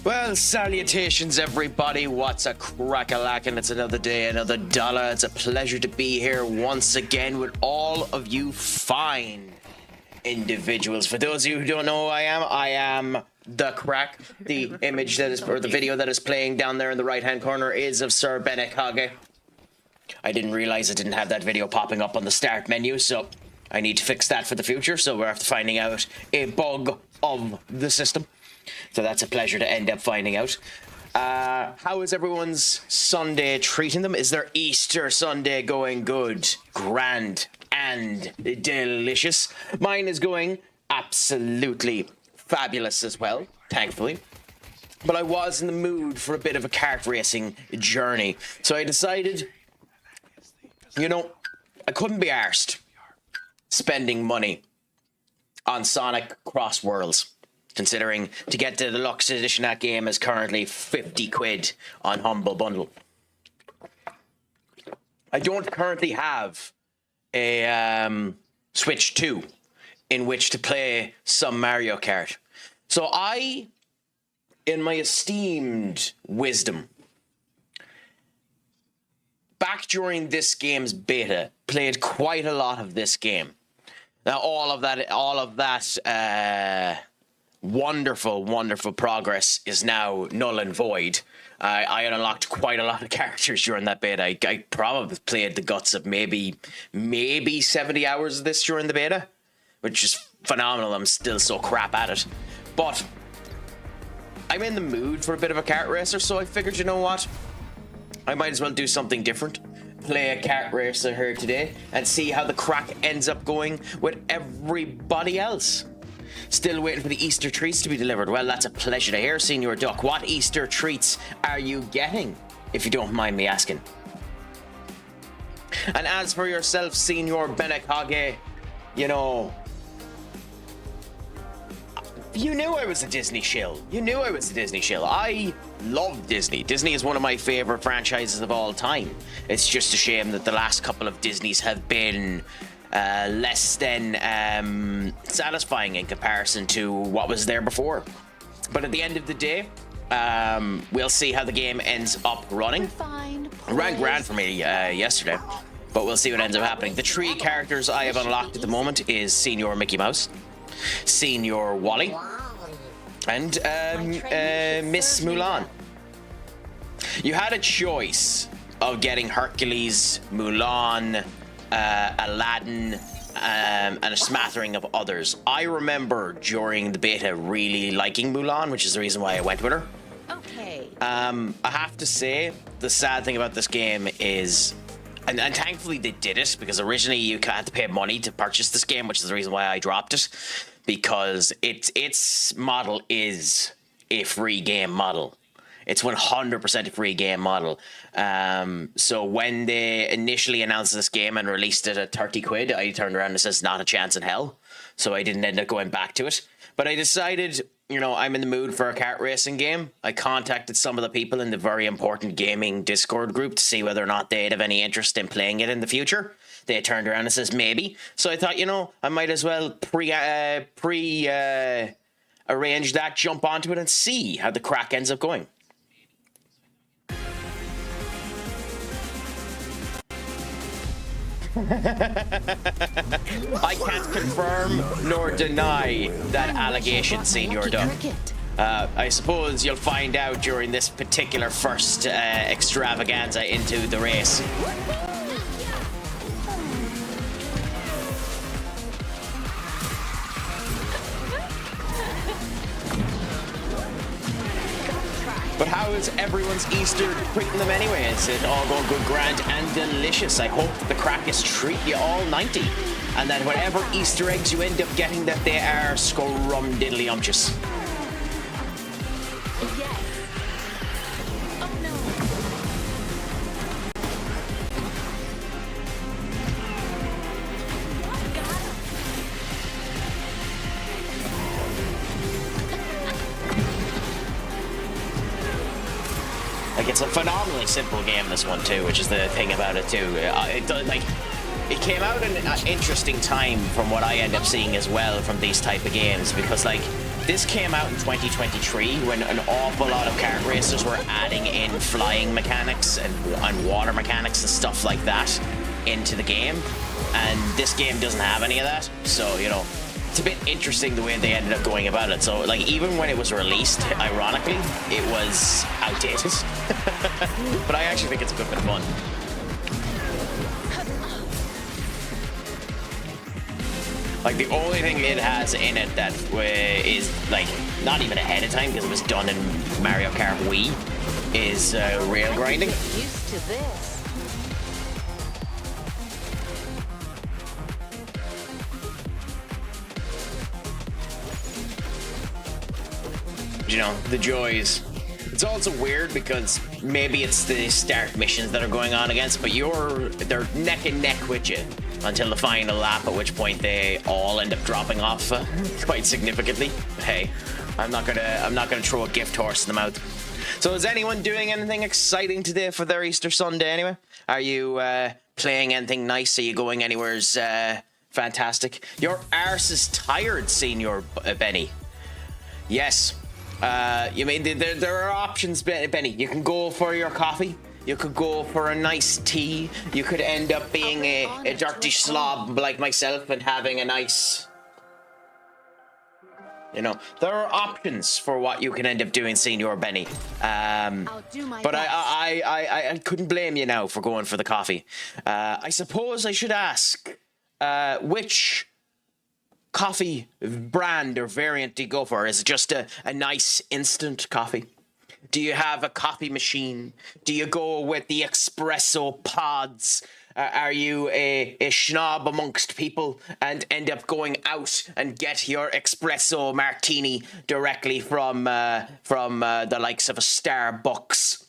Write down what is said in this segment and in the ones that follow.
Well, salutations everybody, what's a crack-a-lackin'? It's another day, another dollar. It's a pleasure to be here once again with all of you fine individuals. For those of you who don't know who I am the Craic. The image that is, or the video that is playing down there in the right-hand corner is of Sir Benekage. I didn't realize I didn't have that video popping up on the start menu, so I need to fix that for the future, so we're after finding out a bug of the system. So that's a pleasure to end up finding out. How is everyone's Sunday treating them? Is their Easter Sunday going good, grand, and delicious? Mine is going absolutely fabulous as well, thankfully. But I was in the mood for a bit of a kart racing journey. So I decided, you know, I couldn't be arsed spending money on Sonic Cross Worlds, considering to get the deluxe edition of that game is currently 50 quid on Humble Bundle. I don't currently have a Switch 2 in which to play some Mario Kart. So I, in my esteemed wisdom, back during this game's beta, played quite a lot of this game. Now all of that wonderful progress is now null and void. I unlocked quite a lot of characters during that beta. I probably played the guts of maybe 70 hours of this during the beta, which is phenomenal. I'm still so crap at it. But I'm in the mood for a bit of a kart racer, so I figured, you know what? I might as well do something different. Play a kart racer here today and see how the crack ends up going with everybody else. Still waiting for the Easter treats to be delivered. Well, that's a pleasure to hear, Senior Duck. What Easter treats are you getting, if you don't mind me asking? And as for yourself, Senior Benekage, you know, you knew I was a Disney shill. I love Disney. Disney is one of my favorite franchises of all time. It's just a shame that the last couple of Disneys have been less than satisfying in comparison to what was there before. But at the end of the day, we'll see how the game ends up running. It ran grand for me yesterday, but we'll see what ends up happening. The three characters I have unlocked at the moment is Senior Mickey Mouse, Senior Wally, and Miss Mulan. You had a choice of getting Hercules, Mulan, Aladdin, and a smattering of others. I remember during the beta really liking Mulan, which is the reason why I went with her. Okay. I have to say, the sad thing about this game is, and thankfully they did it, because originally you had to pay money to purchase this game, which is the reason why I dropped it, because its model is a free game model. It's 100% a free game model. So when they initially announced this game and released it at 30 quid, I turned around and says, not a chance in hell. So I didn't end up going back to it. But I decided, you know, I'm in the mood for a kart racing game. I contacted some of the people in the very important gaming Discord group to see whether or not they'd have any interest in playing it in the future. They turned around and says maybe. So I thought, you know, I might as well arrange that, jump onto it, and see how the crack ends up going. I can't confirm nor deny that allegation, Senior Duck. I suppose you'll find out during this particular first extravaganza into the race. But how is everyone's Easter treating them anyway? Is it all going good, grand, and delicious? I hope the crackers treat you all 90. And that whatever Easter eggs you end up getting, that they are scrum-diddly-umptious. Yes. Oh no. Like, it's a phenomenally simple game, this one too, which is the thing about it too. It came out in an interesting time from what I end up seeing as well from these type of games, because like this came out in 2023 when an awful lot of kart racers were adding in flying mechanics and water mechanics and stuff like that into the game. And this game doesn't have any of that. So, you know, it's a bit interesting the way they ended up going about it. So, like, even when it was released, ironically, it was outdated. But I actually think it's a good bit of fun. Like, the only thing it has in it that is, like, not even ahead of time because it was done in Mario Kart Wii is rail grinding. Used to this. You know, the joys. It's also weird because maybe it's the start missions that are going on against, but they're neck and neck with you until the final lap, at which point they all end up dropping off quite significantly. But hey, I'm not gonna throw a gift horse in the mouth. So is anyone doing anything exciting today for their Easter Sunday anyway? Are you playing anything nice? Are you going anywhere's fantastic? Your arse is tired, Senior Benny. Yes. You mean there are options, Benny. You can go for your coffee. You could go for a nice tea. You could end up being a dirty slob like myself and having a nice... You know, there are options for what you can end up doing, Senior Benny. I'll do my but best. I couldn't blame you now for going for the coffee. I suppose I should ask, which coffee brand or variant do you go for? Is it just a nice instant coffee? Do you have a coffee machine? Do you go with the espresso pods? Are you a schnob amongst people and end up going out and get your espresso martini directly from the likes of a Starbucks?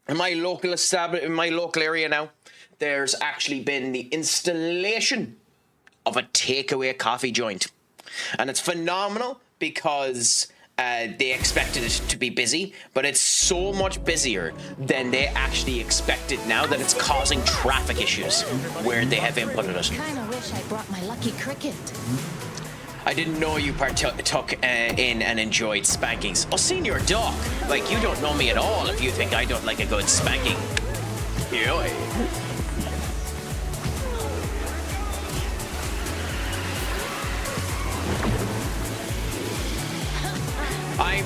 In my local area now, there's actually been the installation of a takeaway coffee joint, and it's phenomenal because they expected it to be busy, but it's so much busier than they actually expected now that it's causing traffic issues where they have inputted it. Kinda wish I brought my lucky cricket. I didn't know you partook in and enjoyed spankings. Oh, Senior Doc, like, you don't know me at all if you think I don't like a good spanking. Yeah.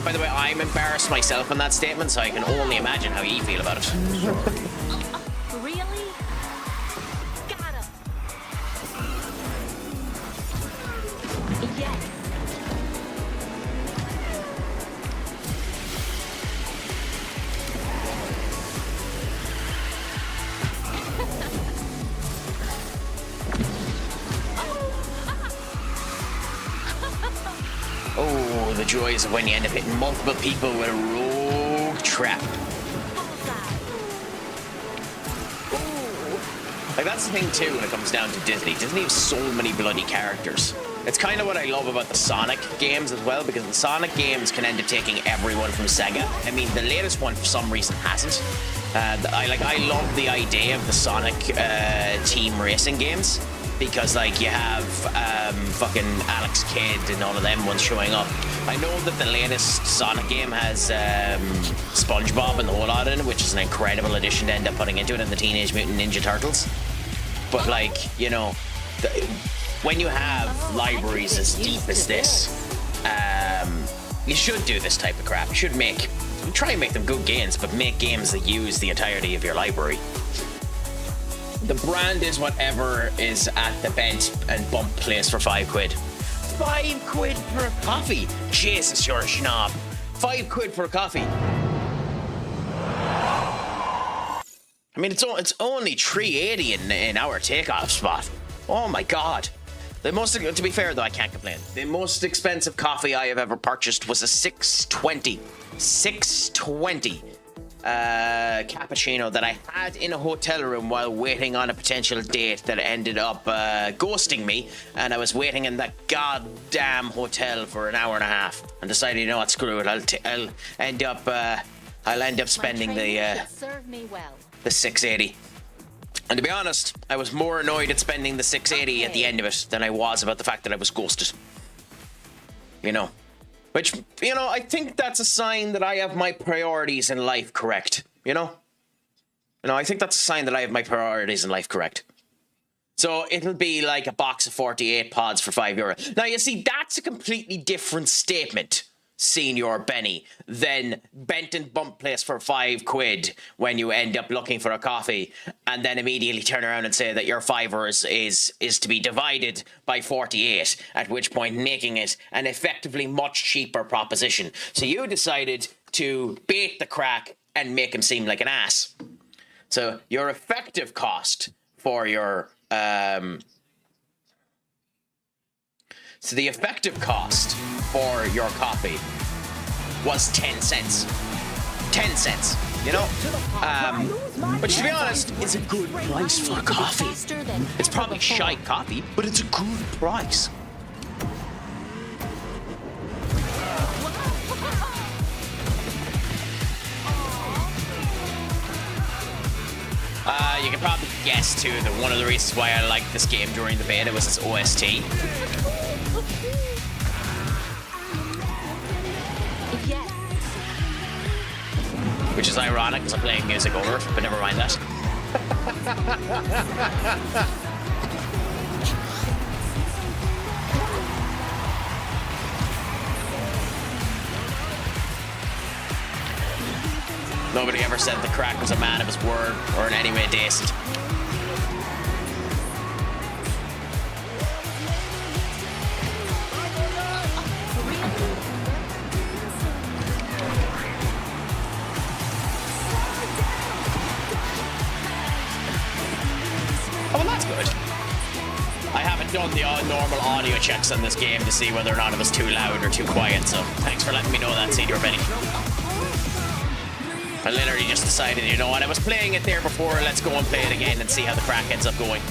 By the way, I'm embarrassed myself in that statement, so I can only imagine how you feel about it. Really? Got him. Yes. Oh, the joys of when you end up hitting multiple people with a rogue trap. Like, that's the thing too when it comes down to Disney. Disney has so many bloody characters. It's kind of what I love about the Sonic games as well, because the Sonic games can end up taking everyone from Sega. I mean, the latest one for some reason hasn't. I love the idea of the Sonic team racing games, because like you have fucking Alex Kidd and all of them ones showing up. I know that the latest Sonic game has SpongeBob and the whole lot in it, which is an incredible addition to end up putting into it, and the Teenage Mutant Ninja Turtles. But like, you know, when you have libraries as deep as this, you should do this type of crap. You should try and make them good games, but make games that use the entirety of your library. The brand is whatever is at the bent and bump place for £5. £5 for a coffee? Jesus, you're a schnob. £5 for a coffee. I mean, it's only $3.80 in our takeoff spot. Oh my god. To be fair though, I can't complain. The most expensive coffee I have ever purchased was a $6.20 cappuccino that I had in a hotel room while waiting on a potential date that ended up ghosting me, and I was waiting in that goddamn hotel for an hour and a half and decided, you know what, screw it, I'll end up spending the $6.80. And to be honest, I was more annoyed at spending the $6.80 at the end of it than I was about the fact that I was ghosted. You know, Which, you know, I think that's a sign that I have my priorities in life correct, you know? You know, I think that's a sign that I have my priorities in life correct. So it'll be like a box of 48 pods for €5. Now, you see, that's a completely different statement, Senior Benny, than bent and bump place for £5 when you end up looking for a coffee and then immediately turn around and say that your fiver is to be divided by 48, at which point making it an effectively much cheaper proposition. So you decided to bait the Craic and make him seem like an ass. So your effective cost for your so the effective cost for your coffee was 10 cents. 10 cents, you know? Which, to be honest, is a good price for a coffee. It's probably shite coffee, but it's a good price. You can probably guess, too, that one of the reasons why I liked this game during the beta was its OST. Which is ironic, because I'm playing music over it, but never mind that. Nobody ever said the Craic was a man of his word, or in any way decent. Oh, well, that's good. I haven't done the normal audio checks on this game to see whether or not it was too loud or too quiet, so thanks for letting me know that, Senior Benny. I literally just decided, you know what, I was playing it there before, let's go and play it again and see how the Craic ends up going.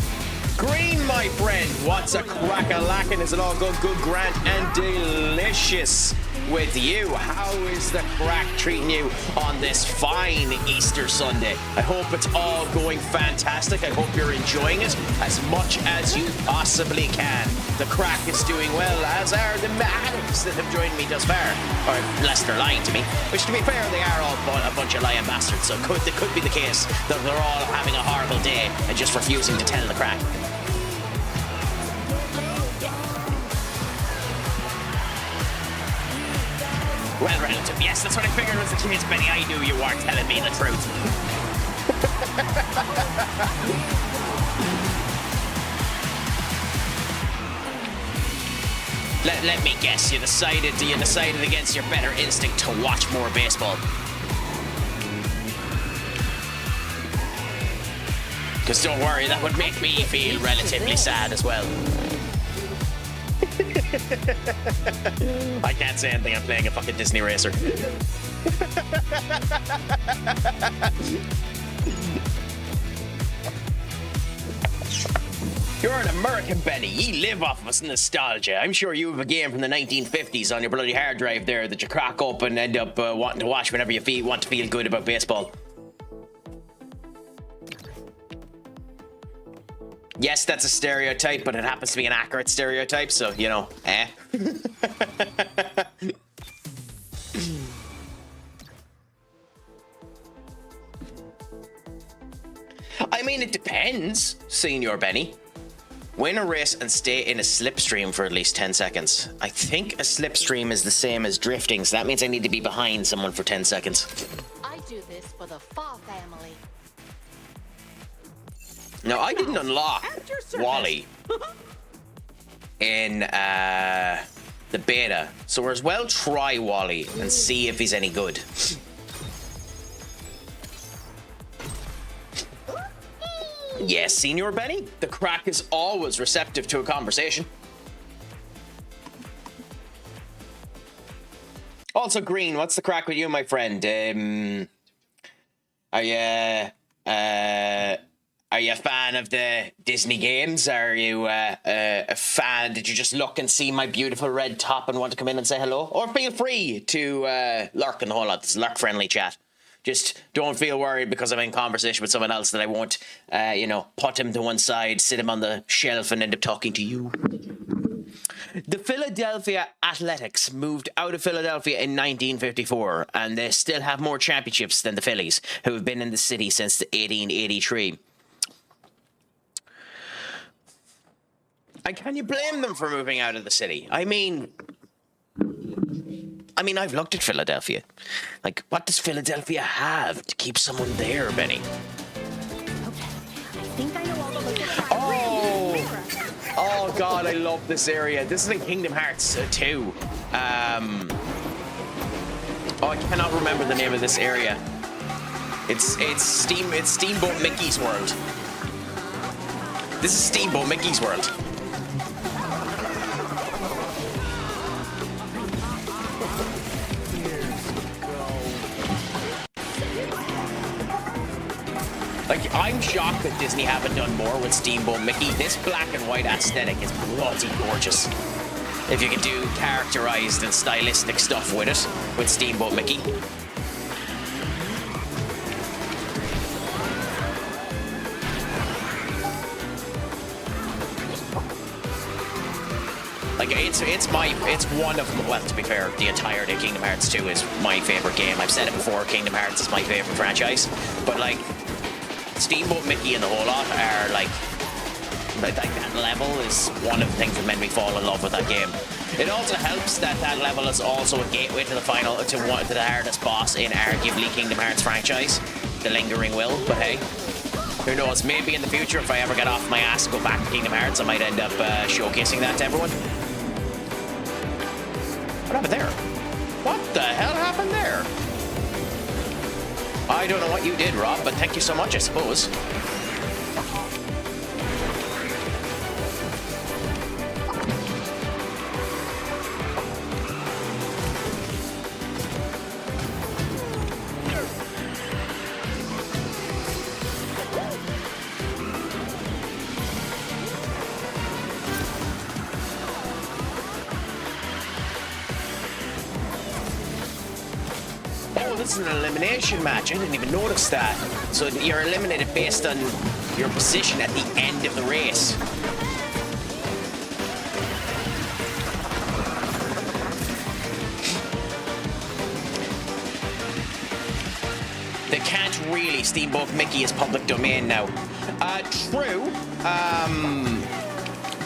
Green, my friend, what's a crack-a-lackin'? Is it all good, grand, and delicious with you? How is the Craic treating you on this fine Easter Sunday? I hope it's all going fantastic. I hope you're enjoying it as much as you possibly can. The Craic is doing well, as are the Maddox that have joined me thus far. Or unless they're lying to me, which, to be fair, they are all a bunch of lying bastards, so it could be the case that they're all having a horrible day and just refusing to tell the Craic. Well, relative. Yes, that's what I figured was the case, Benny. I knew you weren't telling me the truth. Let me guess. You decided against your better instinct to watch more baseball. Because don't worry, that would make me feel relatively sad as well. I can't say anything, I'm playing a fucking Disney racer. You're an American, Benny. Ye live off of us nostalgia. I'm sure you have a game from the 1950s on your bloody hard drive there that you crack up and end up wanting to watch whenever you want to feel good about baseball. Yes, that's a stereotype, but it happens to be an accurate stereotype, so, you know, I mean, it depends, Senior Benny. Win a race and stay in a slipstream for at least 10 seconds. I think a slipstream is the same as drifting, so that means I need to be behind someone for 10 seconds. I do this for the Fa family. No, I didn't unlock Wally in the beta, so we're as well try Wally and see if he's any good. Yes, Senior Benny, the Craic is always receptive to a conversation. Also, Green, what's the crack with you, my friend? Are you a fan of the Disney games? Are you a fan? Did you just look and see my beautiful red top and want to come in and say hello? Or feel free to lurk in the whole lot. It's a lurk-friendly chat. Just don't feel worried because I'm in conversation with someone else that I won't, put him to one side, sit him on the shelf and end up talking to you. The Philadelphia Athletics moved out of Philadelphia in 1954, and they still have more championships than the Phillies, who have been in the city since 1883. And can you blame them for moving out of the city? I mean, I've looked at Philadelphia. Like, what does Philadelphia have to keep someone there, Benny? Okay, I think I know all the locations. Oh God, I love this area. This is in Kingdom Hearts 2. I cannot remember the name of this area. It's Steamboat Mickey's world. This is Steamboat Mickey's world. Like, I'm shocked that Disney haven't done more with Steamboat Mickey. This black and white aesthetic is bloody gorgeous. If you can do characterized and stylistic stuff with it, with Steamboat Mickey. Like, it's one of, well, to be fair, the entirety of Kingdom Hearts 2 is my favorite game. I've said it before, Kingdom Hearts is my favorite franchise. But, like, Steamboat Mickey and the whole lot are like that level is one of the things that made me fall in love with that game. It also helps that that level is also a gateway to the final, to the hardest boss in arguably Kingdom Hearts franchise, the Lingering Will. But hey, who knows? Maybe in the future, if I ever get off my ass and go back to Kingdom Hearts, I might end up showcasing that to everyone. What happened there? What the hell happened there? I don't know what you did, Rob, but thank you so much, I suppose. This is an elimination match. I didn't even notice that. So you're eliminated based on your position at the end of the race. They can't really. Steamboat Mickey is public domain now. True.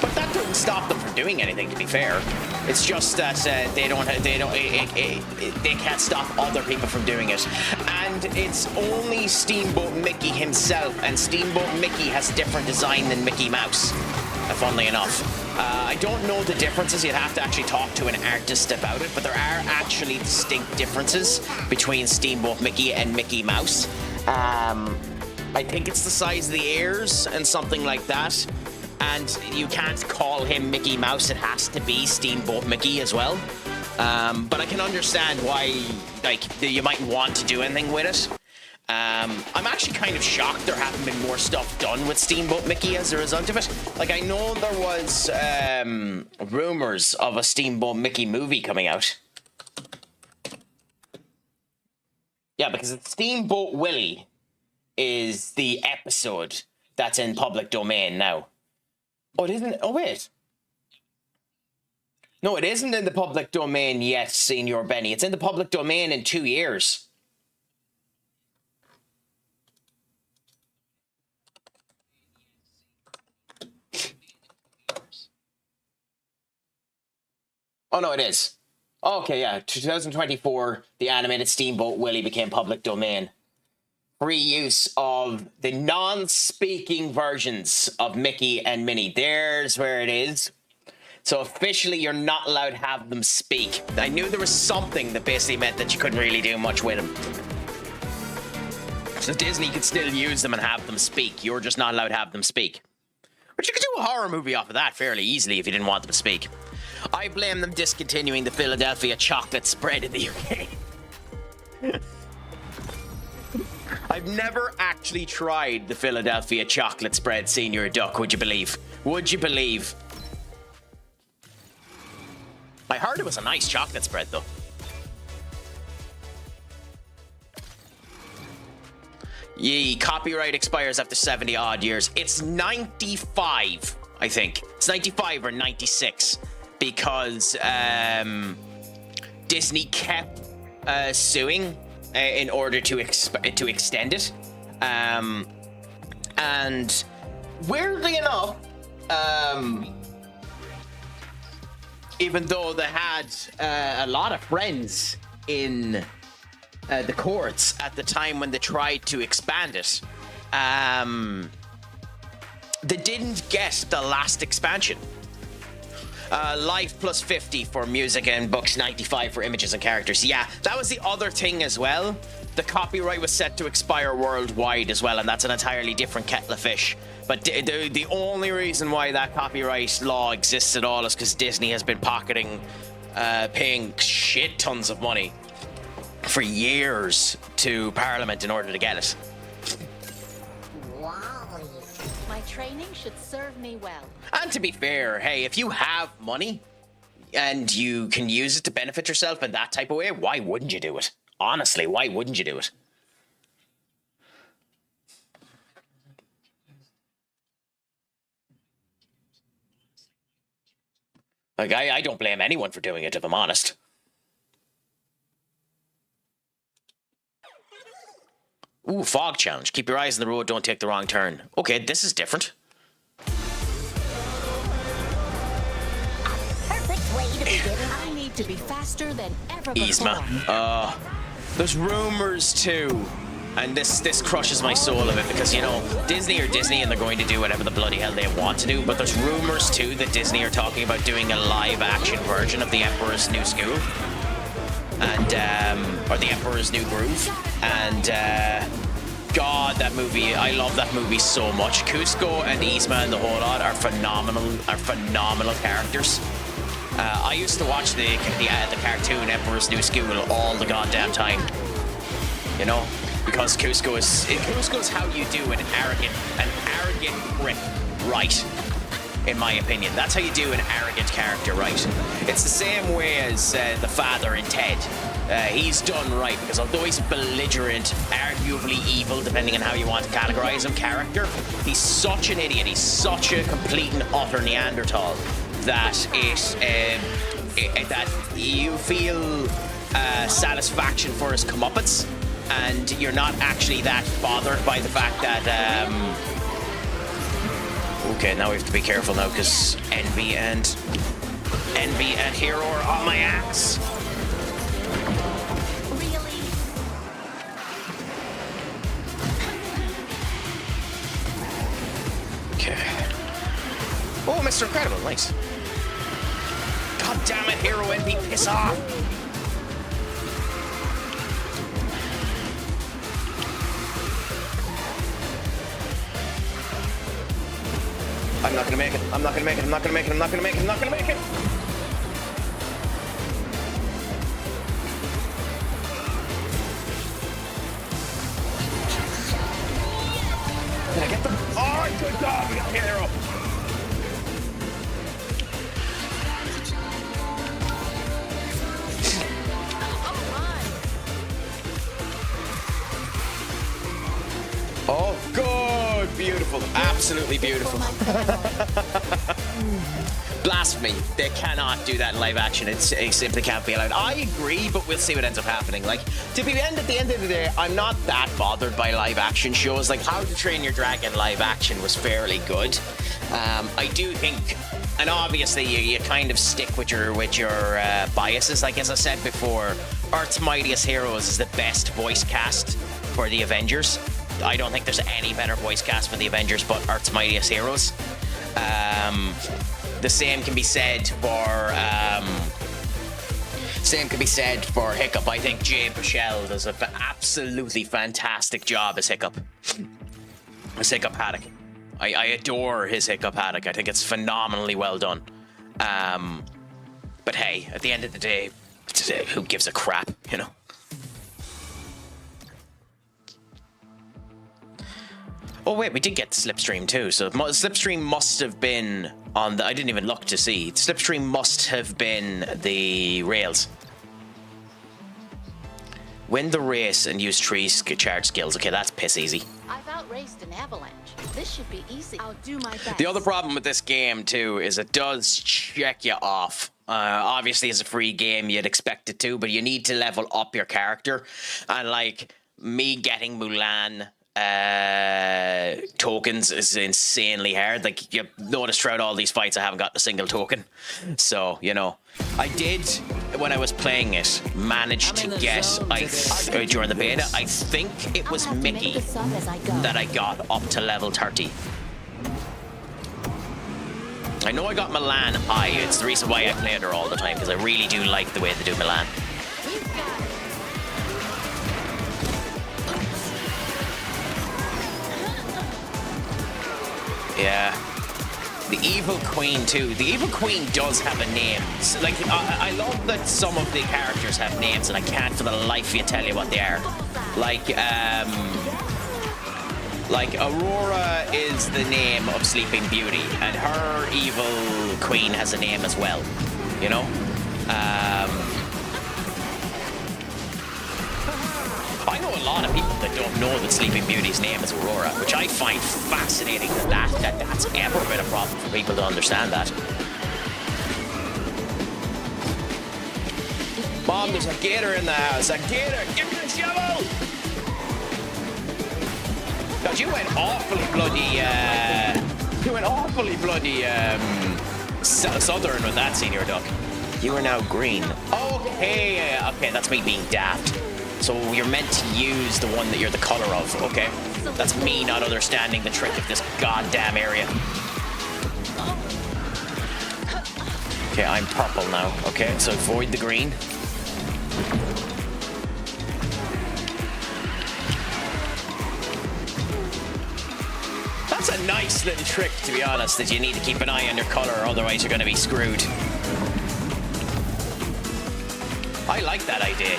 But that doesn't stop them from doing anything, to be fair. It's just that they can't stop other people from doing it. And it's only Steamboat Mickey himself, and Steamboat Mickey has different design than Mickey Mouse, funnily enough. I don't know the differences. You'd have to actually talk to an artist about it, but there are actually distinct differences between Steamboat Mickey and Mickey Mouse. I think it's the size of the ears and something like that. And you can't call him Mickey Mouse, it has to be Steamboat Mickey as well. But I can understand why, like, you might want to do anything with it. I'm actually kind of shocked there haven't been more stuff done with Steamboat Mickey as a result of it. Like, I know there was rumors of a Steamboat Mickey movie coming out. Yeah, because it's Steamboat Willie is the episode that's in public domain now. Oh, it isn't? Oh, wait. No, it isn't in the public domain yet, Senior Benny. It's in the public domain in 2 years. Oh, no, it is. Okay, yeah. 2024, the animated Steamboat Willie became public domain. Free use of the non-speaking versions of Mickey and Minnie. There's where it is. So officially, you're not allowed to have them speak. I knew there was something that basically meant that you couldn't really do much with them. So Disney could still use them and have them speak. You're just not allowed to have them speak. But you could do a horror movie off of that fairly easily if you didn't want them to speak. I blame them discontinuing the Philadelphia chocolate spread in the UK. I've never actually tried the Philadelphia chocolate spread, Senior Duck, would you believe? Would you believe? I heard it was a nice chocolate spread, though. Yee, copyright expires after 70 odd years. It's 95, I think. It's 95 or 96. because Disney kept suing in order to extend it. And weirdly enough, even though they had a lot of friends in the courts at the time when they tried to expand it, they didn't get the last expansion. Life plus 50 for music and books, 95 for images and characters. Yeah, that was the other thing as well. The copyright was set to expire worldwide as well, and that's an entirely different kettle of fish. But the only reason why that copyright law exists at all is because Disney has been pocketing, paying shit tons of money for years to Parliament in order to get it. My training should serve me well. And to be fair, hey, if you have money and you can use it to benefit yourself in that type of way, why wouldn't you do it? Honestly, why wouldn't you do it? Like, I don't blame anyone for doing it, if I'm honest. Ooh, fog challenge. Keep your eyes on the road, don't take the wrong turn. Okay, this is different. Perfect way to begin. I need to be faster than ever before. Yzma. There's rumors too, and this crushes my soul of it because, you know, Disney are Disney and they're going to do whatever the bloody hell they want to do, but there's rumors too that Disney are talking about doing a live action version of The Emperor's New School. And, or The Emperor's New Groove. And, God, that movie, I love that movie so much. Kuzco and Yzma and the whole lot are phenomenal characters. I used to watch the cartoon Emperor's New School all the goddamn time. You know? Because Kuzco is how you do an arrogant prick right. In my opinion, that's how you do an arrogant character right. It's the same way as the father in Ted. He's done right because although he's belligerent, arguably evil, depending on how you want to categorize him, character, he's such an idiot. He's such a complete and utter Neanderthal that that you feel satisfaction for his comeuppance, and you're not actually that bothered by the fact that. Okay, now we have to be careful now because Envy and Hero are on my ass. Really? Okay. Oh, Mr. Incredible, nice. God damn it, Hero Envy, piss off. I'm not gonna make it. I'm not gonna make it. I'm not gonna make it. I'm not gonna make it. I'm not gonna make it. Did I get them? Oh, good dog. We got Hero. Oh, good. Beautiful. Absolutely beautiful. Blasphemy. They cannot do that in live action. It simply can't be allowed. I agree, but we'll see what ends up happening. Like, at the end of the day, I'm not that bothered by live action shows. Like, How to Train Your Dragon live action was fairly good. I do think, and obviously you kind of stick with your biases. Like, as I said before, Earth's Mightiest Heroes is the best voice cast for the Avengers. I don't think there's any better voice cast for the Avengers but Earth's Mightiest Heroes. The same can be said for Hiccup. I think Jay Baruchel does an absolutely fantastic job as Hiccup. As Hiccup Haddock. I adore his Hiccup Haddock. I think it's phenomenally well done. But hey, at the end of the day, who gives a crap, you know? Oh wait, we did get Slipstream too, so Slipstream must have been on the... I didn't even look to see. Slipstream must have been the rails. Win the race and use tree charge skills. Okay, that's piss easy. I've outraced an avalanche. This should be easy. I'll do my best. The other problem with this game too is it does check you off Obviously, as a free game, you'd expect it to, but you need to level up your character. And like me getting Mulan tokens is insanely hard. Like you notice throughout all these fights, I haven't got a single token. So you know, I did when I was playing it manage to get during the beta. I think it was Mickey that I got up to level 30. I know I got Milan high. It's the reason why I played her all the time, because I really do like the way they do Milan. Yeah. The Evil Queen, too. The Evil Queen does have a name. Like, I love that some of the characters have names, and I can't for the life of you tell you what they are. Like, Aurora is the name of Sleeping Beauty, and her Evil Queen has a name as well, you know? I know a lot of people that don't know that Sleeping Beauty's name is Aurora, which I find fascinating that's ever been a problem for people to understand that. Mom, there's a gator in the house. A gator! Give me the shovel! God, you went awfully bloody, southern with that, Senior Duck. You are now green. Okay, okay, that's me being daft. So you're meant to use the one that you're the color of, okay? That's me not understanding the trick of this goddamn area. Okay, I'm purple now, okay? So avoid the green. That's a nice little trick, to be honest, that you need to keep an eye on your color, otherwise you're going to be screwed. I like that idea.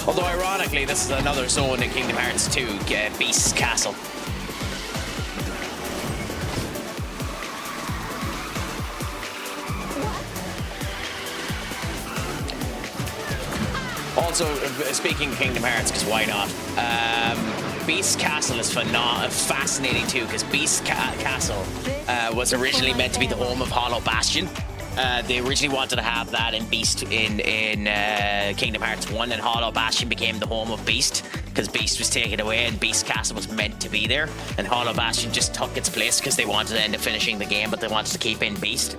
Although, ironically, this is another zone in Kingdom Hearts 2, Beast's Castle. Also, speaking of Kingdom Hearts, because why not? Beast's Castle is fascinating too, because Beast's Castle was originally meant to be the home of Hollow Bastion. They originally wanted to have that in Kingdom Hearts 1, and Hollow Bastion became the home of Beast, because Beast was taken away and Beast's Castle was meant to be there, and Hollow Bastion just took its place because they wanted to end up finishing the game, but they wanted to keep in Beast.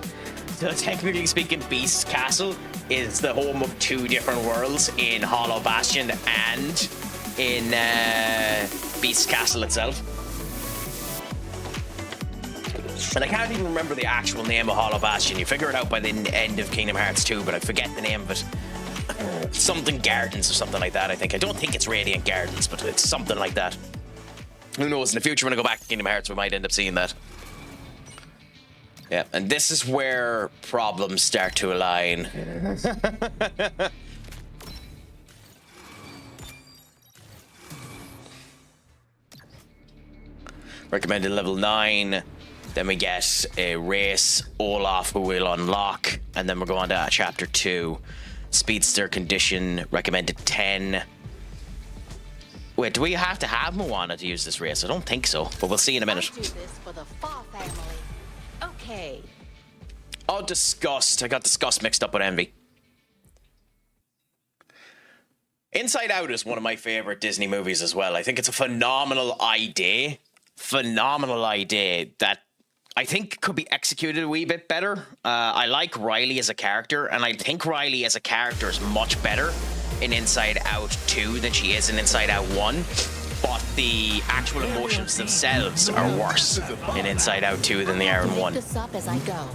So technically speaking, Beast's Castle is the home of two different worlds in Hollow Bastion and in Beast's Castle itself. And I can't even remember the actual name of Hollow Bastion. You figure it out by the end of Kingdom Hearts 2, but I forget the name of it. Something Gardens or something like that, I think. I don't think it's Radiant Gardens, but it's something like that. Who knows? In the future, when I go back to Kingdom Hearts, we might end up seeing that. Yeah, and this is where problems start to align. Recommended level 9. Then we get a race, Olaf, who we'll unlock. And then we're going to chapter 2. Speedster condition, recommended 10. Wait, do we have to have Moana to use this race? I don't think so, but we'll see in a minute. I do this for the Fa family. Okay. Oh, Disgust. I got Disgust mixed up with Envy. Inside Out is one of my favorite Disney movies as well. I think it's a phenomenal idea. Phenomenal idea that I think could be executed a wee bit better. I like Riley as a character, and I think Riley as a character is much better in Inside Out 2 than she is in Inside Out 1. But the actual emotions themselves are worse in Inside Out 2 than they are in 1. This up as I go.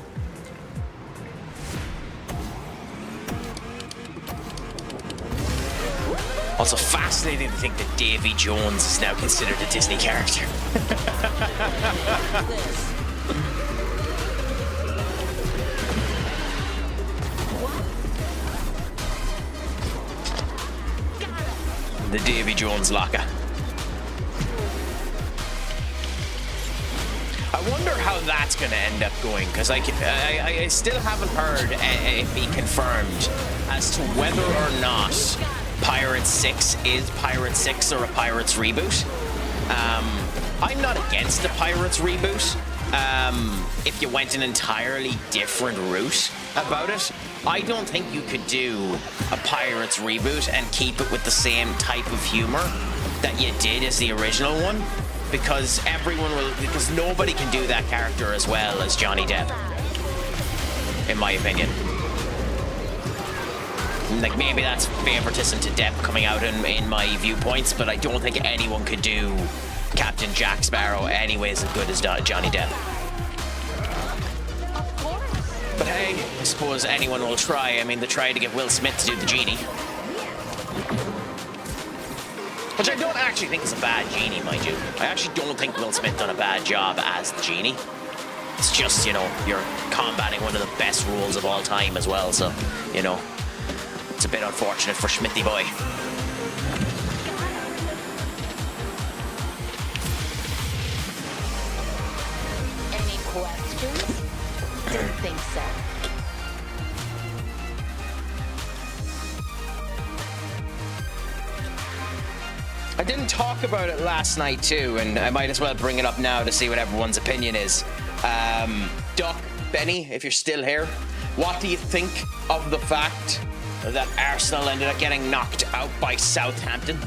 Also fascinating to think that Davy Jones is now considered a Disney character. The Davy Jones locker. I wonder how that's going to end up going, because I still haven't heard it be confirmed as to whether or not Pirates 6 is Pirates 6 or a Pirates reboot. I'm not against the Pirates reboot, if you went an entirely different route about it. I don't think you could do a Pirates reboot and keep it with the same type of humor that you did as the original one, because because nobody can do that character as well as Johnny Depp, in my opinion. Like, maybe that's favoritism to Depp coming out in my viewpoints, but I don't think anyone could do Captain Jack Sparrow anyways as good as Johnny Depp. But hey, I suppose anyone will try. I mean, they tried to get Will Smith to do the genie, which I don't actually think is a bad genie, mind you. I actually don't think Will Smith done a bad job as the genie. It's just, you know, you're combating one of the best roles of all time as well, so, you know, it's a bit unfortunate for Schmitty boy. Any questions? Didn't think so. I didn't talk about it last night too, and I might as well bring it up now to see what everyone's opinion is. Duck, Benny, if you're still here, what do you think of the fact that Arsenal ended up getting knocked out by Southampton,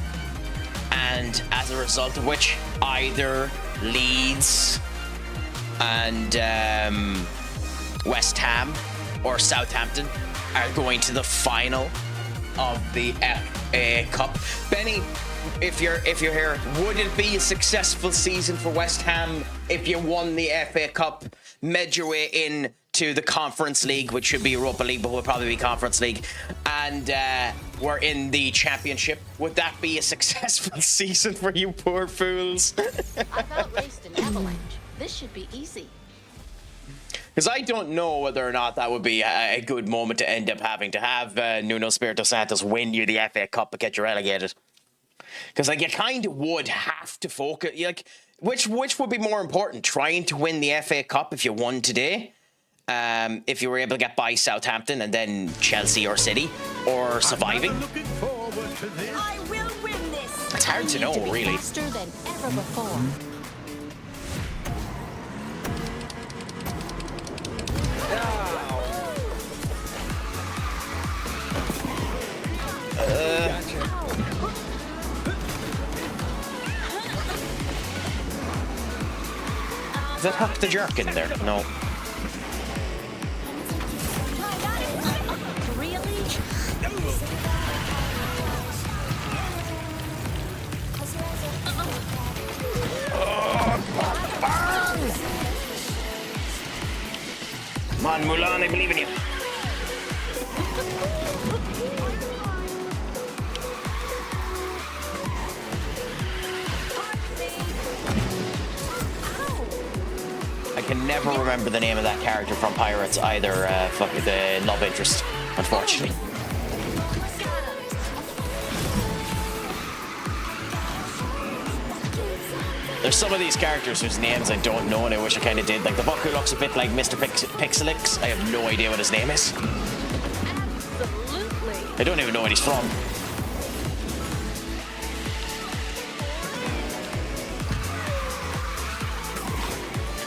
and as a result of which either Leeds and West Ham or Southampton are going to the final of the FA Cup? Benny, if you're here, would it be a successful season for West Ham if you won the FA Cup, made your way in to the Conference League, which should be Europa League, but will probably be Conference League, and we're in the Championship? Would that be a successful season for you poor fools? I thought raced an avalanche. This should be easy. Because I don't know whether or not that would be a good moment to end up having to have Nuno Espirito Santos win you the FA Cup but get you relegated. Because, like, you kind of would have to focus. Like, which would be more important? Trying to win the FA Cup if you won today, if you were able to get by Southampton and then Chelsea or City, or surviving? I will win this. It's hard to know, really. Faster than ever before. Is that Huck the Jerk in there? No. Really? Come on, Mulan, I believe in you. I can never remember the name of that character from Pirates either, the love interest, unfortunately. There's some of these characters whose names I don't know and I wish I kind of did. Like the buck who looks a bit like Mr. Pixelix. I have no idea what his name is. Absolutely. I don't even know where he's from.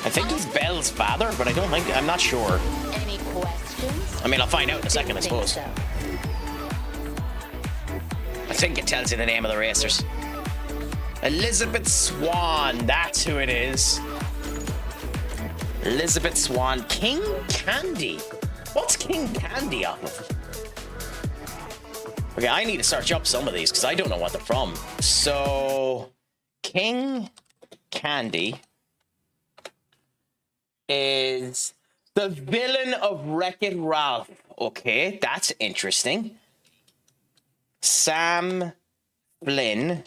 I think he's Belle's father, but I'm not sure. Any questions? I mean, I'll find out in a second, I Didn't think suppose. so. I think it tells you the name of the racers. Elizabeth Swan, that's who it is. Elizabeth Swan. King Candy. What's King Candy off of? Okay, I need to search up some of these because I don't know what they're from. So, King Candy is the villain of Wreck-It Ralph. Okay, that's interesting. Sam Flynn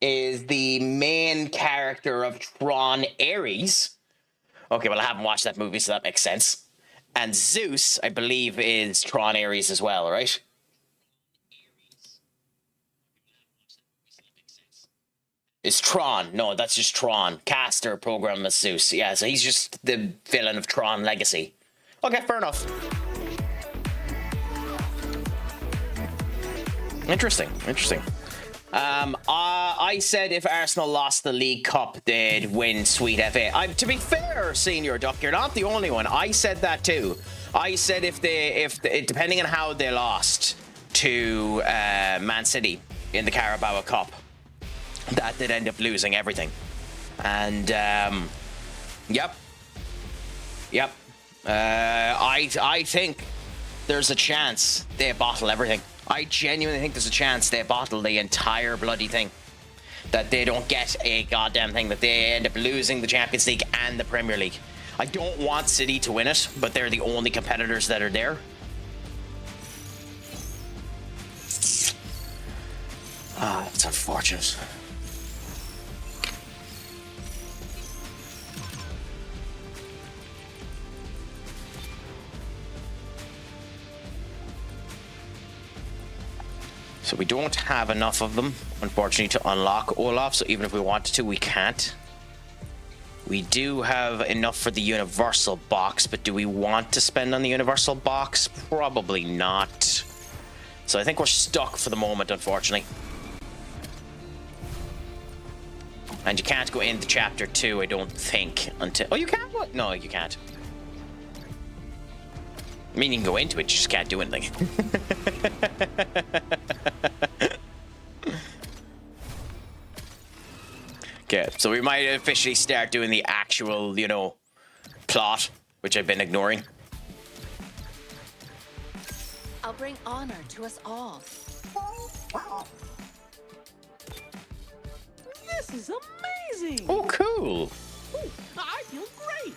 is the main character of Tron Ares. Okay, well, I haven't watched that movie, so that makes sense. And Zeus, I believe, is Tron Ares as well, right? Is Tron. No, that's just Tron. Caster program as Zeus. Yeah, so he's just the villain of Tron Legacy. Okay, fair enough. Interesting. I said if Arsenal lost the League Cup, they'd win Sweet FA. To be fair, Senior Duck, you're not the only one. I said that too. I said if depending on how they lost to Man City in the Carabao Cup, that they'd end up losing everything. And yep. I think there's a chance they bottle everything. I genuinely think there's a chance they bottle the entire bloody thing. That they don't get a goddamn thing. That they end up losing the Champions League and the Premier League. I don't want City to win it, but they're the only competitors that are there. It's unfortunate. So we don't have enough of them, unfortunately, to unlock Olaf. So even if we wanted to, we can't. We do have enough for the Universal Box, but do we want to spend on the Universal Box? Probably not. So I think we're stuck for the moment, unfortunately. And you can't go into Chapter 2, I don't think, until... Oh, you can? What? No, you can't. I mean, you can go into it, you just can't do anything. Okay, so we might officially start doing the actual, you know, plot, which I've been ignoring. I'll bring honor to us all. This is amazing! Oh, cool. Ooh, I feel great!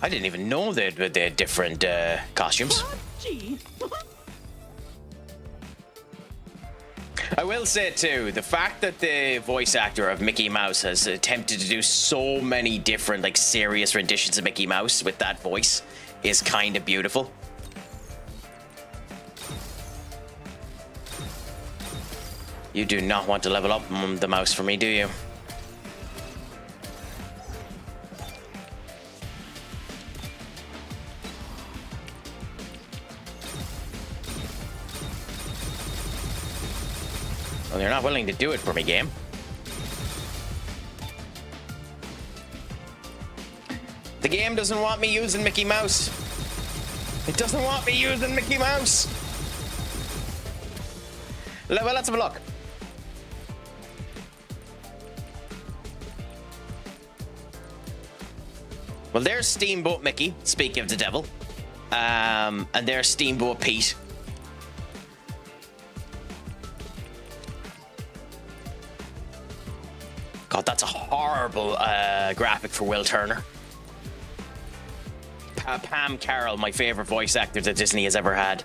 I didn't even know they had different costumes. Gee. I will say too, the fact that the voice actor of Mickey Mouse has attempted to do so many different, like, serious renditions of Mickey Mouse with that voice is kind of beautiful. You do not want to level up the mouse for me, do you? Well, you're not willing to do it for me, game. The game doesn't want me using Mickey Mouse. It doesn't want me using Mickey Mouse. Well, let's have a look. Well, there's Steamboat Mickey, speaking of the devil. And there's Steamboat Pete. God, that's a horrible graphic for Will Turner. Pam Carroll, my favorite voice actor that Disney has ever had.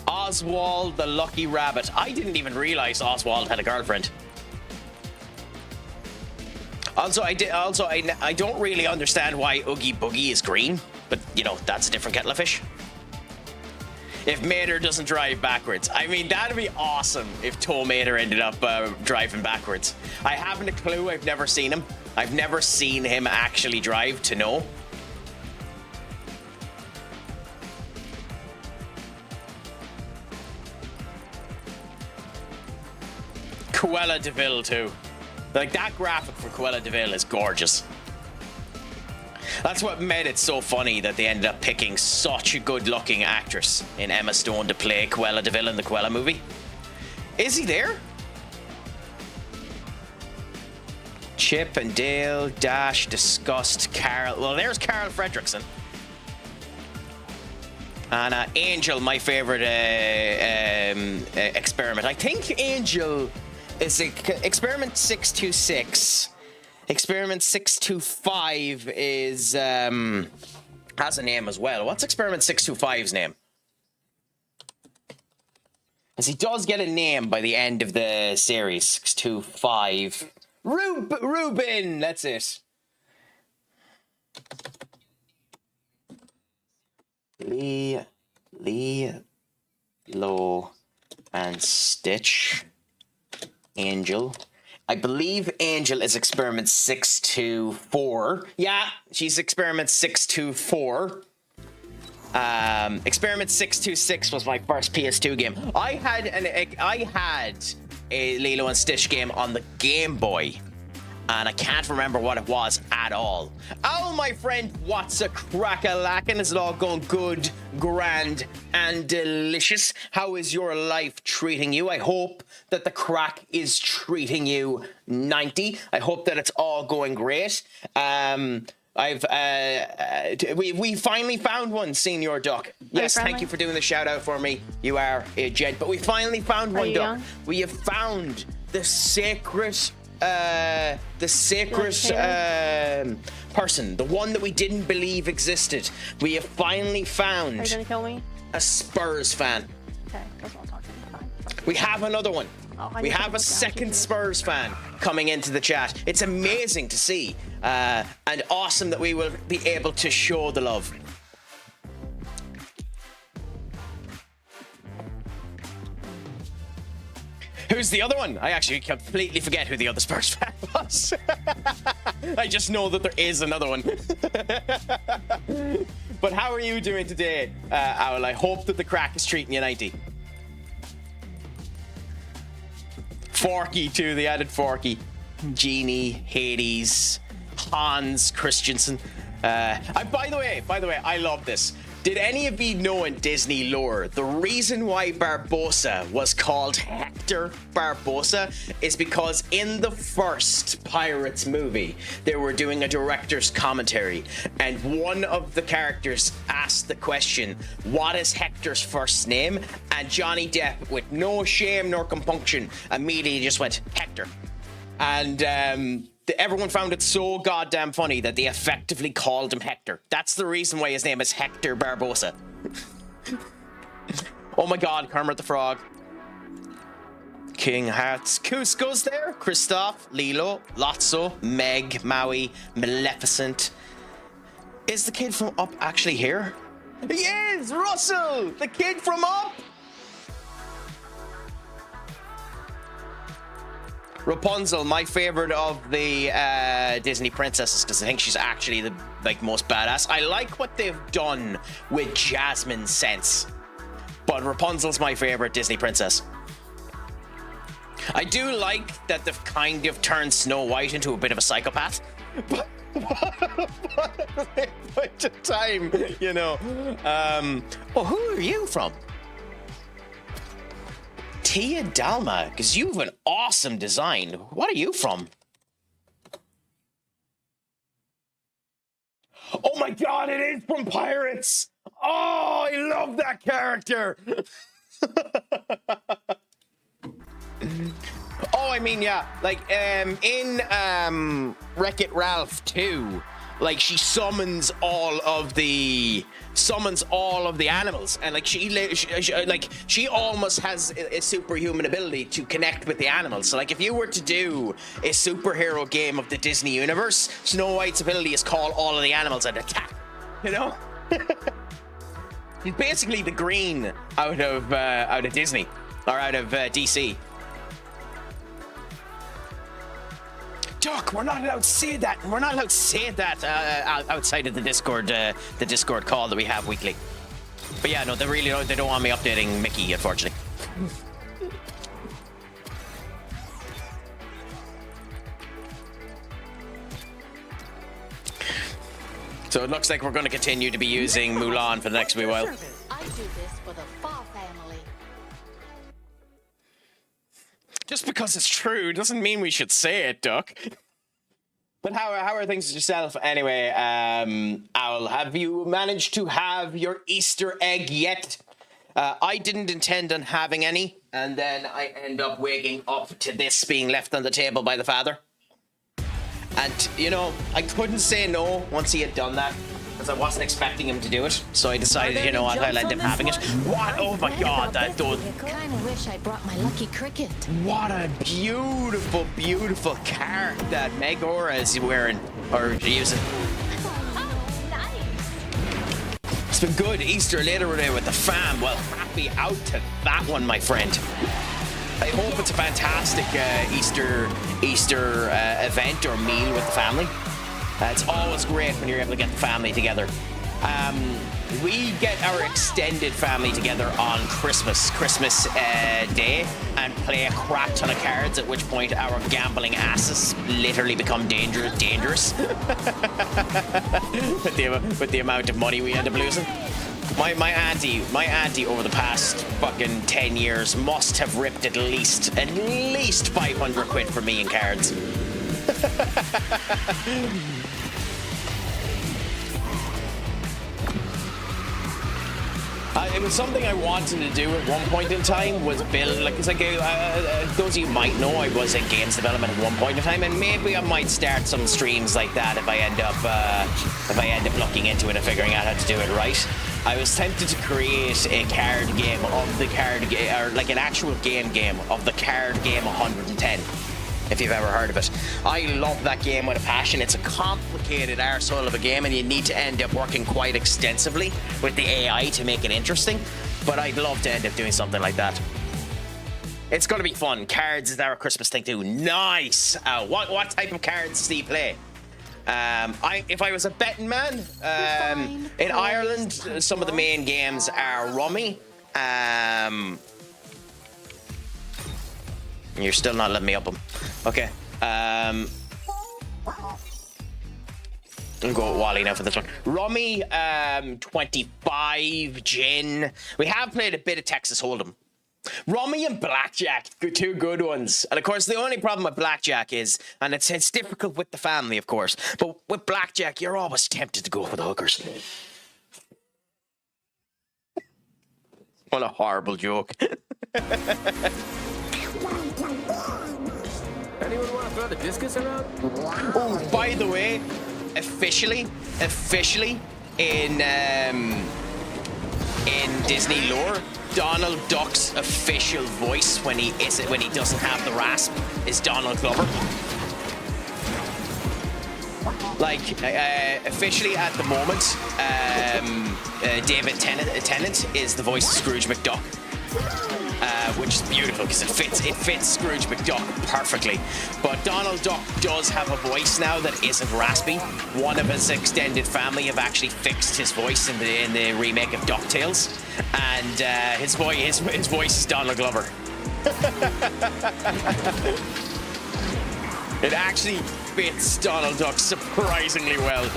Oswald the Lucky Rabbit. I didn't even realize Oswald had a girlfriend. Also, I don't really understand why Oogie Boogie is green, but you know, that's a different kettle of fish. If Mater doesn't drive backwards. I mean, that'd be awesome if Tow Mater ended up driving backwards. I haven't a clue. I've never seen him. I've never seen him actually drive to know. Cruella de Vil too. Like, that graphic for Cruella de Vil is gorgeous. That's what made it so funny that they ended up picking such a good-looking actress in Emma Stone to play Cruella de Vil in the Cruella movie. Is he there? Chip and Dale, Dash, Disgust, Carol. Well, there's Carol Fredrickson. And Angel, my favorite experiment. I think Angel is Experiment 626. Experiment 625 is has a name as well. What's Experiment 625's name? Because he does get a name by the end of the series. 625. Ruben! That's it. Lilo, and Stitch. Angel. I believe Angel is Experiment 624. Yeah, she's Experiment 624. Experiment 626 was my first PS2 game. I had a Lilo and Stitch game on the Game Boy, and I can't remember what it was at all. Oh, my friend, what's a crack-a-lackin'? Is it all going good, grand, and delicious? How is your life treating you? I hope that the crack is treating you 90. I hope that it's all going great. We finally found one, Senior Duck. Yes, thank you for doing the shout out for me. You are a gent. But we finally found one, Duck. Young? We have found the sacred person, the one that we didn't believe existed. We have finally Are found you gonna kill me? a Spurs fan. Okay, that's what I'm talking about. We have another one. Oh, I We need to have a look down, second Jesus. Spurs fan coming into the chat. It's amazing to see, and awesome that we will be able to show the love. Who's the other one? I actually completely forget who the other Spurs fan was. I just know that there is another one. But how are you doing today, Owl? I hope that the crack is treating you 90. Forky too, they added Forky. Genie, Hades, Hans Christensen. By the way, I love this. Did any of you know in Disney lore, the reason why Barbossa was called Hector Barbossa is because in the first Pirates movie, they were doing a director's commentary, and one of the characters asked the question, what is Hector's first name? And Johnny Depp, with no shame nor compunction, immediately just went, Hector. And everyone found it so goddamn funny that they effectively called him Hector. That's the reason why his name is Hector Barbossa. Oh my god, Kermit the Frog. King Hearts. Cusco's there. Kristoff, Lilo, Lotso, Meg, Maui, Maleficent. Is the kid from Up actually here? He is! Russell! The kid from Up! Rapunzel, my favorite of the Disney princesses, because I think she's actually the most badass. I like what they've done with Jasmine's sense, but Rapunzel's my favorite Disney princess. I do like that they've kind of turned Snow White into a bit of a psychopath, but at the point of time, you know. Well, who are you from? Tia Dalma, because you have an awesome design. What are you from? Oh my god, it is from Pirates! Oh, I love that character! Oh, I mean, yeah, like, in Wreck-It Ralph 2, like, she summons all of the animals, and like she almost has a superhuman ability to connect with the animals. So like if you were to do a superhero game of the Disney universe, Snow White's ability is call all of the animals and attack, you know. He's basically the Green out of Disney, or out of DC. Duck, we're not allowed to say that. We're not allowed to say that outside of the Discord call that we have weekly. But yeah, no, they don't want me updating Mickey, unfortunately. So it looks like we're going to continue to be using Mulan for the next wee while. I do this for the Fa family. Just because it's true doesn't mean we should say it, Duck. But how are things with yourself anyway, Owl? Have you managed to have your Easter egg yet? I didn't intend on having any, and then I end up waking up to this being left on the table by the father. And, you know, I couldn't say no once he had done that, because I wasn't expecting him to do it. So I decided, you know what, I'll end up having it. What? Oh my god, that does. Kinda wish I brought my lucky cricket. What a beautiful, beautiful card that Megora is wearing, or using. Oh, nice. It's been good Easter later today with the fam. Well, happy out to that one, my friend. I hope it's a fantastic Easter event or meal with the family. It's always great when you're able to get the family together. we get our extended family together on Christmas Day and play a crap ton of cards, at which point our gambling asses literally become dangerous with the amount of money we end up losing. My auntie over the past fucking 10 years must have ripped at least 500 quid for me in cards. It was something I wanted to do at one point in time, was build, like, it's like, those of you might know I was in games development at one point in time, and maybe I might start some streams like that if I end up looking into it and figuring out how to do it right. I was tempted to create a card game of the card game, or like an actual game of the card game 110. If you've ever heard of it. I love that game with a passion. It's a complicated arsehole of a game, and you need to end up working quite extensively with the AI to make it interesting, but I'd love to end up doing something like that. It's going to be fun. Cards is our Christmas thing too. Nice! What type of cards do you play? If I was a betting man, in Ireland, some of the main games are Rummy. You're still not letting me up them. Okay. I'll go with Wally now for this one. Rummy, 25, Gin. We have played a bit of Texas Hold'em. Rummy and Blackjack, two good ones. And of course, the only problem with Blackjack is, and it's difficult with the family, of course, but with Blackjack, you're always tempted to go for the hookers. What a horrible joke. Anyone want to throw the discus around? Oh, by the way, officially in Disney lore, Donald Duck's official voice when he doesn't have the rasp is Donald Glover. Like officially at the moment, David Tennant is the voice of Scrooge McDuck. Which is beautiful because it fits Scrooge McDuck perfectly. But Donald Duck does have a voice now that isn't raspy. One of his extended family have actually fixed his voice in the remake of DuckTales, and his voice is Donald Glover. It actually fits Donald Duck surprisingly well.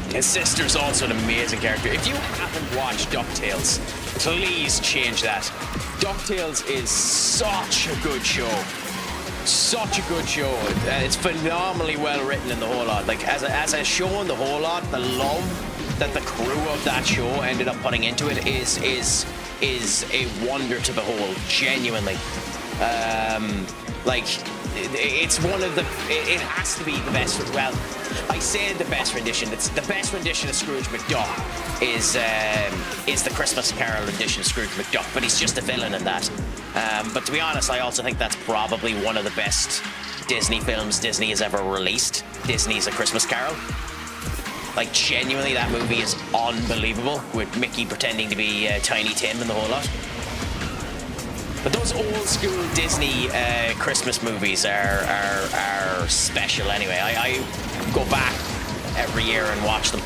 His sister's also an amazing character. If you haven't watched DuckTales, please change that. DuckTales is such a good show. Such a good show. It's phenomenally well written in the whole lot. Like, as a show in the whole lot, the love that the crew of that show ended up putting into it is a wonder to behold, genuinely. Like, it's one of the, it has to be the best, well, I say the best rendition. It's the best rendition of Scrooge McDuck is the Christmas Carol rendition of Scrooge McDuck, but he's just a villain in that. But to be honest, I also think that's probably one of the best Disney films Disney has ever released. Disney's A Christmas Carol. Like, genuinely, that movie is unbelievable, with Mickey pretending to be Tiny Tim and the whole lot. But those old school Disney Christmas movies are special anyway. I go back every year and watch them.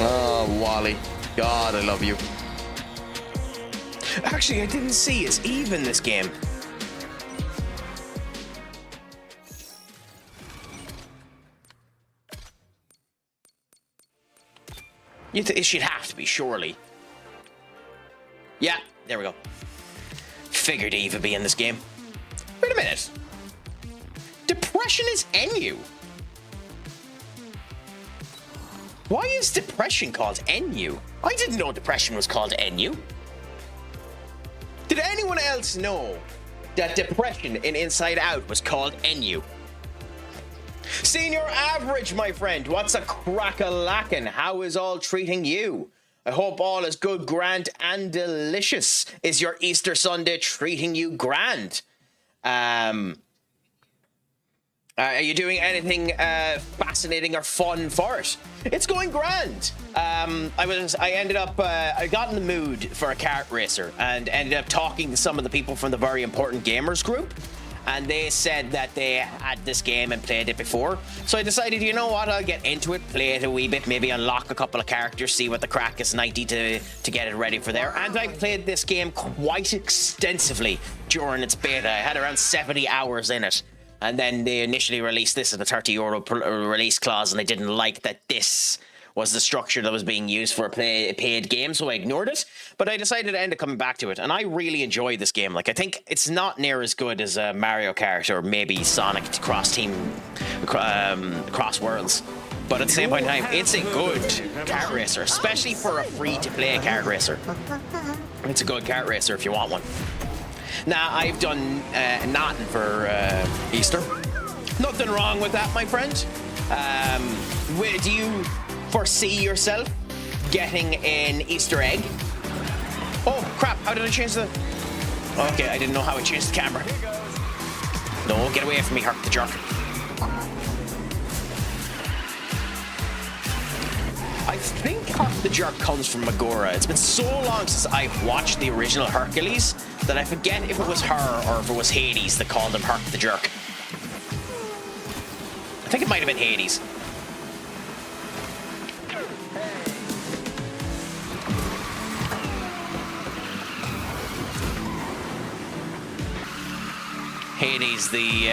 Oh, Wally. God, I love you. Actually, I didn't see it's even this game. It should have to be, surely. Yeah, there we go. Figured Eve would be in this game. Wait a minute. Depression is NU. Why is depression called NU? I didn't know depression was called NU. Did anyone else know that depression in Inside Out was called NU? Senior Average, my friend, what's a crack-a-lackin'? How is all treating you? I hope all is good, grand, and delicious. Is your Easter Sunday treating you grand? Are you doing anything fascinating or fun for it? It's going grand. I ended up I got in the mood for a kart racer and ended up talking to some of the people from the Very Important Gamers group, and they said that they had this game and played it before. So I decided, you know what, I'll get into it, play it a wee bit, maybe unlock a couple of characters, see what the crack is 90 to get it ready for there. And I played this game quite extensively during its beta. I had around 70 hours in it. And then they initially released this at a €30 release clause, and I didn't like that this was the structure that was being used for a paid game, so I ignored it. But I decided to end up coming back to it, and I really enjoyed this game. Like, I think it's not near as good as Mario Kart or maybe Sonic Cross Worlds. But at the same point in time, it's a good kart racer, especially for a free-to-play kart racer. It's a good kart racer if you want one. Now, I've done nothing for Easter. Nothing wrong with that, my friend. Do you foresee yourself getting an Easter egg? Oh, crap. How did I change the... Okay, I didn't know how I changed the camera. No, get away from me, Herc the Jerk. I think Herc the Jerk comes from Megura. It's been so long since I've watched the original Hercules that I forget if it was her or if it was Hades that called him Herc the Jerk. I think it might have been Hades. Hades, the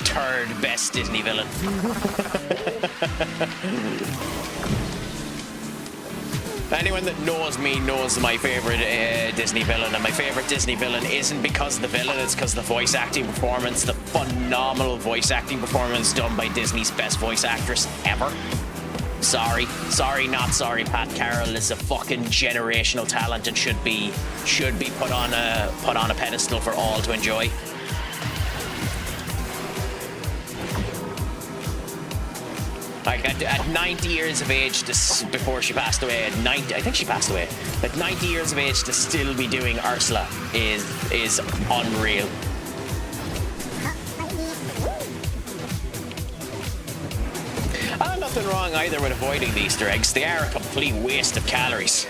third best Disney villain. Anyone that knows me knows my favorite Disney villain, and my favorite Disney villain isn't because of the villain, it's because of the voice acting performance, the phenomenal voice acting performance done by Disney's best voice actress ever. Sorry, not sorry. Pat Carroll is a fucking generational talent and should be put on a pedestal for all to enjoy. Like at 90 years of age, before she passed away, at 90, I think she passed away. At 90 years of age to still be doing Ursula is unreal. Nothing wrong either with avoiding the Easter eggs. They are a complete waste of calories.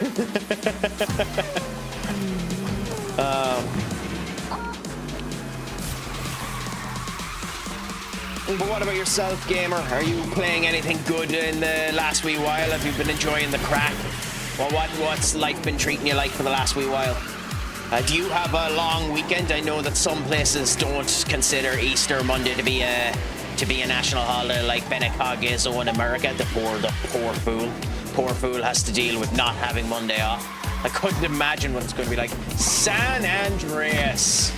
But what about yourself, gamer? Are you playing anything good in the last wee while? Have you been enjoying the crack? Well, what's life been treating you like for the last wee while? Do you have a long weekend? I know that some places don't consider Easter Monday to be a national holiday, like Benetcog is in America. The poor fool. Poor fool has to deal with not having Monday off. I couldn't imagine what it's going to be like. San Andreas.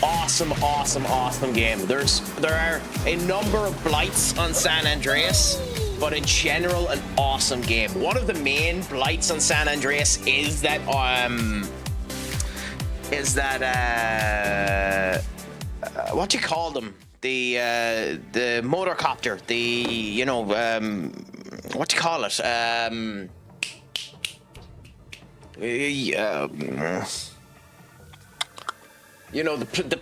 Awesome game. There are a number of blights on San Andreas, but in general, an awesome game. One of the main blights on San Andreas is that what do you call them? The motorcopter. What do you call it? The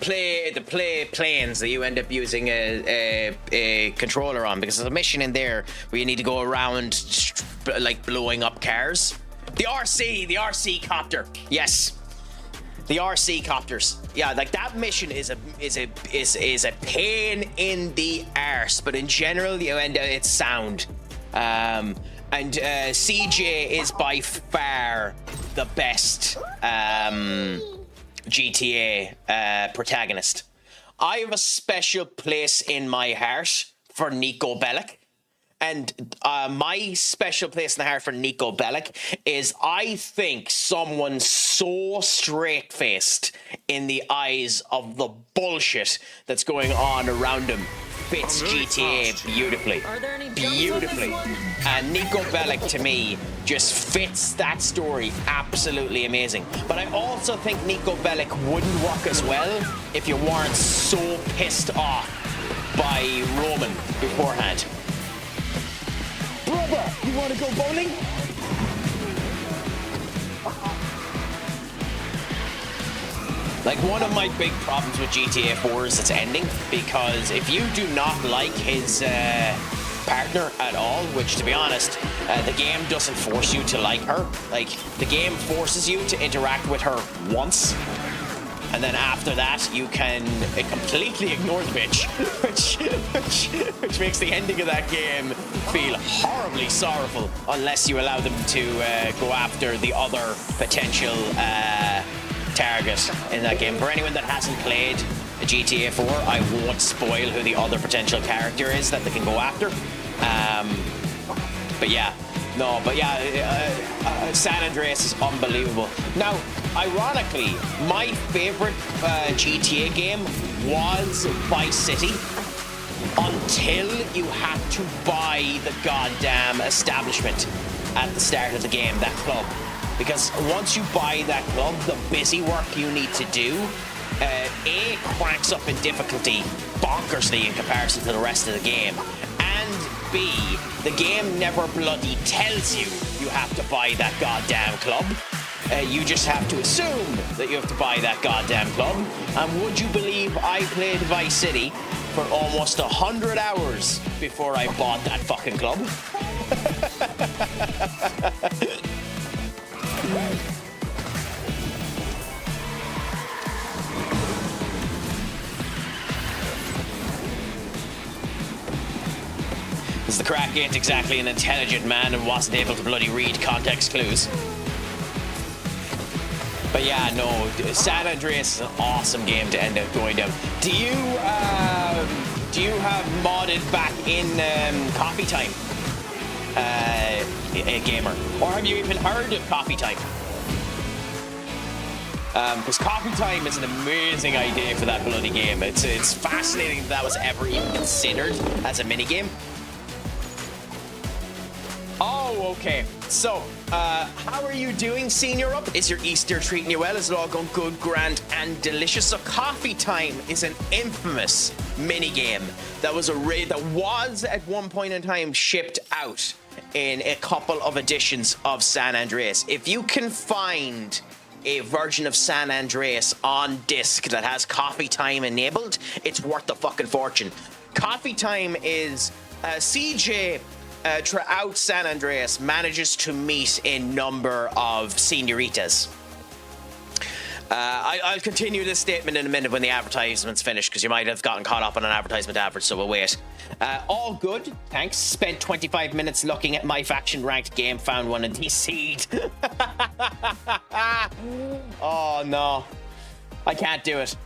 play planes that you end up using a controller on, because there's a mission in there where you need to go around like blowing up cars. The RC copter. Yes, the RC copters. Yeah, like that mission is a pain in the arse, but in general you end up it's sound. And CJ is by far the best GTA protagonist. I have a special place in my heart for Nico Bellic, and my special place in the heart for Nico Bellic is I think someone so straight-faced in the eyes of the bullshit that's going on around him fits GTA beautifully. Beautifully. And Nico Bellic, to me, just fits that story absolutely amazing. But I also think Nico Bellic wouldn't work as well if you weren't so pissed off by Roman beforehand. Brother, you want to go bowling? Like, one of my big problems with GTA 4 is its ending, because if you do not like his partner at all, which, to be honest, the game doesn't force you to like her. Like, the game forces you to interact with her once, and then after that, you can completely ignore the bitch, which makes the ending of that game feel horribly sorrowful, unless you allow them to go after the other potential target in that game. For anyone that hasn't played GTA 4, I won't spoil who the other potential character is that they can go after. But yeah, San Andreas is unbelievable. Now, ironically, my favorite GTA game was Vice City, until you had to buy the goddamn establishment at the start of the game, that club. Because once you buy that club, the busy work you need to do, A, cranks up in difficulty bonkersly in comparison to the rest of the game, and B, the game never bloody tells you you have to buy that goddamn club. You just have to assume that you have to buy that goddamn club. And would you believe I played Vice City for almost 100 hours before I bought that fucking club? Because the Craic ain't exactly an intelligent man and wasn't able to bloody read context clues. But yeah, no, San Andreas is an awesome game to end up going down. Do you have modded back in Coffee Time, gamer? Or have you even heard of Coffee Time? Because Coffee Time is an amazing idea for that bloody game. It's fascinating that was ever even considered as a minigame. Oh, okay. So, how are you doing, Senior Up? Is your Easter treating you well? Is it all going good, grand, and delicious? So, Coffee Time is an infamous minigame that was at one point in time shipped out in a couple of editions of San Andreas. If you can find a version of San Andreas on disc that has Coffee Time enabled, it's worth a fucking fortune. Coffee Time is CJ throughout San Andreas manages to meet a number of senoritas. I'll continue this statement in a minute when the advertisement's finished, because you might have gotten caught up on an advertisement average, so we'll wait. All good, thanks. Spent 25 minutes looking at my faction ranked game, found one in DC'd. Oh no, I can't do it.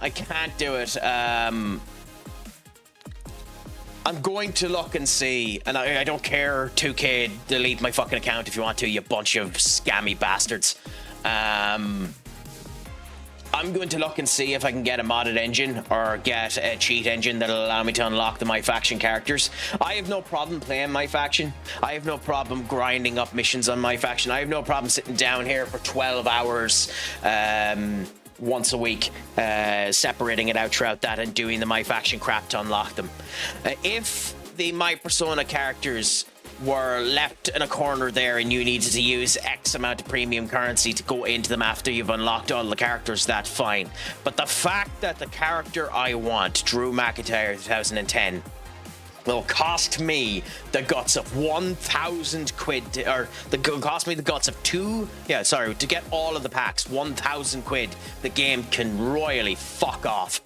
I'm going to look and see, and I don't care, 2K, delete my fucking account if you want to, you bunch of scammy bastards. I'm going to look and see if I can get a modded engine or get a cheat engine that'll allow me to unlock the My Faction characters. I have no problem playing My Faction. I have no problem grinding up missions on My Faction. I have no problem sitting down here for 12 hours once a week, separating it out throughout that and doing the My Faction crap to unlock them. If the My Persona characters were left in a corner there and you needed to use X amount of premium currency to go into them after you've unlocked all the characters, that's fine. But the fact that the character I want, Drew McIntyre 2010, will cost me the guts of 1,000 quid, or cost me the guts of to get all of the packs, 1,000 quid, the game can royally fuck off.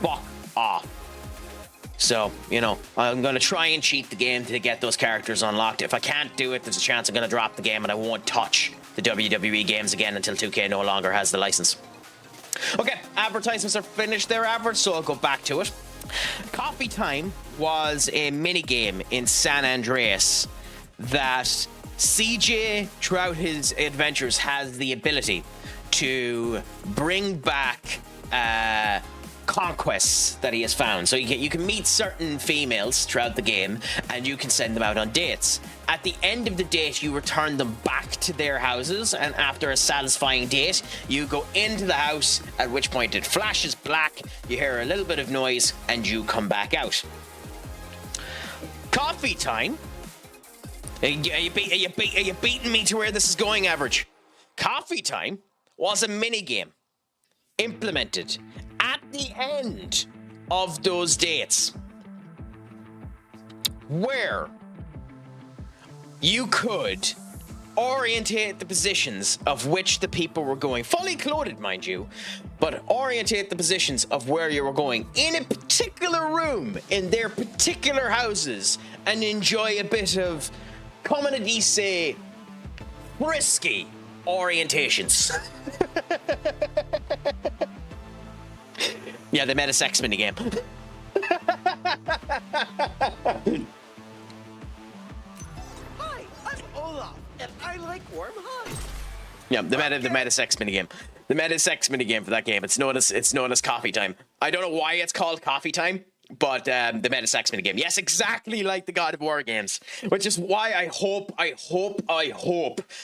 Fuck off. So, you know, I'm going to try and cheat the game to get those characters unlocked. If I can't do it, there's a chance I'm going to drop the game and I won't touch the WWE games again until 2K no longer has the license. Okay, advertisements are finished their adverts, so I'll go back to it. Coffee Time was a minigame in San Andreas that CJ, throughout his adventures, has the ability to bring back conquests that he has found. So you can meet certain females throughout the game and you can send them out on dates. At the end of the date, you return them back to their houses, and after a satisfying date, you go into the house, at which point it flashes black, you hear a little bit of noise, and you come back out. Coffee Time? Are you beating me to where this is going, Average? Coffee Time was a minigame implemented at the end of those dates where you could orientate the positions of which the people were going, fully clothed, mind you, but orientate the positions of where you were going in a particular room in their particular houses and enjoy a bit of, come on, say, risky orientations. Yeah, they made a sex mini game. Hi, I'm Olaf, and I like warm hugs. Yeah, the meta sex minigame. The meta sex minigame for that game. It's known as coffee time. I don't know why it's called coffee time, but the meta sex minigame. Yes, exactly like the God of War games. Which is why I hope.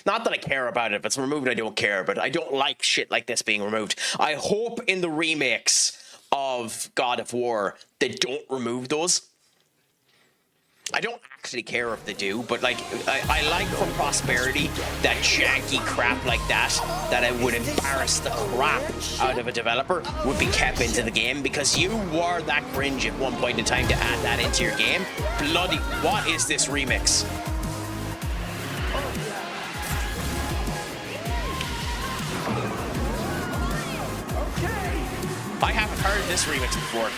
Not that I care about it. If it's removed, I don't care. But I don't like shit like this being removed. I hope in the remakes of God of War they don't remove those. I don't actually care if they do, but like I like from Prosperity that janky crap like that it would embarrass the crap out of a developer would be kept into the game, because you were that cringe at one point in time to add that into your game. Bloody, what is this remix? I haven't heard this remix before.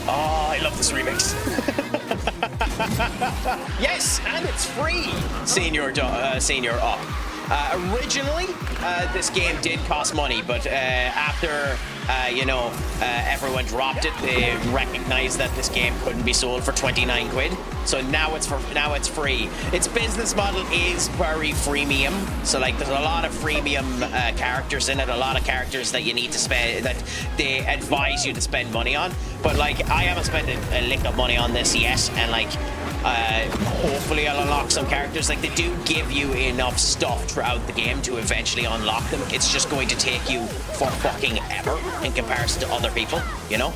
Oh, I love this remix. Yes, and it's free. Senior up. Originally, this game did cost money, but after everyone dropped it, they recognized that this game couldn't be sold for 29 quid. So now it's free. Its business model is very freemium. So like, there's a lot of freemium characters in it, a lot of characters that you need to spend, that they advise you to spend money on. But like, I haven't spent a lick of money on this yet, and like, hopefully I'll unlock some characters. Like, they do give you enough stuff throughout the game to eventually unlock them. It's just going to take you for fucking ever in comparison to other people, you know?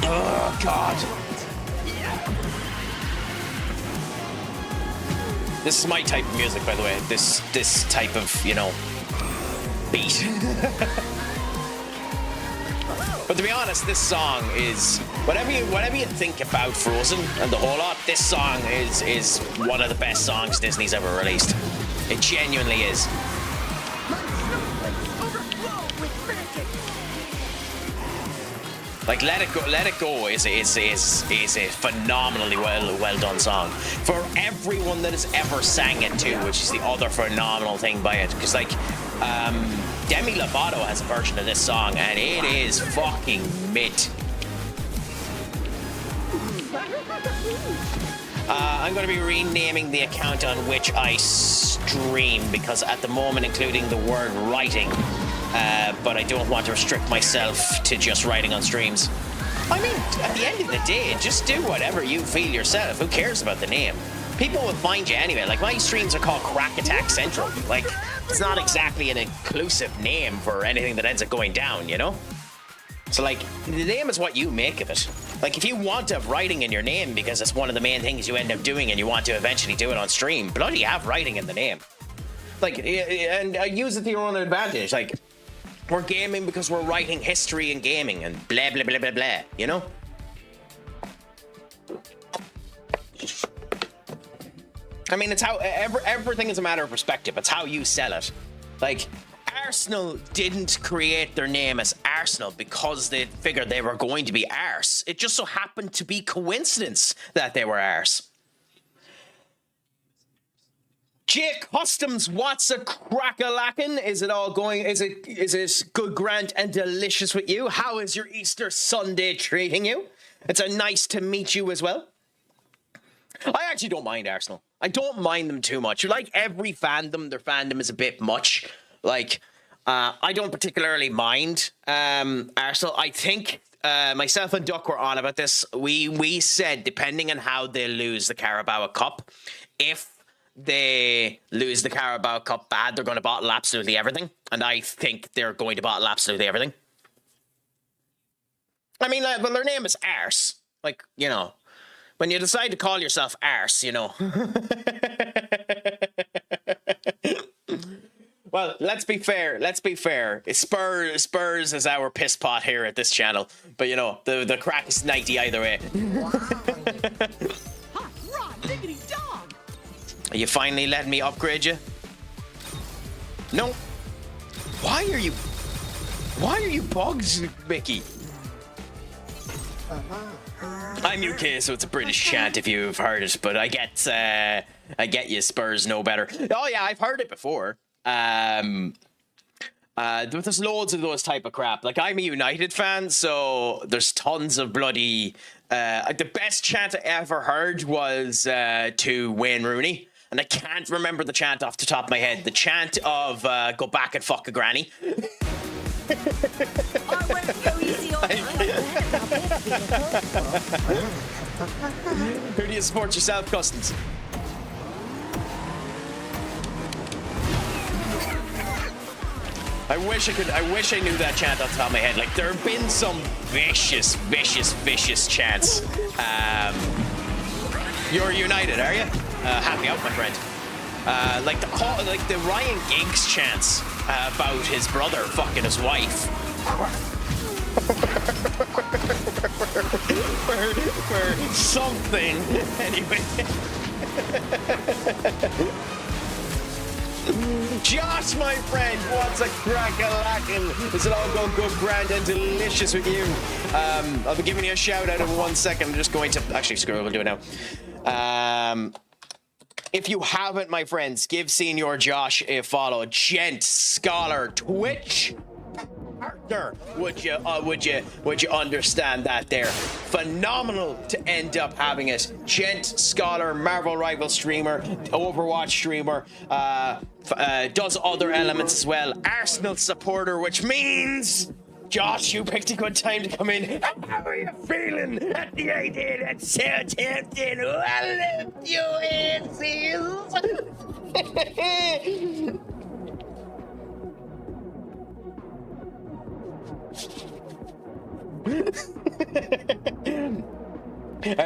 Oh, God. This is my type of music, by the way. This type of, beat. But to be honest, this song is, whatever you think about Frozen and the whole lot, this song is one of the best songs Disney's ever released. It genuinely is. Like, Let It Go is a phenomenally well done song for everyone that has ever sang it to, which is the other phenomenal thing by it. Because like, Demi Lovato has a version of this song, and it is fucking mint. I'm going to be renaming the account on which I stream, because at the moment including the word writing, but I don't want to restrict myself to just writing on streams. I mean, at the end of the day, just do whatever you feel yourself. Who cares about the name? People will find you anyway. Like, my streams are called CraicAttackCentral. Like, it's not exactly an inclusive name for anything that ends up going down, you know? So, like, the name is what you make of it. Like, if you want to have writing in your name because it's one of the main things you end up doing and you want to eventually do it on stream, bloody have writing in the name. Like, and use it to your own advantage. Like, we're gaming because we're writing history and gaming and blah, blah, blah, blah, blah, you know? I mean, it's how everything is a matter of perspective. It's how you sell it. Like, Arsenal didn't create their name as Arsenal because they figured they were going to be arse. It just so happened to be coincidence that they were arse. J Customs, what's a crack-a-lackin'? Is it all going? Is it good, grand, and delicious with you? How is your Easter Sunday treating you? It's a nice to meet you as well. I actually don't mind Arsenal. I don't mind them too much. Like every fandom, their fandom is a bit much. Like, I don't particularly mind Arsenal. I think myself and Duck were on about this. We said, depending on how they lose the Carabao Cup, if they lose the Carabao Cup bad, they're going to bottle absolutely everything. And I think they're going to bottle absolutely everything. I mean, like, well, their name is Arse. Like, you know, when you decide to call yourself Arse, you know. Well, let's be fair. Spurs is our piss pot here at this channel. But, you know, the crack is 90 either way. Hot rod, diggity dog. Are you finally letting me upgrade you? No. Why are you bugs, Mickey? I'm UK, so it's a British chant if you've heard it, but I get you Spurs know better. Oh yeah, I've heard it before. There's loads of those type of crap. Like, I'm a United fan, so there's tons of bloody the best chant I ever heard was to Wayne Rooney. And I can't remember the chant off the top of my head. The chant of go back and fuck a granny. I won't go easy on Who do you support yourself, Customs? I wish I knew that chant off the top of my head. Like, there have been some vicious chants. You're United, are you? Happy out, my friend. Like the Ryan Giggs chants about his brother fucking his wife. for something, anyway. Josh, my friend, what's a crack-a-lackin'? Is it all going good, grand, and delicious with you? I'll be giving you a shout out in 1 second. I'm just going to actually screw it. We'll do it now. If you haven't, my friends, give Senior Josh a follow. Gent Scholar Twitch partner. Would you understand that there? Phenomenal to end up having it. Gent Scholar, Marvel Rival streamer, Overwatch streamer, does other elements as well. Arsenal supporter, which means Josh, you picked a good time to come in. How are you feeling at the idea that Southampton will lift you in,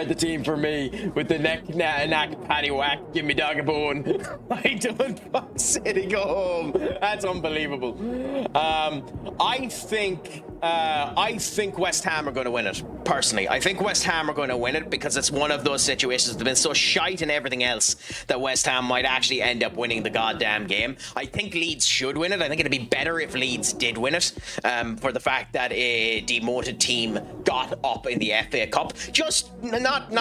the team for me with the neck patty whack. Give me dog a bone. I don't fuck City. Go home. That's unbelievable. I think West Ham are going to win it. Personally, I think West Ham are going to win it because it's one of those situations they've been so shite and everything else that West Ham might actually end up winning the goddamn game. I think Leeds should win it. I think it'd be better if Leeds did win it, for the fact that a demoted team got up in the FA Cup. Just not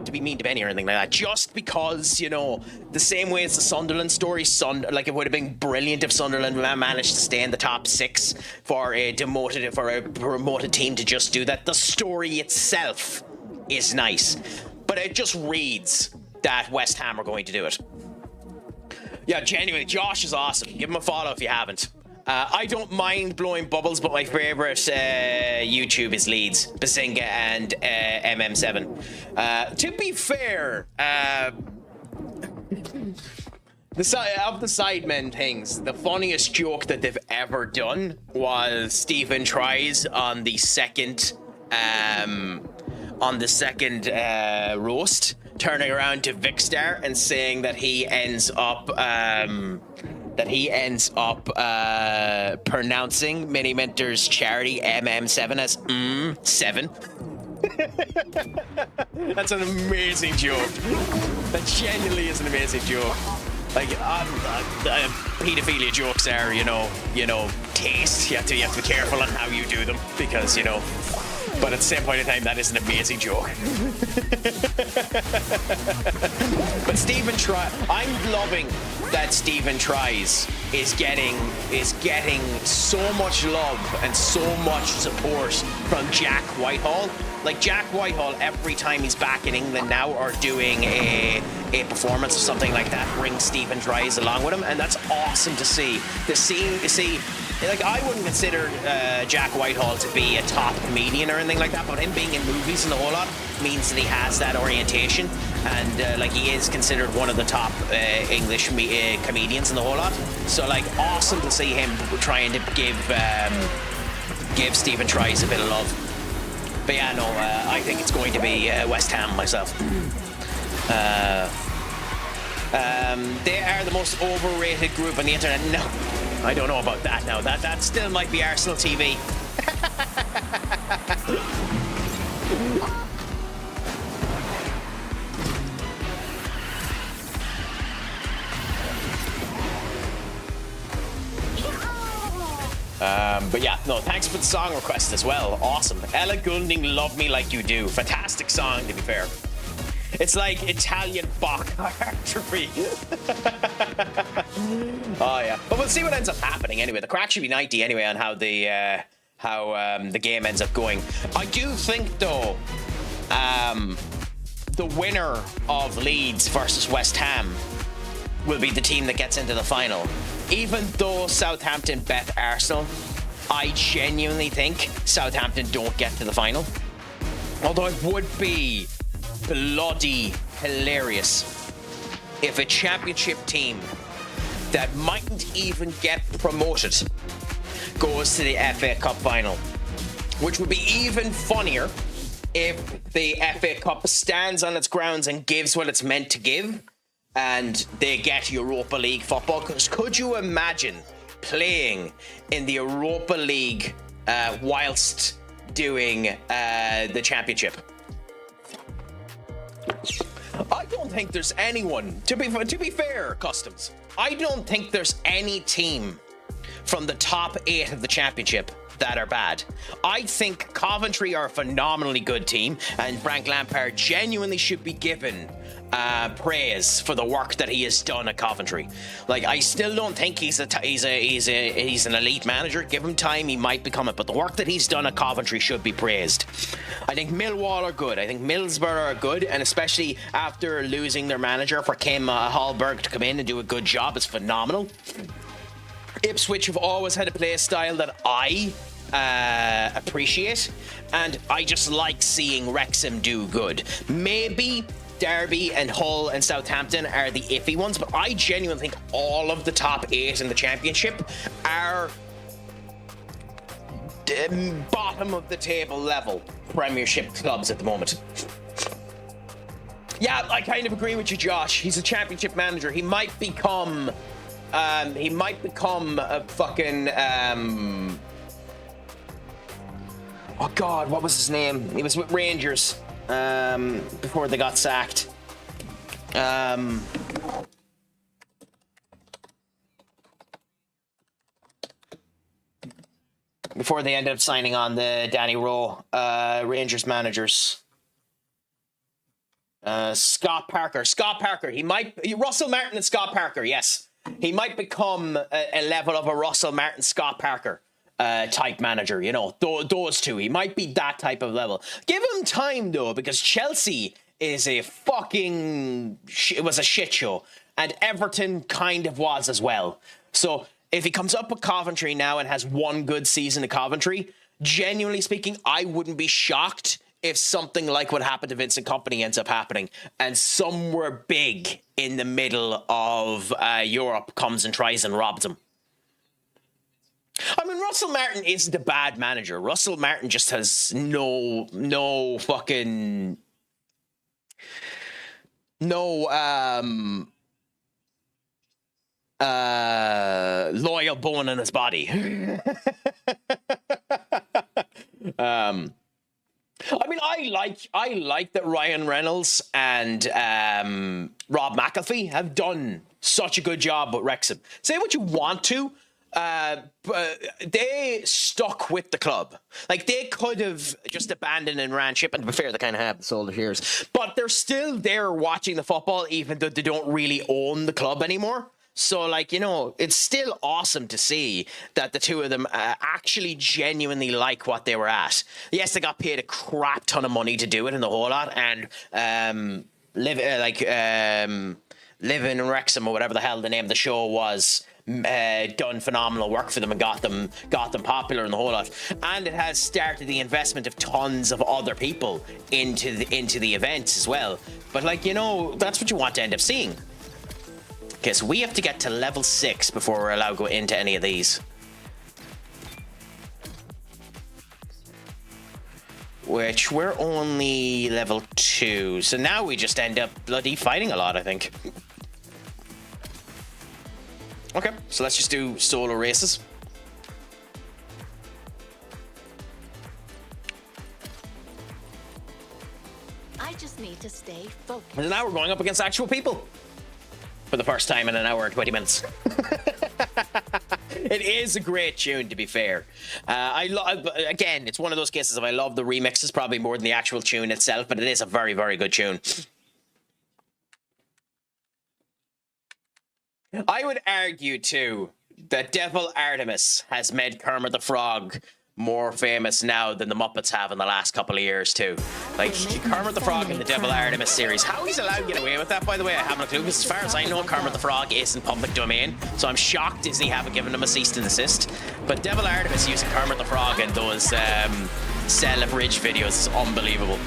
to be mean to Benny or anything like that. Just because, you know, the same way as the Sunderland story, like it would have been brilliant if Sunderland managed to stay in the top 6 for a promoted team to just do that. The story itself is nice, but it just reads that West Ham are going to do it. Yeah, genuinely, Josh is awesome. Give him a follow if you haven't. I don't mind blowing bubbles, but my favorite YouTube is Leeds, Bazinga, and MM7. To be fair, the Sidemen things, the funniest joke that they've ever done was Stephen tries on the second roast, turning around to Vicstar and saying that he ends up pronouncing Mini Mentor's charity MM7 as 7. That's an amazing joke. That genuinely is an amazing joke. Like, pedophilia jokes are, you know, taste. You have to be careful on how you do them because, you know. But at the same point in time, that is an amazing joke. But Stephen I'm loving that Stephen Tries is getting so much love and so much support from Jack Whitehall. Like, Jack Whitehall, every time he's back in England now or doing a performance or something like that, brings Stephen Tries along with him, and that's awesome to see. To see like, I wouldn't consider Jack Whitehall to be a top comedian or anything like that, but him being in movies and the whole lot means that he has that orientation, and like, he is considered one of the top English comedians in the whole lot. So like, awesome to see him trying to give Stephen Trice a bit of love. But yeah, no, I think it's going to be West Ham myself. They are the most overrated group on the internet. No, I don't know about that now. That still might be Arsenal TV. But yeah, no, thanks for the song request as well. Awesome. Ella Goulding, Love Me Like You Do. Fantastic song, to be fair. It's like Italian Bach archery. Oh yeah, but we'll see what ends up happening anyway. The crack should be 90 anyway on how the game ends up going. I do think though, the winner of Leeds versus West Ham will be the team that gets into the final. Even though Southampton bet Arsenal, I genuinely think Southampton don't get to the final. Although it would be bloody hilarious if a championship team that mightn't even get promoted goes to the FA Cup final, which would be even funnier if the FA Cup stands on its grounds and gives what it's meant to give and they get Europa League football. Because could you imagine playing in the Europa League whilst doing the championship? I don't think there's anyone, to be fair, Customs, I don't think there's any team from the top 8 of the championship that are bad. I think Coventry are a phenomenally good team, and Frank Lampard genuinely should be given praise for the work that he has done at Coventry. Like, I still don't think he's an elite manager. Give him time, he might become it. But the work that he's done at Coventry should be praised. I think Millwall are good. I think Middlesbrough are good, and especially after losing their manager for Kim Hallberg to come in and do a good job is phenomenal. Ipswich have always had a play style that I appreciate, and I just like seeing Wrexham do good. Maybe Derby and Hull and Southampton are the iffy ones, but I genuinely think all of the top 8 in the championship are bottom of the table level Premiership clubs at the moment. Yeah, I kind of agree with you, Josh. He's a championship manager. He might become a fucking oh god, what was his name? He was with Rangers before they got sacked. Before they ended up signing on the Danny Rowe Rangers managers. Scott Parker. Russell Martin and Scott Parker, yes. He might become a level of a Russell Martin, Scott Parker type manager, you know, those two. He might be that type of level. Give him time, though, because Chelsea is a fucking... it was a shit show. And Everton kind of was as well. So if he comes up with Coventry now and has one good season at Coventry, genuinely speaking, I wouldn't be shocked if something like what happened to Vincent Kompany ends up happening and somewhere big in the middle of Europe comes and tries and robs him. I mean, Russell Martin isn't a bad manager. Russell Martin just has no fucking... loyal bone in his body. I mean, I like that Ryan Reynolds and Rob McAfee have done such a good job with Wrexham. Say what you want to, but they stuck with the club. Like, they could have just abandoned and ran ship, and to be fair, they kind of have the sold shares. But they're still there watching the football, even though they don't really own the club anymore. So, like, you know, it's still awesome to see that the two of them actually genuinely like what they were at. Yes, they got paid a crap ton of money to do it in the whole lot, and Live in Wrexham, or whatever the hell the name of the show was, done phenomenal work for them and got them popular and the whole lot. And it has started the investment of tons of other people into the events as well. But like, you know, that's what you want to end up seeing. Okay, so we have to get to level 6 before we're allowed to go into any of these. Which we're only level 2, so now we just end up bloody fighting a lot, I think. Okay, so let's just do solo races. I just need to stay focused. And now we're going up against actual people for the first time in an hour and 20 minutes. It is a great tune, to be fair. Again, it's one of those cases of I love the remixes probably more than the actual tune itself, but it is a very, very good tune. I would argue, too, that Devil Artemis has made Kermit the Frog more famous now than the Muppets have in the last couple of years, too. Like, Kermit the Frog in the Devil Artemis series. How he's allowed to get away with that, by the way, I have no clue, because as far as I know, Kermit the Frog is in public domain, so I'm shocked Disney haven't given him a cease and desist. But Devil Artemis using Kermit the Frog in those Cell of Ridge videos is unbelievable.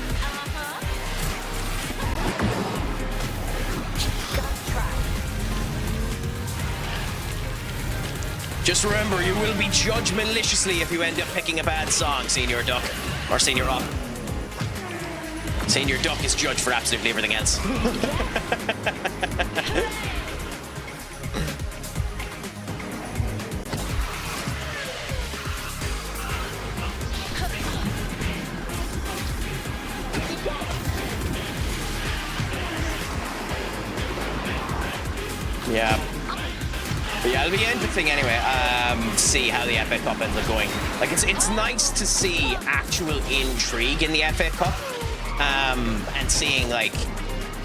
Just remember, you will be judged maliciously if you end up picking a bad song, Senior Duck. Or Senior Rock. Senior Duck is judged for absolutely everything else. Yeah. But yeah, it'll be interesting anyway, see how the FA Cup ends up going. Like, it's nice to see actual intrigue in the FA Cup, and seeing, like,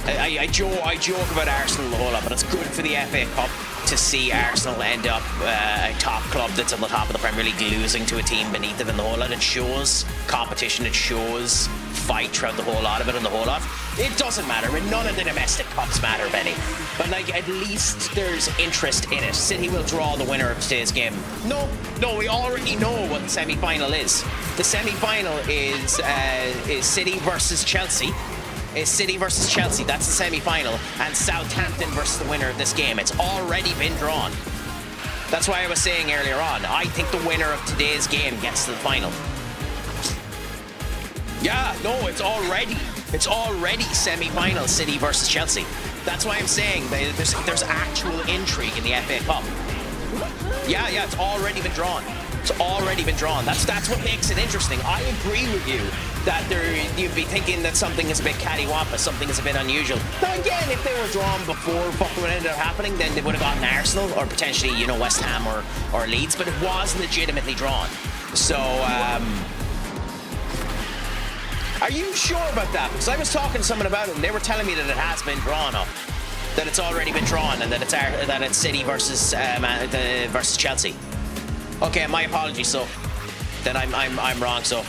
I joke about Arsenal a whole lot, but it's good for the FA Cup to see Arsenal end up a top club that's on the top of the Premier League losing to a team beneath it and the whole lot. It shows competition, it shows fight throughout the whole lot of it and the whole lot. It doesn't matter, and none of the domestic cups matter, Benny. But like, at least there's interest in it. City will draw the winner of today's game. No, we already know what the semi-final is. The semi-final is City versus Chelsea. Is City versus Chelsea. That's the semi-final. And Southampton versus the winner of this game. It's already been drawn. That's why I was saying earlier on, I think the winner of today's game gets to the final. Yeah, no, it's already semi-final City versus Chelsea. That's why I'm saying there's actual intrigue in the FA Cup. Yeah, it's already been drawn. It's already been drawn. That's what makes it interesting. I agree with you that you'd be thinking that something is a bit cattywampus, something is a bit unusual. Now again, if they were drawn before what ended up happening, then they would have gotten Arsenal or potentially, you know, West Ham or Leeds, but it was legitimately drawn. So, are you sure about that? Because I was talking to someone about it and they were telling me that it has been drawn up. That it's already been drawn and that it's City versus Chelsea. Okay, my apologies. So then I'm wrong. So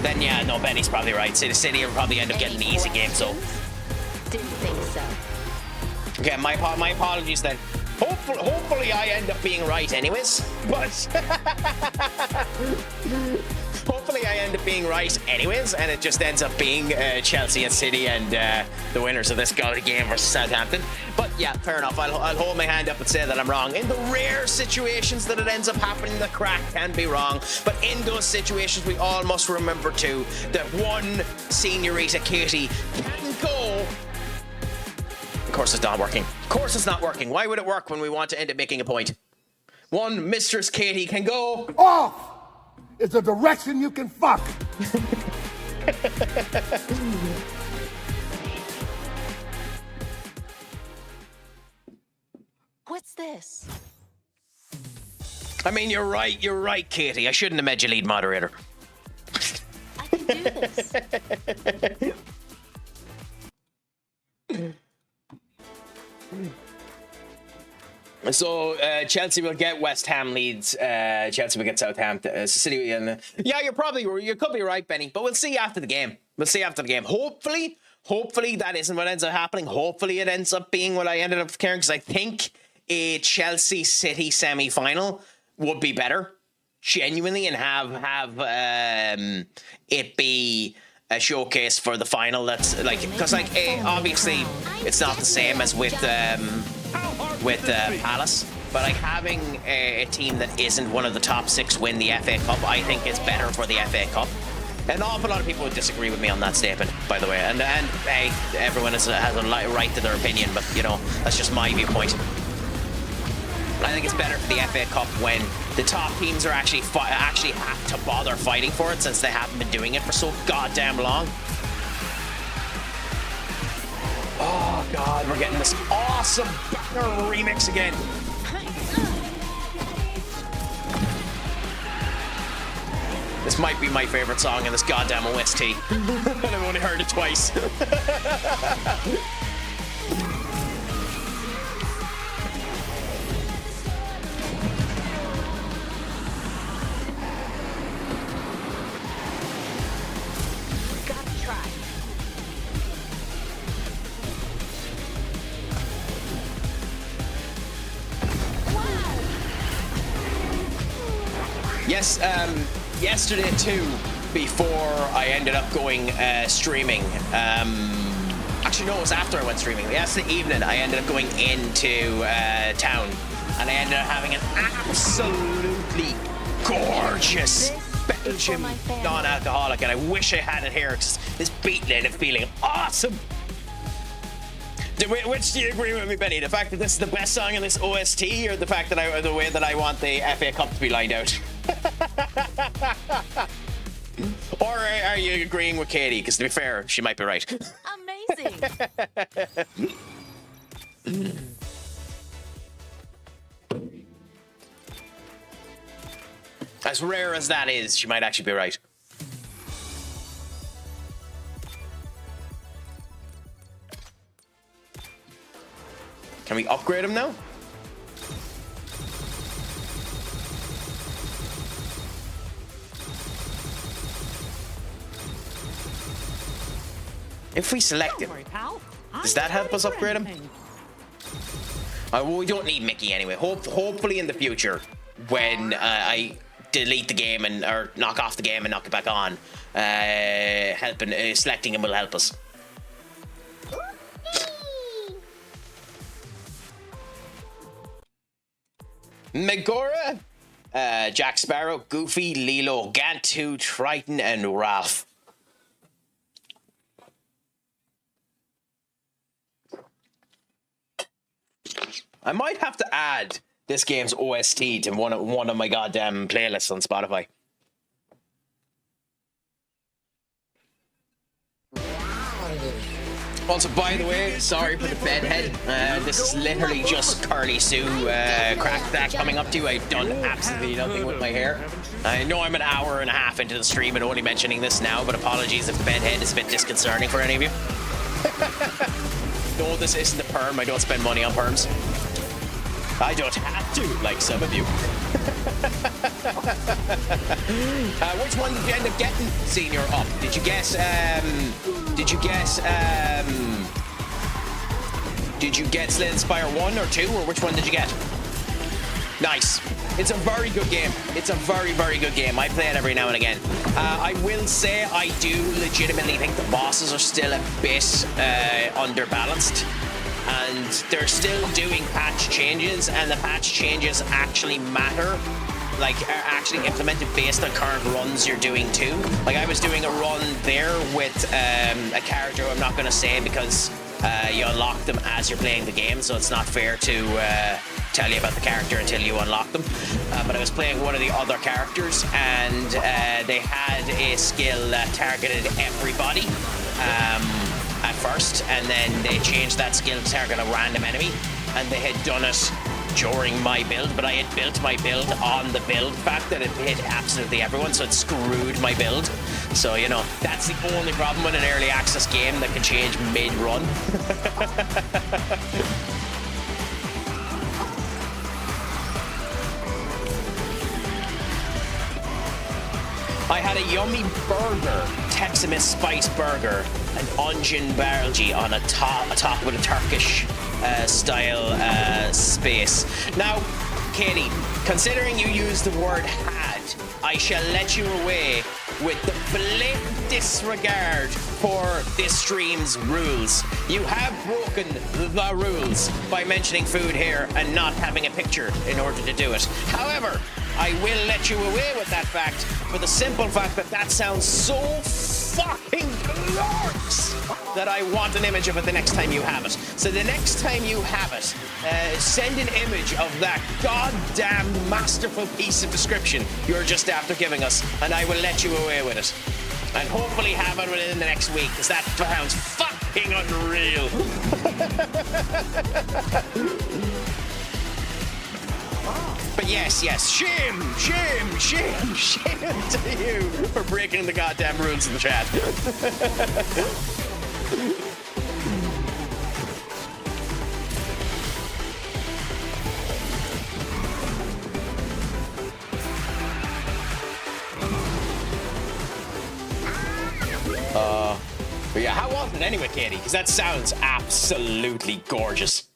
then yeah, no, Benny's probably right. City will probably end up getting the easy game. So Didn't think so. okay, my apologies then. Hopefully I end up being right anyways, but hopefully I end up being right anyways, and it just ends up being Chelsea and City and the winners of this game versus Southampton. But yeah, fair enough. I'll hold my hand up and say that I'm wrong. In the rare situations that it ends up happening, the Craic can be wrong, but in those situations we all must remember too that one Senorita Katie can go. Of course it's not working. Of course it's not working. Why would it work when we want to end up making a point? One Mistress Katie can go off. It's a direction you can fuck. What's this? I mean, you're right, Katie. I shouldn't have made you lead moderator. I can do this. So Chelsea will get West Ham leads. Chelsea will get Southampton. City. And you could be right, Benny. But we'll see after the game. Hopefully Hopefully that isn't what ends up happening. Hopefully it ends up being what I ended up caring, because I think a Chelsea City semi-final would be better, genuinely, and have it be a showcase for the final. That's like, because like obviously it's not the same as with Palace, but like having a team that isn't one of the top 6 win the FA Cup, I think is better for the FA Cup. An awful lot of people would disagree with me on that statement, by the way, and hey, everyone has a right to their opinion, but you know, that's just my viewpoint. I think it's better for the FA Cup when the top teams are actually have to bother fighting for it, since they haven't been doing it for so goddamn long. Oh god, we're getting this awesome banger remix again. This might be my favorite song in this goddamn OST. And I've only heard it twice. Gotta try. Yes, yesterday too, before I ended up going streaming, actually no, it was after I went streaming. Yesterday evening I ended up going into town, and I ended up having an absolutely gorgeous Belgian non-alcoholic, and I wish I had it here because this beat ended up feeling awesome. Which do you agree with me, Benny? The fact that this is the best song in this OST, or the fact that the way that I want the FA Cup to be lined out? Or are you agreeing with Katie? Because to be fair, she might be right. Amazing. As rare as that is, she might actually be right. Can we upgrade him now? If we select him, does that help us upgrade him? Well, we don't need Mickey anyway. Hopefully in the future, when I delete the game or knock off the game and knock it back on, selecting him will help us. Megora, Jack Sparrow, Goofy, Lilo, Gantu, Triton, and Ralph. I might have to add this game's OST to one of my goddamn playlists on Spotify. Also, by the way, sorry for the bedhead. This is literally just Curly Sue crack that coming up to you. I've done absolutely nothing with my hair. I know I'm an hour and a half into the stream and only mentioning this now, but apologies if the bedhead is a bit disconcerting for any of you. No, this isn't a perm. I don't spend money on perms. I don't have to, like some of you. Which one did you end up getting, Senior, up? Did you guess, did you get Slay Spire 1 or 2, or which one did you get? Nice. It's a very good game. It's a very, very good game. I play it every now and again. I will say I do legitimately think the bosses are still a bit underbalanced. And they're still doing patch changes, and the patch changes actually matter. Like, are actually implemented based on current runs you're doing too. Like, I was doing a run there with a character who I'm not going to say because you unlock them as you're playing the game, so it's not fair to tell you about the character until you unlock them. But I was playing one of the other characters, and they had a skill that targeted everybody at first, and then they changed that skill to target a random enemy, and they had done it during my build, but I had built my build on the build fact that it hit absolutely everyone, so it screwed my build. So, you know, that's the only problem with an early access game that can change mid-run. I had a yummy burger, Tex-Mex spice burger, and onion barlgie on a top with a Turkish style space. Now, Katie, considering you used the word had, I shall let you away with the blatant disregard for this stream's rules. You have broken the rules by mentioning food here and not having a picture in order to do it. However, I will let you away with that fact for the simple fact that that sounds so fucking glorious that I want an image of it the next time you have it. So the next time you have it, send an image of that goddamn masterful piece of description you're just after giving us, and I will let you away with it. And hopefully have it within the next week, because that sounds fucking unreal. But yes, shame to you for breaking the goddamn rules in the chat. But yeah, how was it anyway, Katie? Because that sounds absolutely gorgeous.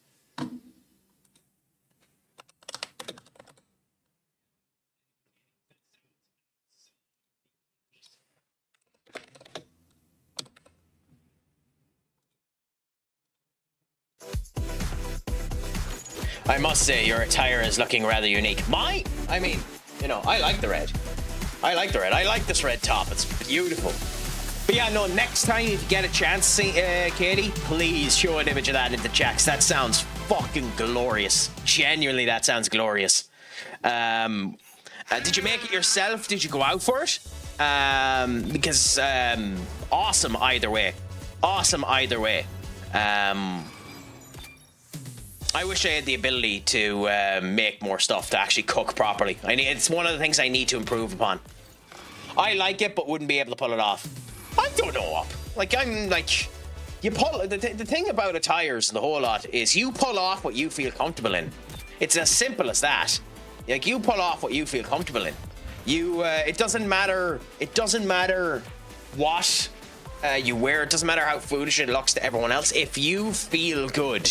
I must say, your attire is looking rather unique. I mean, you know, I like the red. I like this red top. It's beautiful. But yeah, no, next time you get a chance, Katie, please show an image of that in the chat, 'cause that sounds fucking glorious. Genuinely, that sounds glorious. Did you make it yourself? Did you go out for it? Because awesome either way. I wish I had the ability to make more stuff to actually cook properly. It's one of the things I need to improve upon. I like it, but wouldn't be able to pull it off. I don't know. You pull the thing about attires and the whole lot is you pull off what you feel comfortable in. It's as simple as that. Like, you pull off what you feel comfortable in. It doesn't matter. It doesn't matter what you wear. It doesn't matter how foolish it looks to everyone else. If you feel good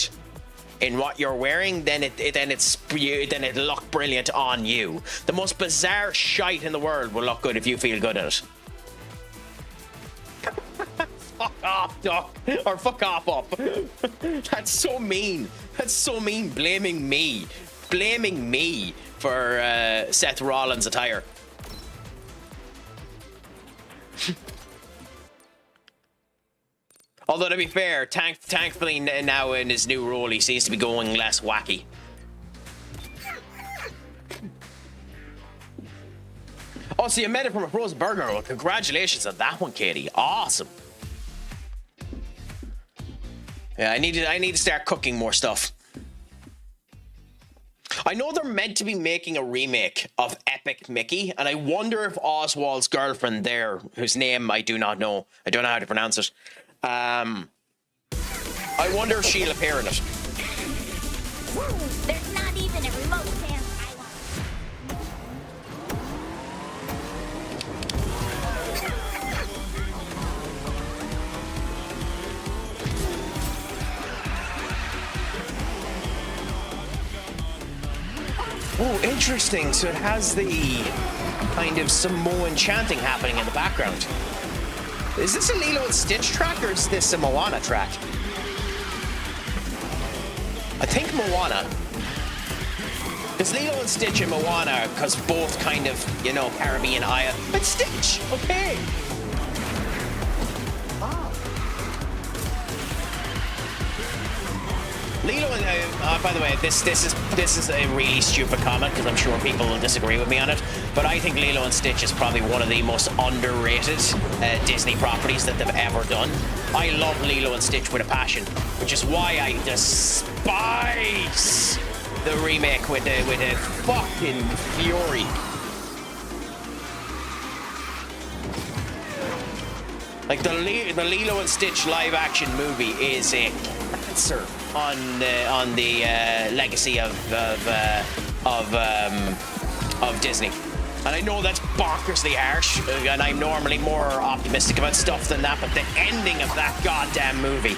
in what you're wearing, then it'll look brilliant on you. The most bizarre shite in the world will look good if you feel good in it. Fuck off, Doc. Or fuck off up. That's so mean. Blaming me for Seth Rollins' attire. Although, to be fair, thankfully now in his new role, he seems to be going less wacky. Oh, so you made it from a frozen burger. Well, congratulations on that one, Katie. Awesome. Yeah, I need to start cooking more stuff. I know they're meant to be making a remake of Epic Mickey, and I wonder if Oswald's girlfriend there, whose name I do not know, I don't know how to pronounce it, I wonder if she'll appear in it. There's not even a remote fan I want. Oh, interesting. So it has the kind of Samoan chanting happening in the background. Is this a Lilo and Stitch track, or is this a Moana track? I think Moana. Because Lilo and Stitch and Moana, because both kind of, you know, Caribbean Isle. But Stitch, okay. Lilo and by the way, this is a really stupid comment, because I'm sure people will disagree with me on it, but I think Lilo and Stitch is probably one of the most underrated Disney properties that they've ever done. I love Lilo and Stitch with a passion, which is why I despise the remake with a fucking fury. Like, the Lilo and Stitch live action movie is a cancer on the legacy of Disney. And I know that's bonkersly harsh, and I'm normally more optimistic about stuff than that, but the ending of that goddamn movie.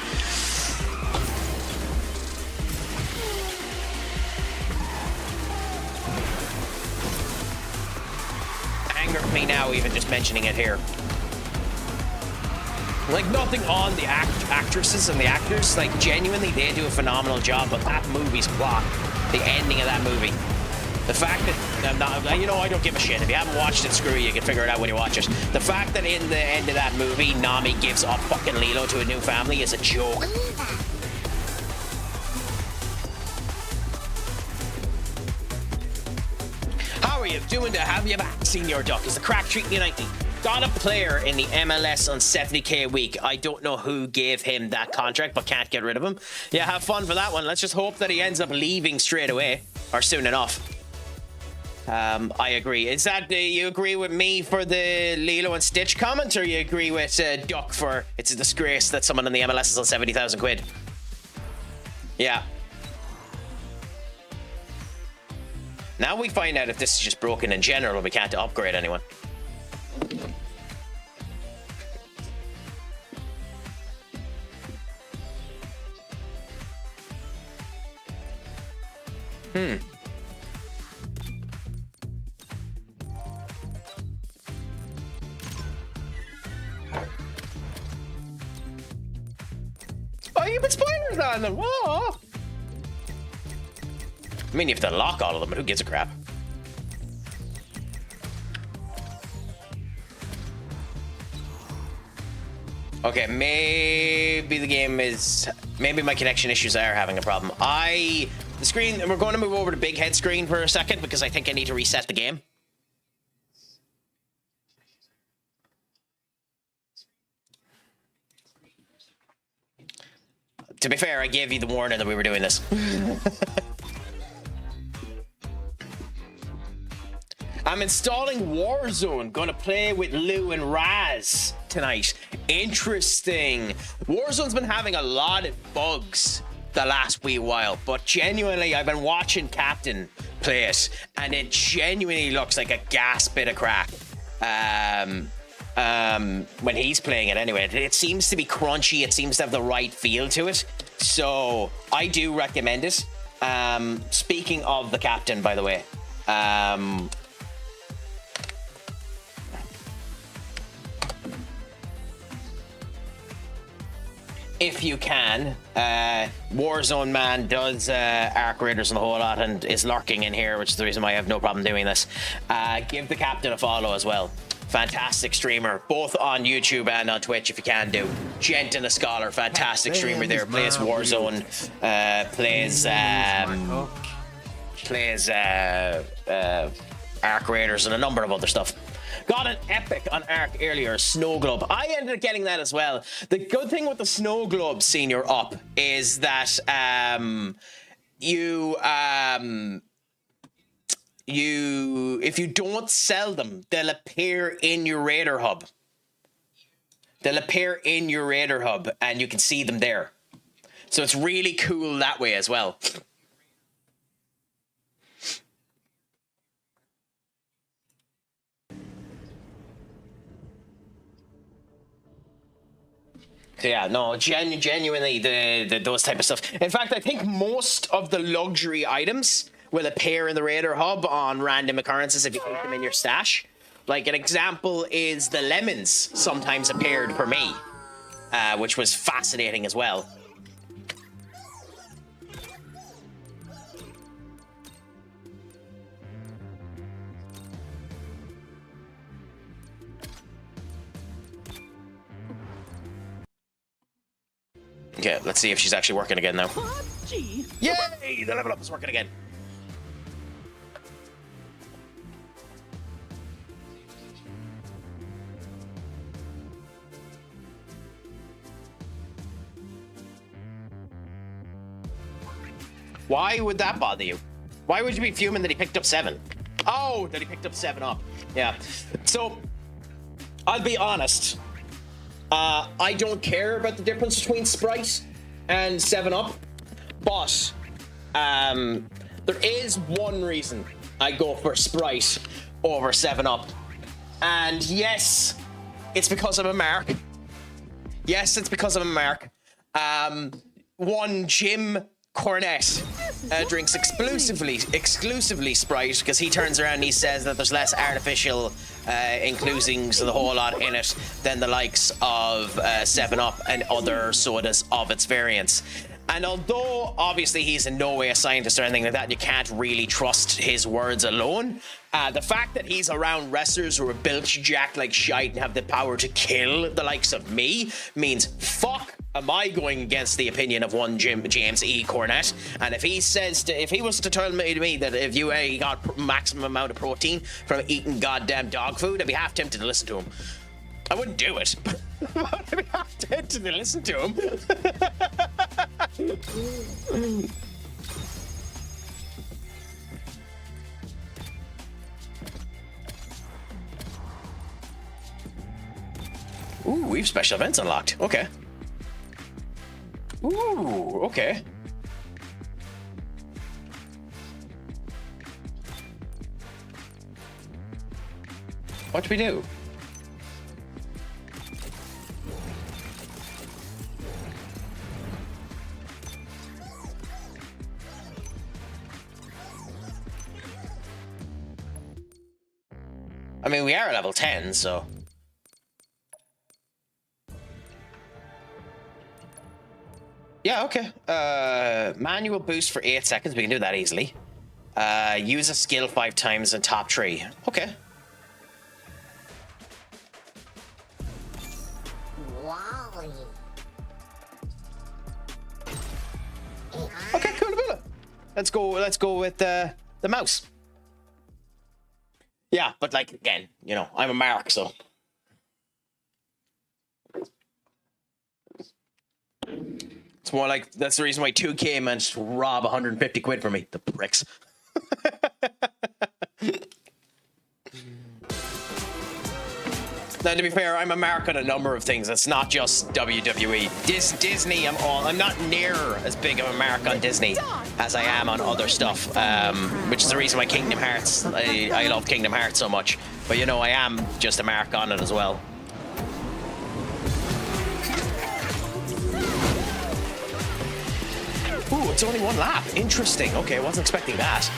Angers me now, even just mentioning it here. Like, nothing on the actresses and the actors. Like, genuinely, they do a phenomenal job, but that movie's plot, the ending of that movie, the fact that I'm not, you know, I don't give a shit. If you haven't watched it, screw you. You can figure it out when you watch it. The fact that in the end of that movie, Nami gives up fucking Lilo to a new family is a joke. How are you doing? Have you back, Senior Duck? Is the Craic treating you nicely? Got a player in the MLS on 70k a week. I don't know who gave him that contract, but can't get rid of him. Yeah, have fun for that one. Let's just hope that he ends up leaving straight away or soon enough. I agree. Is that you agree with me for the Lilo and Stitch comment, or you agree with Duck for it's a disgrace that someone in the MLS is on 70,000 quid? Yeah. Now we find out if this is just broken in general, we can't upgrade anyone. Oh, you put spoilers on them. Whoa. I mean, you have to lock all of them, but who gives a crap? Okay, maybe the game is... Maybe my connection issues are having a problem. The screen... We're going to move over to big head screen for a second because I think I need to reset the game. To be fair, I gave you the warning that we were doing this. I'm installing Warzone. Gonna play with Lou and Raz tonight. Interesting. Warzone's been having a lot of bugs the last wee while, but genuinely, I've been watching Captain play it, and it genuinely looks like a gas bit of crack. When he's playing it anyway, it seems to be crunchy. It seems to have the right feel to it. So I do recommend it. Speaking of the Captain, by the way, if you can, Warzone Man does arc raiders and the whole lot and is lurking in here, which is the reason why I have no problem doing this. Give the Captain a follow as well. Fantastic streamer, both on YouTube and on Twitch if you can do. Gent and a Scholar, fantastic streamer there. Plays Warzone, plays arc raiders and a number of other stuff. Got an epic on Arc earlier, Snow Globe. I ended up getting that as well. The good thing with the Snow Globe Senior up is that if you don't sell them, they'll appear in your Raider Hub. They'll appear in your Raider Hub and you can see them there. So it's really cool that way as well. So yeah, no, genuinely, those type of stuff. In fact, I think most of the luxury items will appear in the Raider Hub on random occurrences if you keep them in your stash. Like an example is the lemons sometimes appeared for me, which was fascinating as well. Okay, let's see if she's actually working again now. Yay! The level up is working again. Why would that bother you? Why would you be fuming that he picked up 7? Oh, that he picked up 7 up. Yeah. So, I'll be honest. I don't care about the difference between Sprite and 7-Up, but there is one reason I go for Sprite over 7-Up. And yes, it's because I'm a mark. Yes, it's because I'm a mark. One Jim Cornette drinks exclusively Sprite because he turns around and he says that there's less artificial inclusings and the whole lot in it than the likes of 7-Up and other sodas of its variants. And although obviously he's in no way a scientist or anything like that, you can't really trust his words alone. The fact that he's around wrestlers who are built jacked like shite and have the power to kill the likes of me means fuck am I going against the opinion of one James E. Cornette. And if he was to tell me that if you got maximum amount of protein from eating goddamn dog food, I'd be half tempted to listen to him. I wouldn't do it, but I'd be half tempted to listen to him. Ooh, we've special events unlocked. Okay. Ooh, okay. What do we do? I mean, we are at level 10, so... Yeah, okay. Manual boost for 8 seconds. We can do that easily. Use a skill 5 times and top 3. Okay. Okay, cool. Let's go with the mouse. Yeah, but like, again, you know, I'm a mark, so... It's more like, that's the reason why 2K managed to rob 150 quid from me. The pricks. Now, to be fair, I'm a mark on a number of things. It's not just WWE. Disney, I'm not near as big of a mark on Disney as I am on other stuff, which is the reason why Kingdom Hearts, I love Kingdom Hearts so much. But, you know, I am just a mark on it as well. Ooh, it's only 1 lap. Interesting. Okay, I wasn't expecting that.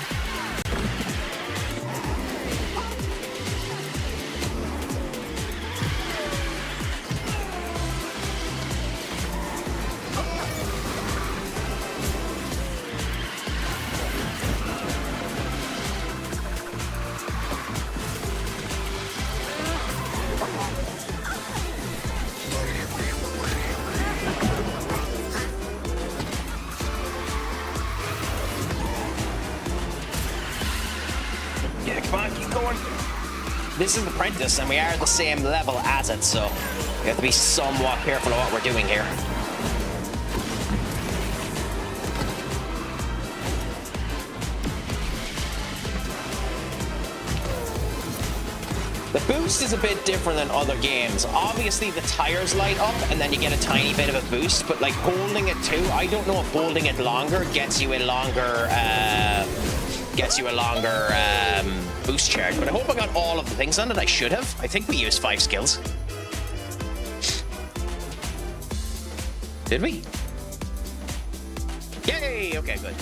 This is Apprentice, and we are the same level as it, so we have to be somewhat careful of what we're doing here. The boost is a bit different than other games. Obviously, the tires light up, and then you get a tiny bit of a boost, but like holding it too, I don't know if holding it longer gets you a longer boost charge, but I hope I got all of the things on it. I should have. I think we used 5 skills. Did we? Yay! Okay, good.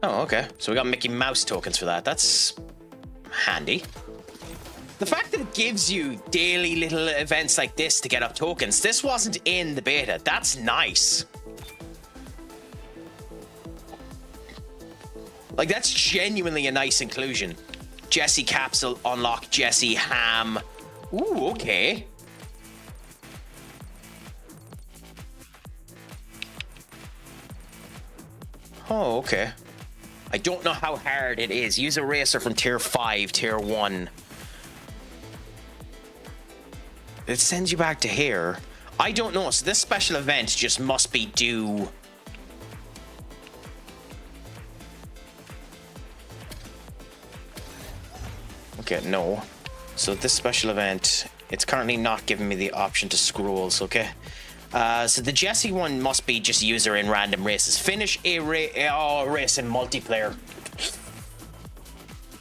Oh, okay. So we got Mickey Mouse tokens for that. That's handy. The fact that it gives you daily little events like this to get up tokens, this wasn't in the beta. That's nice. Like, that's genuinely a nice inclusion. Jesse Capsule, unlock Jesse Ham. Ooh, okay. Oh, okay. I don't know how hard it is. Use a racer from tier 5, tier 1. It sends you back to here. I don't know. So this special event just must be due. Okay, no. So this special event, it's currently not giving me the option to scrolls, okay? So the Jesse one must be just user in random races. Finish a race in multiplayer.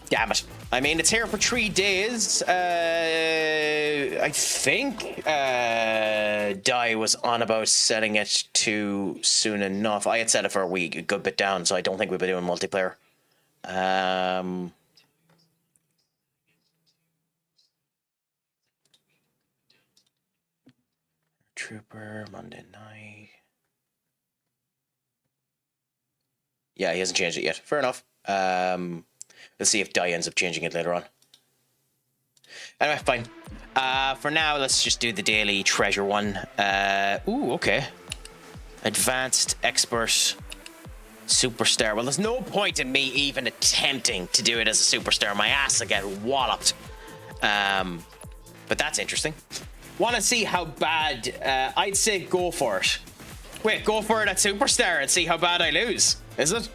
Damn it. I mean, it's here for 3 days. I think Di was on about setting it to soon enough. I had set it for a week, a good bit down, so I don't think we'll be doing multiplayer. Trooper, Monday night. Yeah, he hasn't changed it yet. Fair enough. Let's see if Di ends up changing it later on. Anyway, fine. For now, let's just do the daily treasure one. Ooh, okay. Advanced Expert Superstar. Well, there's no point in me even attempting to do it as a superstar. My ass will get walloped. But that's interesting. Want to see how bad... I'd say go for it. Wait, go for it at superstar and see how bad I lose. Is it?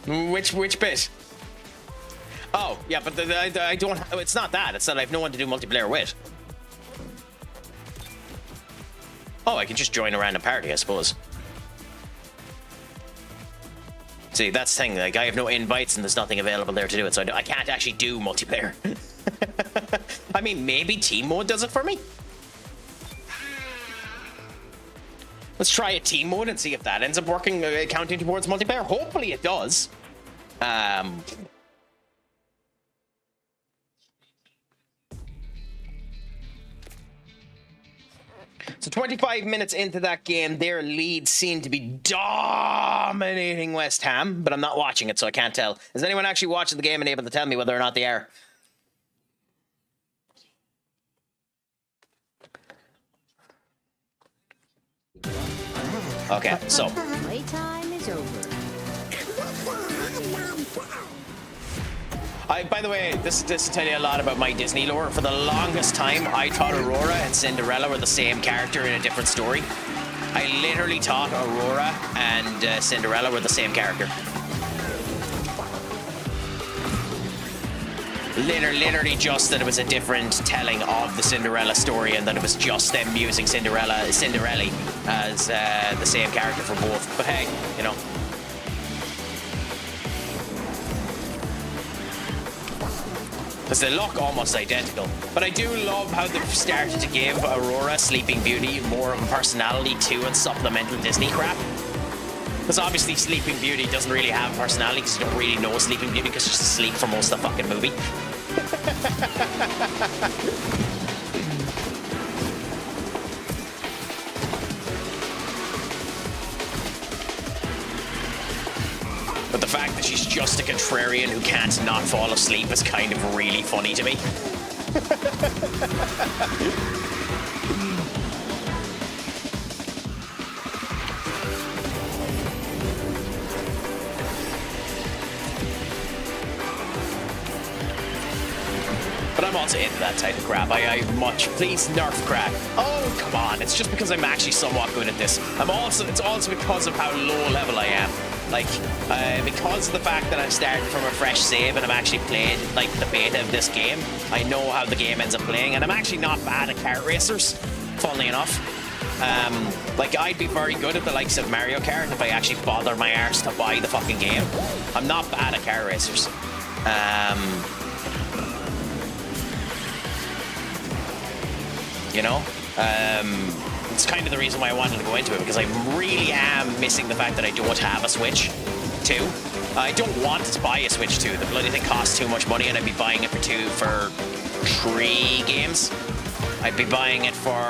Which bit? Oh, yeah, but I don't... It's not that. It's that I have no one to do multiplayer with. Oh, I can just join a random party, I suppose. See, that's the thing. Like, I have no invites and there's nothing available there to do it, so I can't actually do multiplayer. I mean, maybe team mode does it for me? Let's try a team mode and see if that ends up working, counting towards multiplayer. Hopefully it does. So 25 minutes into that game, their lead seemed to be dominating West Ham, but I'm not watching it, so I can't tell. Is anyone actually watching the game and able to tell me whether or not they are? Okay, so Playtime is over. by the way, this will tell you a lot about my Disney lore. For the longest time, I thought Aurora and Cinderella were the same character in a different story. I literally thought Aurora and Cinderella were the same character. Literally just that it was a different telling of the Cinderella story, and that it was just them using Cinderella as the same character for both. But hey, you know. Because they look almost identical. But I do love how they've started to give Aurora, Sleeping Beauty, more of a personality too, and supplemental Disney crap. Because obviously Sleeping Beauty doesn't really have a personality, because you don't really know Sleeping Beauty because she's asleep for most of the fucking movie. But the fact that she's just a contrarian who can't not fall asleep is kind of really funny to me. But I'm also into that type of crap. I much... Please nerf crap. Oh, come on. It's just because I'm actually somewhat good at this. It's also because of how low level I am. Like, because of the fact that I'm starting from a fresh save and I'm actually playing, like, the beta of this game, I know how the game ends up playing, and I'm actually not bad at kart racers, funnily enough. Like, I'd be very good at the likes of Mario Kart if I actually bother my arse to buy the fucking game. I'm not bad at kart racers. You know? It's kind of the reason why I wanted to go into it, because I really am missing the fact that I don't have a Switch 2. I don't want to buy a Switch 2. The bloody thing costs too much money, and I'd be buying it for 3 games. I'd be buying it for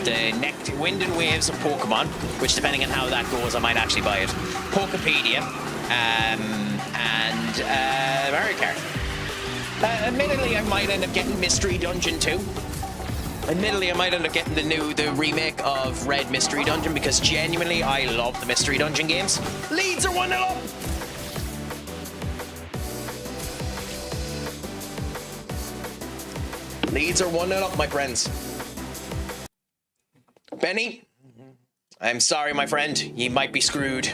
the Wind and Waves of Pokemon, which, depending on how that goes, I might actually buy it. Pokepedia, and Mario Kart. Admittedly, I might end up getting Mystery Dungeon 2. Admittedly, I might end up getting the remake of Red Mystery Dungeon, because genuinely, I love the Mystery Dungeon games. Leeds are 1-0 up! Leeds are 1-0 up, my friends. Benny, I'm sorry, my friend. You might be screwed.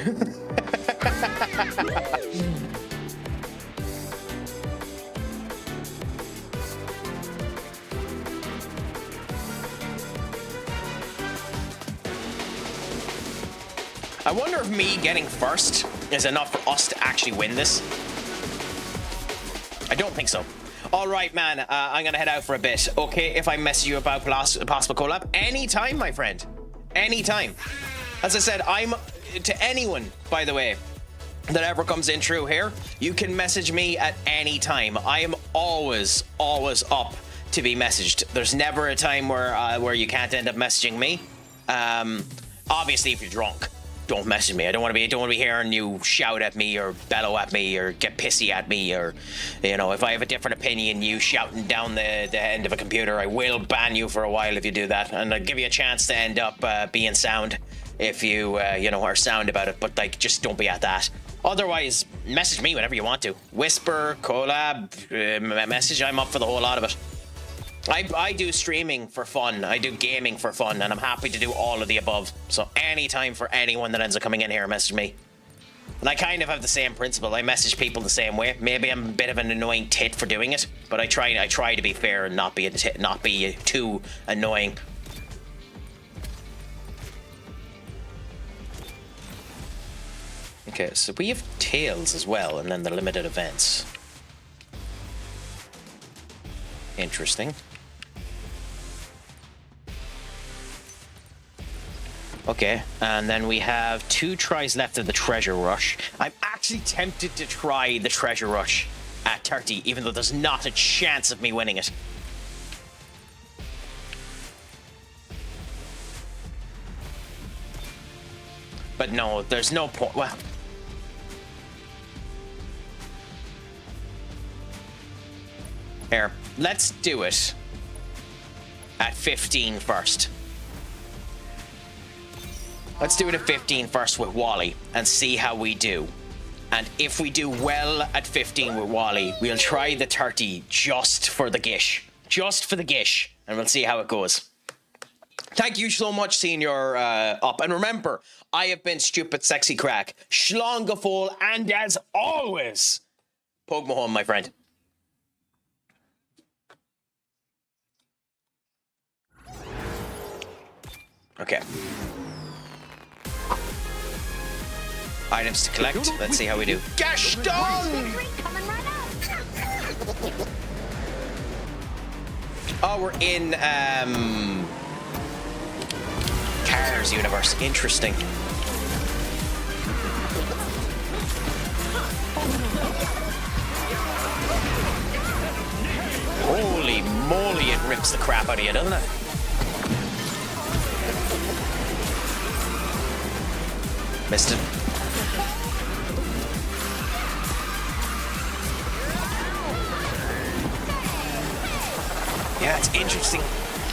I wonder if me getting first is enough for us to actually win this. I don't think so. All right, man. I'm going to head out for a bit. Okay, if I message you about possible collab, anytime, my friend. Anytime. As I said, I'm to anyone, by the way, that ever comes in through here, you can message me at any time. I am always up to be messaged. There's never a time where you can't end up messaging me. Obviously, if you're drunk, don't message me. I don't want to be hearing you shout at me or bellow at me or get pissy at me, or, you know, if I have a different opinion, you shouting down the end of a computer, I will ban you for a while if you do that, and I'll give you a chance to end up being sound if you you know, are sound about it. But like, just don't be at that. Otherwise, message me whenever you want to. Whisper, collab, message. I'm up for the whole lot of it. I do streaming for fun. I do gaming for fun, and I'm happy to do all of the above. So anytime for anyone that ends up coming in here, message me. And I kind of have the same principle. I message people the same way. Maybe I'm a bit of an annoying tit for doing it, but I try to be fair and not be too annoying. Okay, so we have Tails as well, and then the limited events. Interesting. Okay, and then we have 2 tries left of the treasure rush. I'm actually tempted to try the treasure rush at 30, even though there's not a chance of me winning it. But no, there's no point. Well, here, let's do it at 15 first. Let's do it at 15 first with Wally and see how we do. And if we do well at 15 with Wally, we'll try the 30 just for the gish. Just for the gish. And we'll see how it goes. Thank you so much, Senior Up. And remember, I have been Stupid Sexy Craic, Schlongafol, and as always, poke me home, my friend. Okay. Items to collect. Let's see how we do. Gaston! Oh, we're in Cars universe. Interesting. Holy moly, it rips the crap out of you, doesn't it? Missed it. Yeah, it's interesting.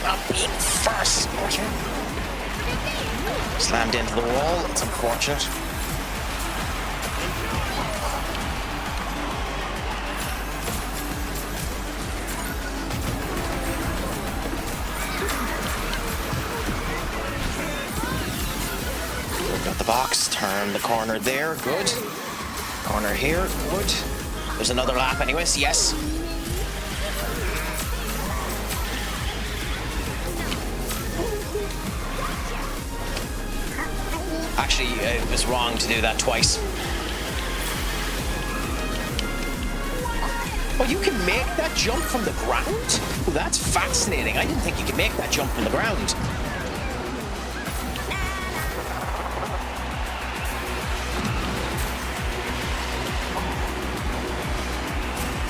Not being first. Slammed into the wall. It's unfortunate. Got the box. Turn the corner there. Good. Corner here. Good. There's another lap anyways. Yes. Actually, it was wrong to do that twice. Oh, you can make that jump from the ground? Oh, that's fascinating. I didn't think you could make that jump from the ground.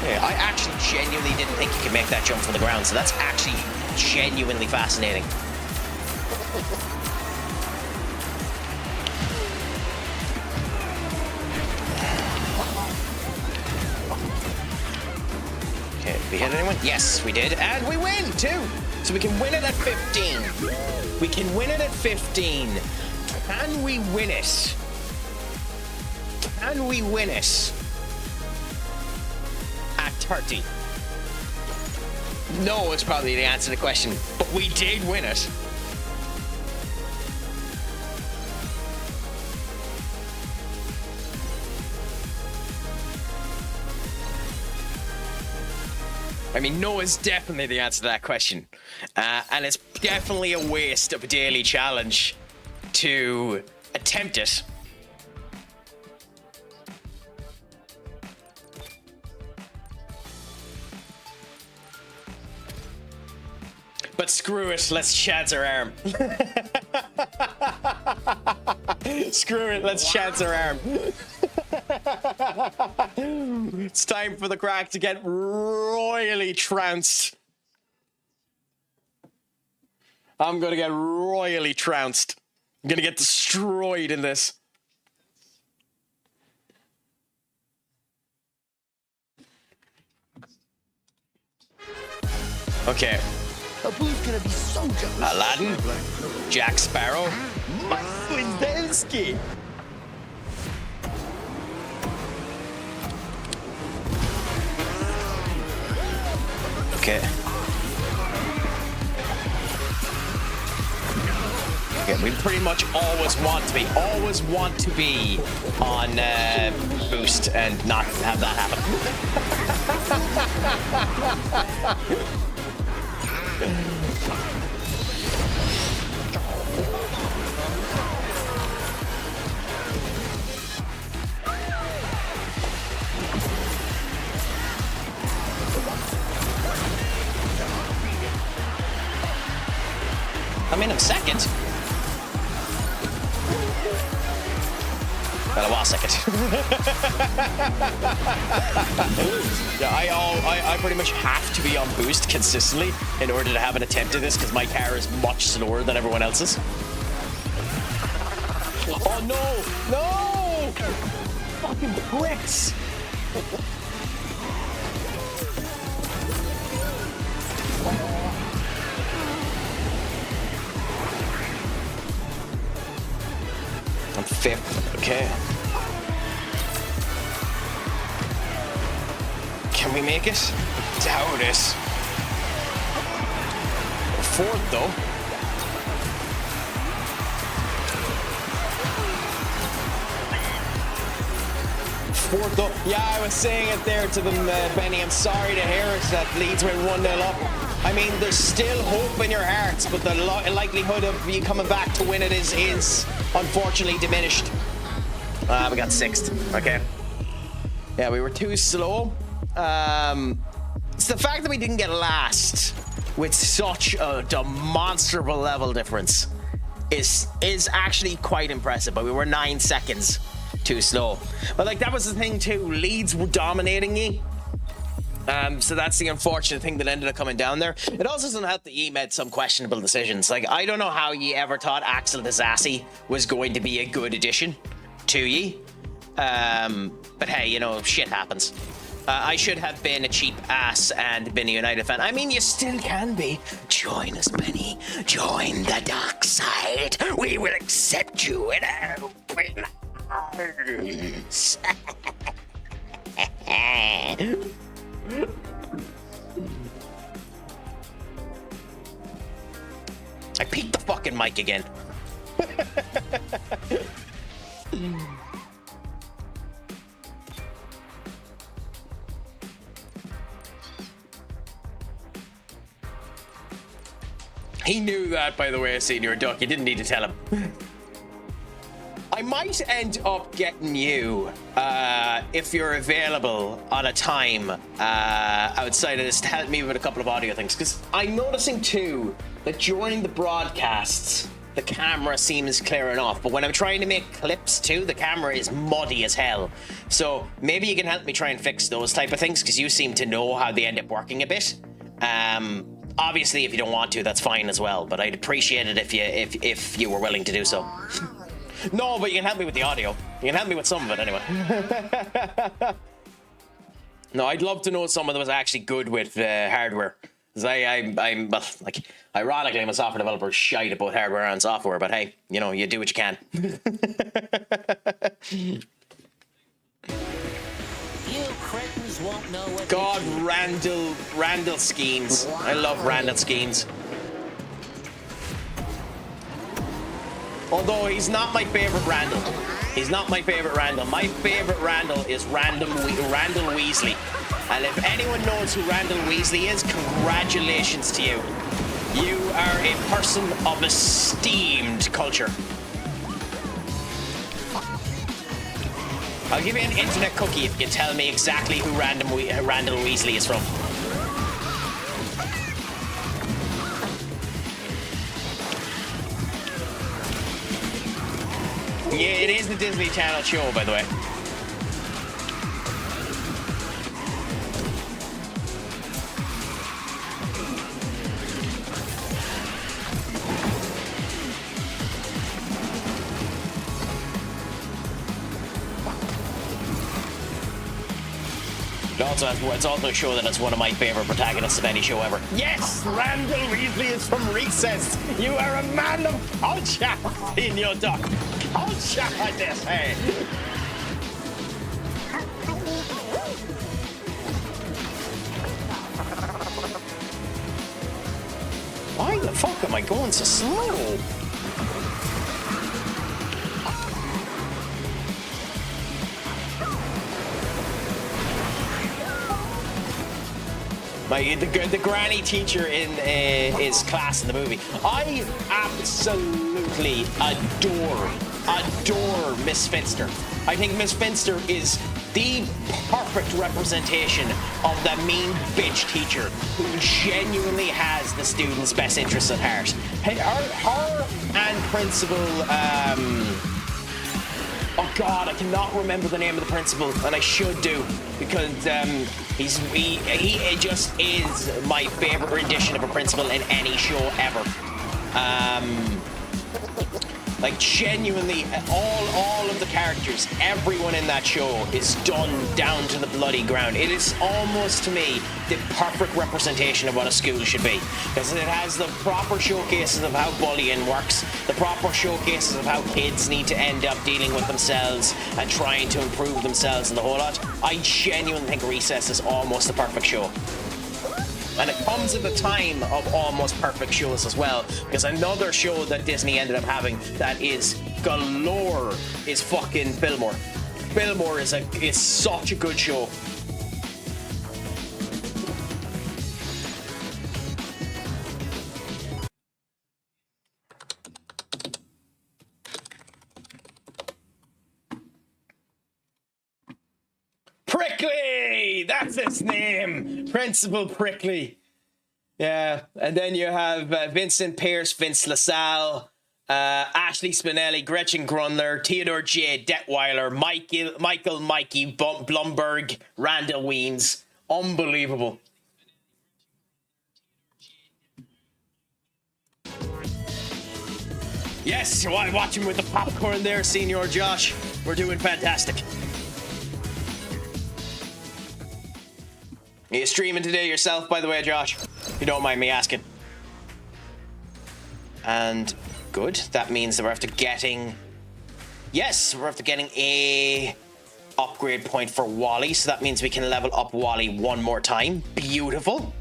Yeah, I actually genuinely didn't think you could make that jump from the ground, so that's actually genuinely fascinating. Okay, did we hit anyone? Yes, we did, and we win too! So we can win it at 15. We can win it at 15. Can we win it? Can we win it? 30. No, it's probably the answer to the question, but we did win it. I mean, no is definitely the answer to that question. And it's definitely a waste of a daily challenge to attempt it. But screw it, let's chance our arm. Screw it, let's chance our arm. It's time for the Craic to get royally trounced. I'm gonna get royally trounced. I'm gonna get destroyed in this. Okay. Abu's gonna be so jealous. Aladdin, Jack Sparrow, Mike Wazowski. Okay. Okay, we pretty much always want to be on boost and not have that happen. I mean, I'm second. Well, I was second. Yeah, I pretty much have to be on boost consistently in order to have an attempt at this because my car is much slower than everyone else's. Oh no! No! Fucking pricks! I'm fifth, okay. Can we make it? Doubt it. Fourth though. Fourth though. Yeah, I was saying it there to them, Benny. I'm sorry to hear it that Leeds went 1-0 up. I mean, there's still hope in your hearts, but the likelihood of you coming back to win it is unfortunately diminished. We got sixth. Okay. Yeah, we were too slow. It's the fact that we didn't get last with such a demonstrable level difference is actually quite impressive. But we were 9 seconds too slow. But like that was the thing too. Leeds were dominating you. So that's the unfortunate thing that ended up coming down there. It also doesn't help that ye made some questionable decisions. Like, I don't know how ye ever thought Axel Disassi was going to be a good addition to ye. But hey, you know, shit happens. I should have been a cheap ass and been a United fan. I mean, you still can be. Join us, Benny. Join the dark side. We will accept you in open arms. I peeked the fucking mic again. He knew that, by the way, Senior Duck. You didn't need to tell him. I might end up getting you, if you're available on a time outside of this, to help me with a couple of audio things. Because I'm noticing too that during the broadcasts, the camera seems clear enough. But when I'm trying to make clips too, the camera is muddy as hell. So maybe you can help me try and fix those type of things, because you seem to know how they end up working a bit. Obviously, if you don't want to, that's fine as well. But I'd appreciate it if you were willing to do so. No, but you can help me with the audio. You can help me with some of it anyway. No, I'd love to know someone that was actually good with hardware. Because I'm well, like, ironically, I'm a software developer shite at both hardware and software. But hey, you know, you do what you can. Won't know what God, Randall Skeens. I love Randall Skeens. Although he's not my favorite Randall. He's not my favorite Randall. My favorite Randall is Randall Weasley. And if anyone knows who Randall Weasley is, congratulations to you. You are a person of esteemed culture. I'll give you an internet cookie if you tell me exactly who Randall Weasley is from. Yeah, it is the Disney Channel show, by the way. It's also a show that is one of my favorite protagonists of any show ever. Yes, Randall Weasley is from Recess. You are a man of culture, Senior Duck. Culture, I dare say. Why the fuck am I going so slow? The granny teacher in his class in the movie. I absolutely adore Miss Finster. I think Miss Finster is the perfect representation of the mean bitch teacher who genuinely has the students' best interests at heart. Her and Principal, oh God, I cannot remember the name of the principal, and I should do, because he just is my favorite rendition of a principal in any show ever. Like genuinely, all of the characters, everyone in that show is done down to the bloody ground. It is almost, to me, the perfect representation of what a school should be, because it has the proper showcases of how bullying works, the proper showcases of how kids need to end up dealing with themselves and trying to improve themselves and the whole lot. I genuinely think Recess is almost the perfect show. And it comes at the time of almost perfect shows as well, because another show that Disney ended up having that is galore is fucking Fillmore. Fillmore is such a good show. Prickly! That's his name! Principal Prickly. Yeah, and then you have Vincent Pierce, Vince LaSalle, Ashley Spinelli, Gretchen Grundler, Theodore J. Detweiler, Michael Mikey Blumberg, Randall Weens. Unbelievable. Yes, watch him with the popcorn there, Senior Josh. We're doing fantastic. Are you streaming today yourself, by the way, Josh? If you don't mind me asking. And good. That means that we're after getting... Yes, we're after getting a upgrade point for Wally. So that means we can level up Wally one more time. Beautiful.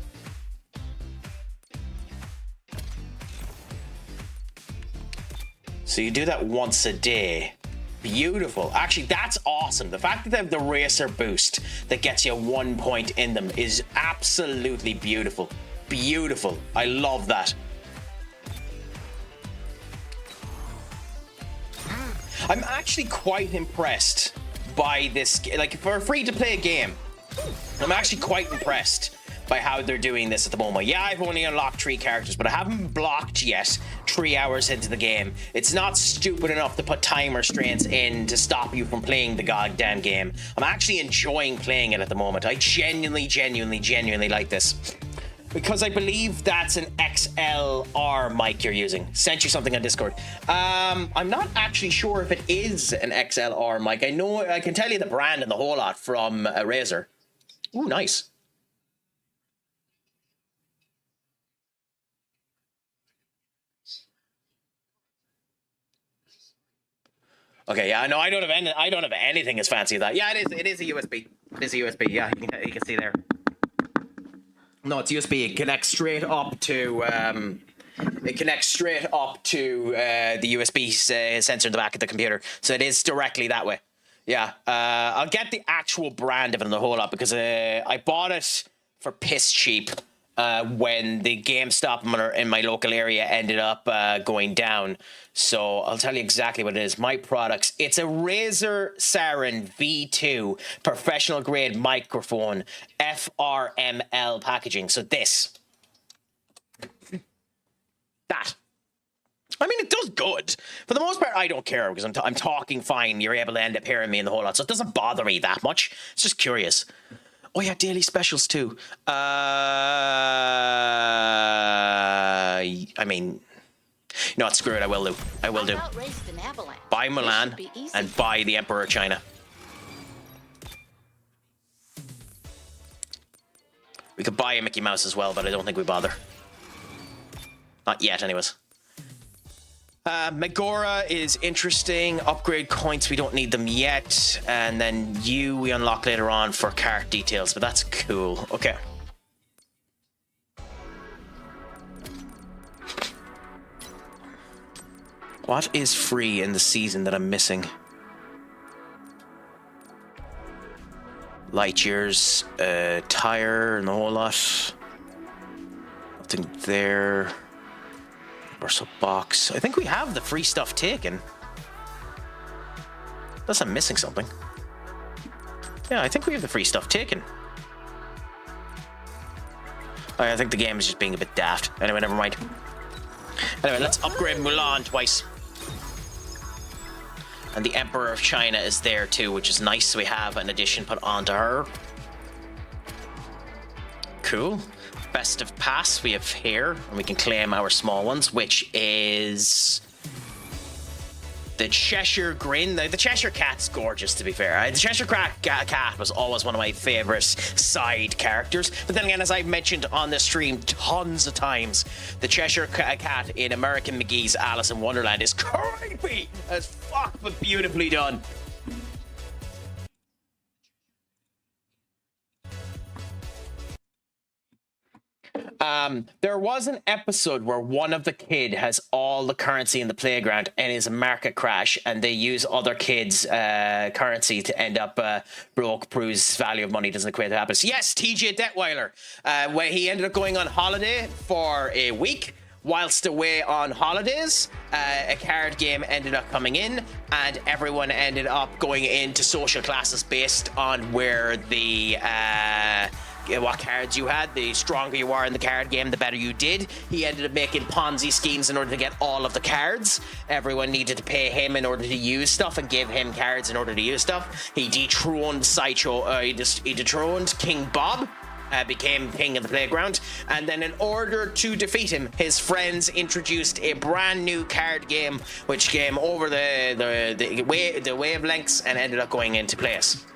So you do that once a day. Beautiful. Actually, that's awesome. The fact that they have the racer boost that gets you 1 point in them is absolutely beautiful. Beautiful. I love that. I'm actually quite impressed by this. Like, for a free-to-play game, I'm actually quite impressed by how they're doing this at the moment. Yeah, I've only unlocked 3 characters, but I haven't blocked yet 3 hours into the game. It's not stupid enough to put time restraints in to stop you from playing the goddamn game. I'm actually enjoying playing it at the moment. I genuinely like this. Because I believe that's an XLR mic you're using. Sent you something on Discord. I'm not actually sure if it is an XLR mic. I know, I can tell you the brand and the whole lot from a Razer. Ooh, nice. Okay, yeah, no, I don't have anything as fancy as that. Yeah, it is a USB. It is a USB. Yeah, you can see there. No, it's USB. It connects straight up to It connects straight up to the USB sensor in the back of the computer. So it is directly that way. Yeah. I'll get the actual brand of it in the whole lot because I bought it for piss cheap when the GameStop in my local area ended up going down. So I'll tell you exactly what it is. My products. It's a Razer Sarin V2 professional grade microphone, FRML packaging. So this. That. I mean, it does good. For the most part, I don't care because I'm talking fine. You're able to end up hearing me in the whole lot. So it doesn't bother me that much. It's just curious. Oh, yeah, daily specials too. I mean, you know what? Screw it. I will do. I will do. Buy Mulan and buy the Emperor of China. We could buy a Mickey Mouse as well, but I don't think we bother. Not yet, anyways. Megora is interesting. Upgrade coins, we don't need them yet. And then we unlock later on for cart details, but that's cool. Okay. What is free in the season that I'm missing? Lightyear's tire and the whole lot. Nothing there. Universal box. I think we have the free stuff taken. Unless I'm missing something. Yeah, I think we have the free stuff taken. I think the game is just being a bit daft. Anyway, never mind. Anyway, let's upgrade Mulan twice. And the Emperor of China is there too, which is nice. So we have an addition put onto her. Cool. Festive Pass, we have here, and we can claim our small ones, which is the Cheshire Grin. The Cheshire Cat's gorgeous, to be fair. The Cheshire Cat was always one of my favourite side characters. But then again, as I've mentioned on the stream tons of times, the Cheshire Cat in American McGee's Alice in Wonderland is creepy as fuck, but beautifully done. There was an episode where one of the kid has all the currency in the playground and is a market crash, and they use other kids' currency to end up broke. Proves value of money doesn't equate to happiness. Yes, TJ Detweiler. Where he ended up going on holiday for a week. Whilst away on holidays, a card game ended up coming in, and everyone ended up going into social classes based on where the what cards you had. The stronger you are in the card game, the better you did. He ended up making Ponzi schemes in order to get all of the cards. Everyone needed to pay him in order to use stuff and give him cards in order to use stuff. He dethroned Sideshow. He dethroned King Bob. Became king of the playground, and then in order to defeat him, his friends introduced a brand new card game which came over the wavelengths and ended up going into place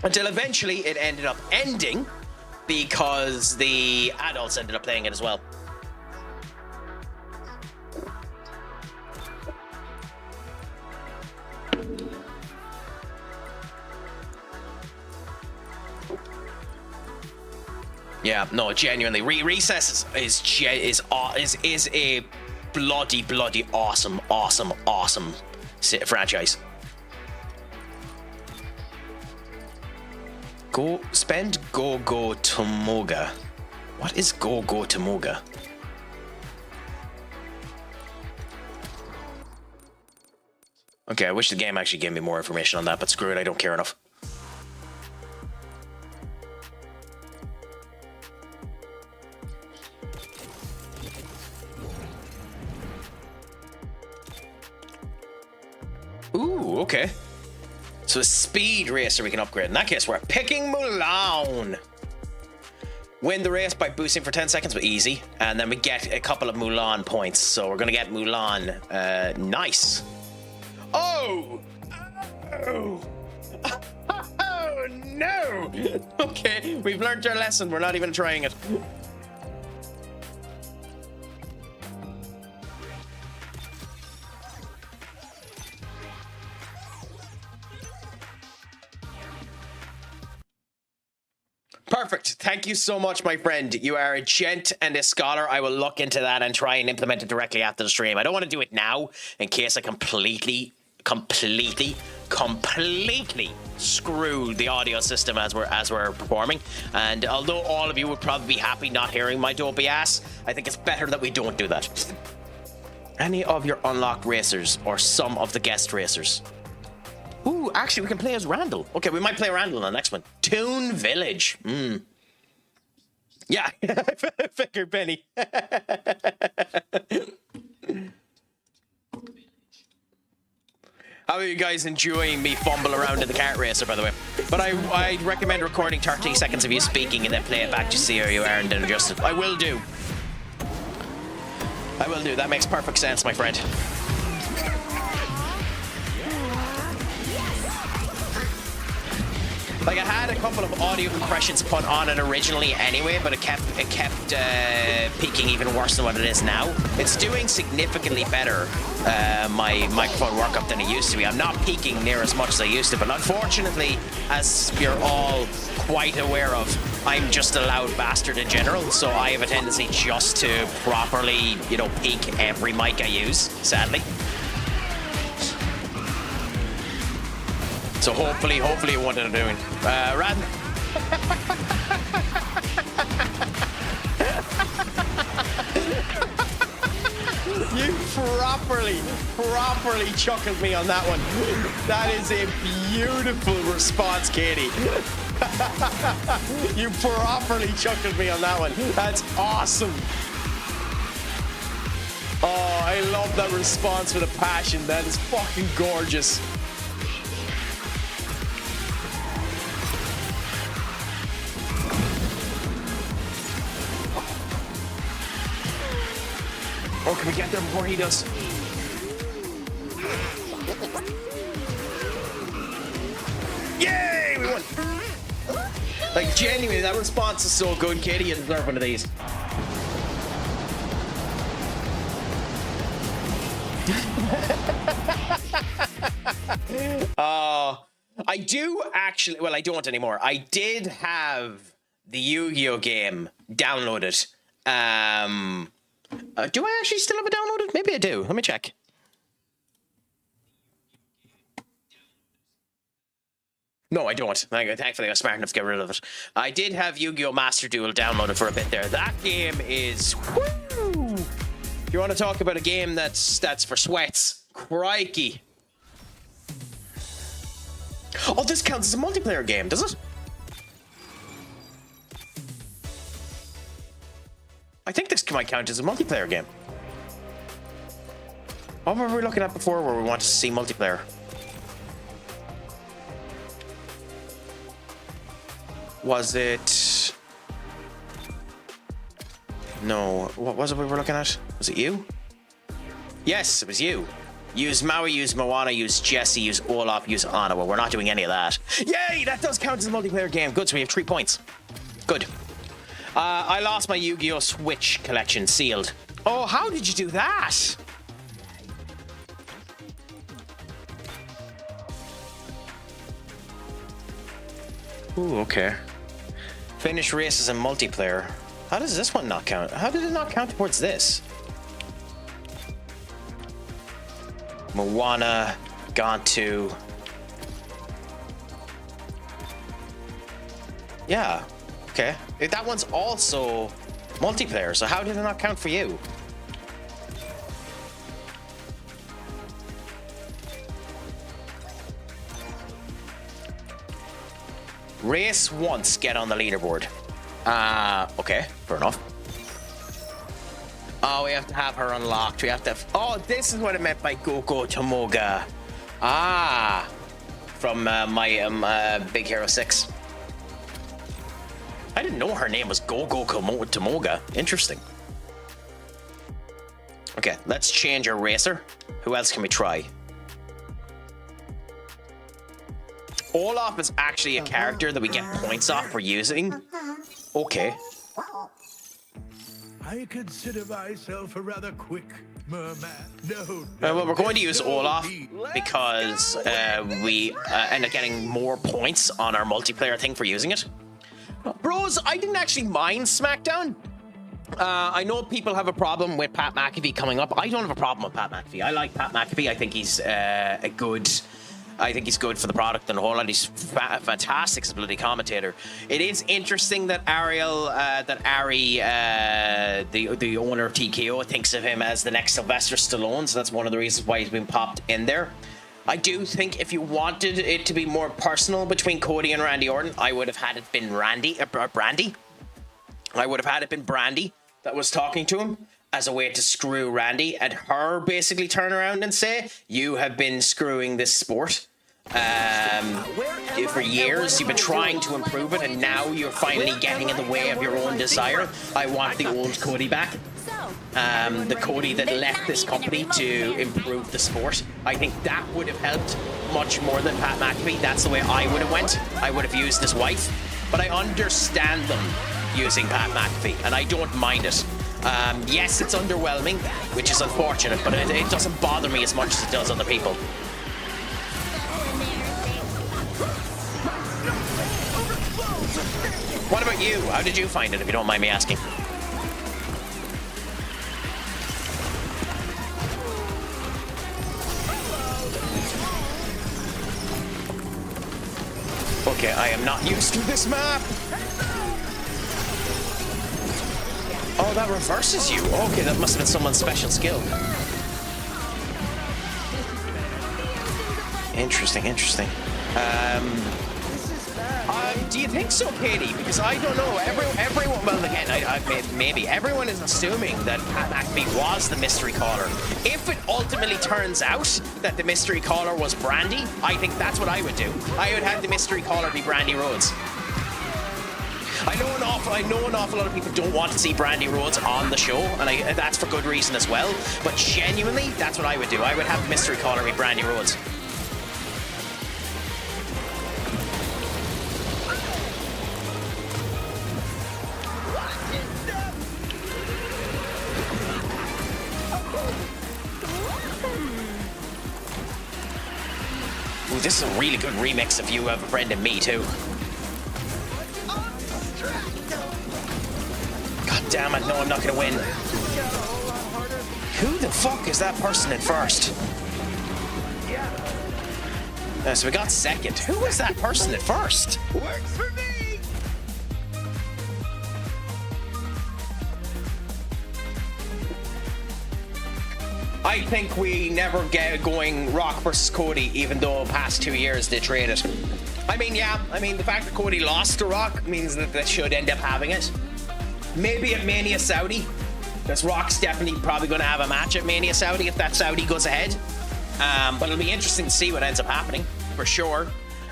until eventually it ended up ending because the adults ended up playing it as well. Yeah, no, genuinely, Recess is a bloody awesome franchise. Go Tomoga. What is Go Tomoga? Okay, I wish the game actually gave me more information on that, but screw it, I don't care enough. Ooh, okay. So a speed racer we can upgrade. In that case, we're picking Mulan. Win the race by boosting for 10 seconds, but easy. And then we get a couple of Mulan points. So we're going to get Mulan. Nice. Oh! Oh! Oh, no! Okay, we've learned our lesson. We're not even trying it. Perfect. Thank you so much, my friend. You are a gent and a scholar. I will look into that and try and implement it directly after the stream. I don't want to do it now in case I completely screw the audio system as we're performing. And although all of you would probably be happy not hearing my dopey ass, I think it's better that we don't do that. Any of your unlocked racers or some of the guest racers? Ooh, actually, we can play as Randall. Okay, we might play Randall in the next one. Toon Village. Yeah, I figured Penny. How are you guys enjoying me fumble around in the kart racer, by the way? But I'd recommend recording 30 seconds of you speaking and then play it back to see how you are and then adjust it. I will do. That makes perfect sense, my friend. Like, I had a couple of audio compressions put on it originally anyway, but it kept peaking even worse than what it is now. It's doing significantly better, my microphone workup than it used to be. I'm not peaking near as much as I used to, but unfortunately, as you're all quite aware of, I'm just a loud bastard in general, so I have a tendency just to properly, peak every mic I use, sadly. So hopefully what they're doing. Rad. You properly chuckled me on that one. That is a beautiful response, Katie. You properly chuckled me on that one. That's awesome. Oh, I love that response with a passion. That is fucking gorgeous. Oh, can we get there before he does? Yay! We won! Like, genuinely, that response is so good. Katie, you deserve one of these. I do actually... Well, I don't anymore. I did have the Yu-Gi-Oh game downloaded. Do I actually still have it downloaded? Maybe I do. Let me check. No, I don't. Thankfully, I was smart enough to get rid of it. I did have Yu-Gi-Oh! Master Duel downloaded for a bit there. That game is... Woo! If you want to talk about a game that's for sweats, crikey. Oh, this counts as a multiplayer game, does it? I think this might count as a multiplayer game. What were we looking at before where we wanted to see multiplayer? Was it... No, what was it we were looking at? Was it you? Yes, it was you. Use Maui, use Moana, use Jesse, use Olaf, use Anna. Well, we're not doing any of that. Yay! That does count as a multiplayer game. Good, so we have 3 points. Good. I lost my Yu-Gi-Oh! Switch collection sealed. Oh, how did you do that? Ooh, okay. Finish races in multiplayer. How does this one not count? How did it not count towards this? Moana, Gantu. Yeah. Okay. That one's also multiplayer, so how did it not count for you? Race once, get on the leaderboard. Okay, fair enough. Oh, we have to have her unlocked. We have to have... Oh, this is what I meant by Gogo Tomoga. Ah, from my Big Hero 6. I didn't know her name was Gogo Tomoga. Interesting. Okay, let's change our racer. Who else can we try? Olaf is actually a character that we get points off for using. Okay. I consider myself a rather quick merman. No. Well, we're going to use Olaf because we end up getting more points on our multiplayer thing for using it. Bros, I didn't actually mind SmackDown. I know people have a problem with Pat McAfee coming up. I don't have a problem with Pat McAfee. I like Pat McAfee. I think he's I think he's good for the product and the whole lot. He's fantastic as a bloody commentator. It is interesting that Ari, the owner of TKO, thinks of him as the next Sylvester Stallone. So that's one of the reasons why he's been popped in there. I do think if you wanted it to be more personal between Cody and Randy Orton, I would have had it been Brandy. I would have had it been Brandy that was talking to him as a way to screw Randy, and her basically turn around and say, "You have been screwing this sport. For years, you've been trying to improve it, and now you're finally getting in the way of your own desire. I want the old Cody back. The Cody that left this company to improve the sport." I think that would have helped much more than Pat McAfee. That's the way I would have went. I would have used his wife. But I understand them using Pat McAfee, and I don't mind it. Yes, it's underwhelming, which is unfortunate, but it doesn't bother me as much as it does other people. What about you? How did you find it, if you don't mind me asking? Okay, I am not used to this map. Oh, that reverses you. Okay, that must have been someone's special skill. Interesting. Do you think so, Katie? Because I don't know. Everyone, well, again, maybe everyone is assuming that Pat McAfee was the mystery caller. If it ultimately turns out that the mystery caller was Brandy, I think that's what I would do. I would have the mystery caller be Brandy Rhodes. I know an awful lot of people don't want to see Brandy Rhodes on the show, and that's for good reason as well. But genuinely, that's what I would do. I would have the mystery caller be Brandy Rhodes. Ooh, this is a really good remix of You Have a Friend in Me, too. God damn it, no, I'm not gonna win. Who the fuck is that person in first? So we got second. Who was that person at first? Works for me! I think we never get going Rock versus Cody, even though past 2 years they traded. I mean, the fact that Cody lost to Rock means that they should end up having it. Maybe at Mania Saudi, because Rock's definitely probably going to have a match at Mania Saudi if that Saudi goes ahead. But it'll be interesting to see what ends up happening, for sure.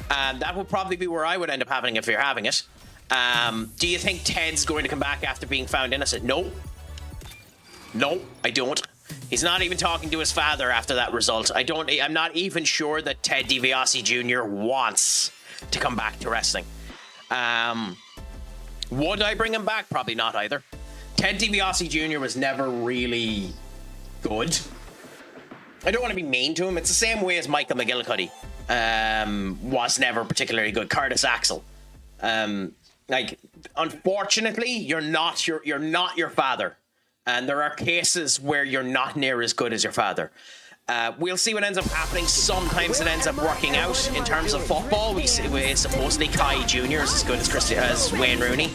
That would probably be where I would end up having if you're having it. Do you think Ted's going to come back after being found innocent? No. No, I don't. He's not even talking to his father after that result. I'm not even sure that Ted DiBiase Jr. wants to come back to wrestling. Would I bring him back? Probably not either. Ted DiBiase Jr. was never really good. I don't want to be mean to him. It's the same way as Michael McGillicuddy was never particularly good. Curtis Axel. Unfortunately, you're not your father. And there are cases where you're not near as good as your father. We'll see what ends up happening. Sometimes it ends up working out in terms of football. We supposedly Kai Jr. is as good as Wayne Rooney.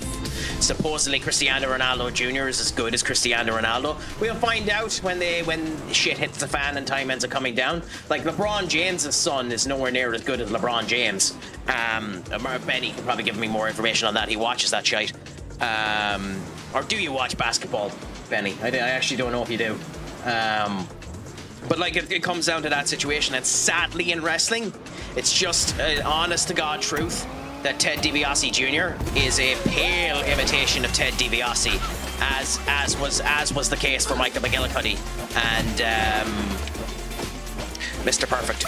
Supposedly Cristiano Ronaldo Jr. is as good as Cristiano Ronaldo. We'll find out when shit hits the fan and time ends up coming down. Like LeBron James' son is nowhere near as good as LeBron James. Benny can probably give me more information on that. He watches that shite. Or do you watch basketball, Benny? I actually don't know if you do. But like it comes down to that situation, and sadly in wrestling, it's just an honest to God truth that Ted DiBiase Jr. is a pale imitation of Ted DiBiase, as was the case for Michael McGillicuddy and Mr. Perfect.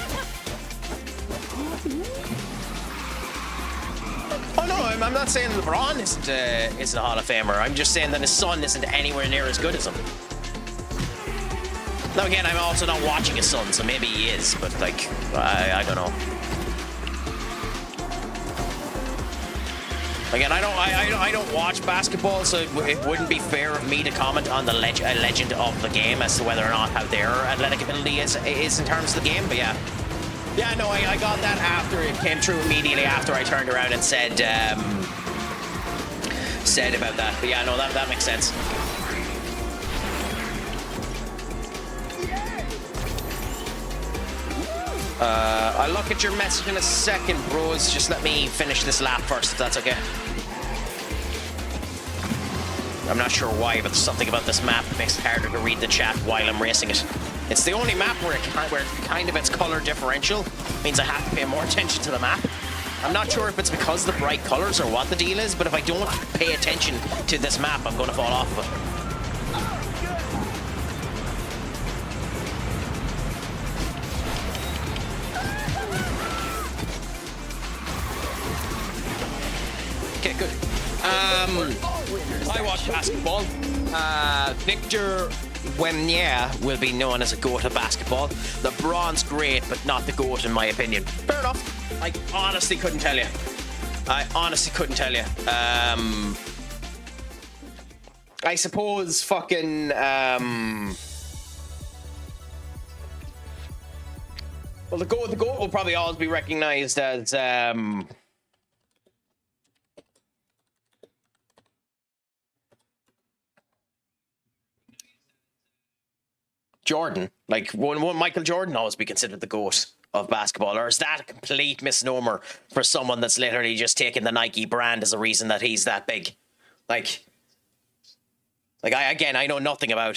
Oh no, I'm not saying LeBron isn't a Hall of Famer. I'm just saying that his son isn't anywhere near as good as him. Now again, I'm also not watching his son, so maybe he is, but like, I don't know. Again, I don't watch basketball, so it wouldn't be fair of me to comment on the legend of the game as to whether or not how their athletic ability is in terms of the game. But yeah, no, I got that after it came through immediately after I turned around and said about that. But yeah, no, that makes sense. I'll look at your message in a second, bros. Just let me finish this lap first, if that's okay. I'm not sure why, but there's something about this map that makes it harder to read the chat while I'm racing it. It's the only map where kind of its color differential means I have to pay more attention to the map. I'm not sure if it's because of the bright colors or what the deal is, but if I don't pay attention to this map, I'm going to fall off of it. Okay, good. I watch basketball. Victor Wembanyama will be known as a GOAT of basketball. LeBron's great, but not the GOAT in my opinion. Fair enough. I honestly couldn't tell you. I suppose fucking well, the GOAT will probably always be recognized as Jordan. Like, won't Michael Jordan always be considered the GOAT of basketball? Or is that a complete misnomer for someone that's literally just taken the Nike brand as a reason that he's that big? Like I know nothing about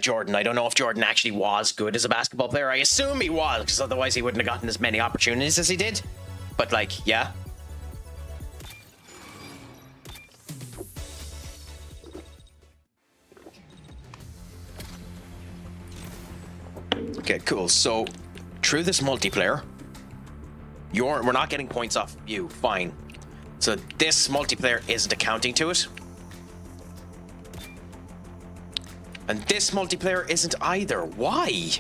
Jordan. I don't know if Jordan actually was good as a basketball player. I assume he was, because otherwise he wouldn't have gotten as many opportunities as he did. But like, yeah. Okay, cool. So, through this multiplayer, we're not getting points off you. Fine. So this multiplayer isn't accounting to it. And this multiplayer isn't either. Why?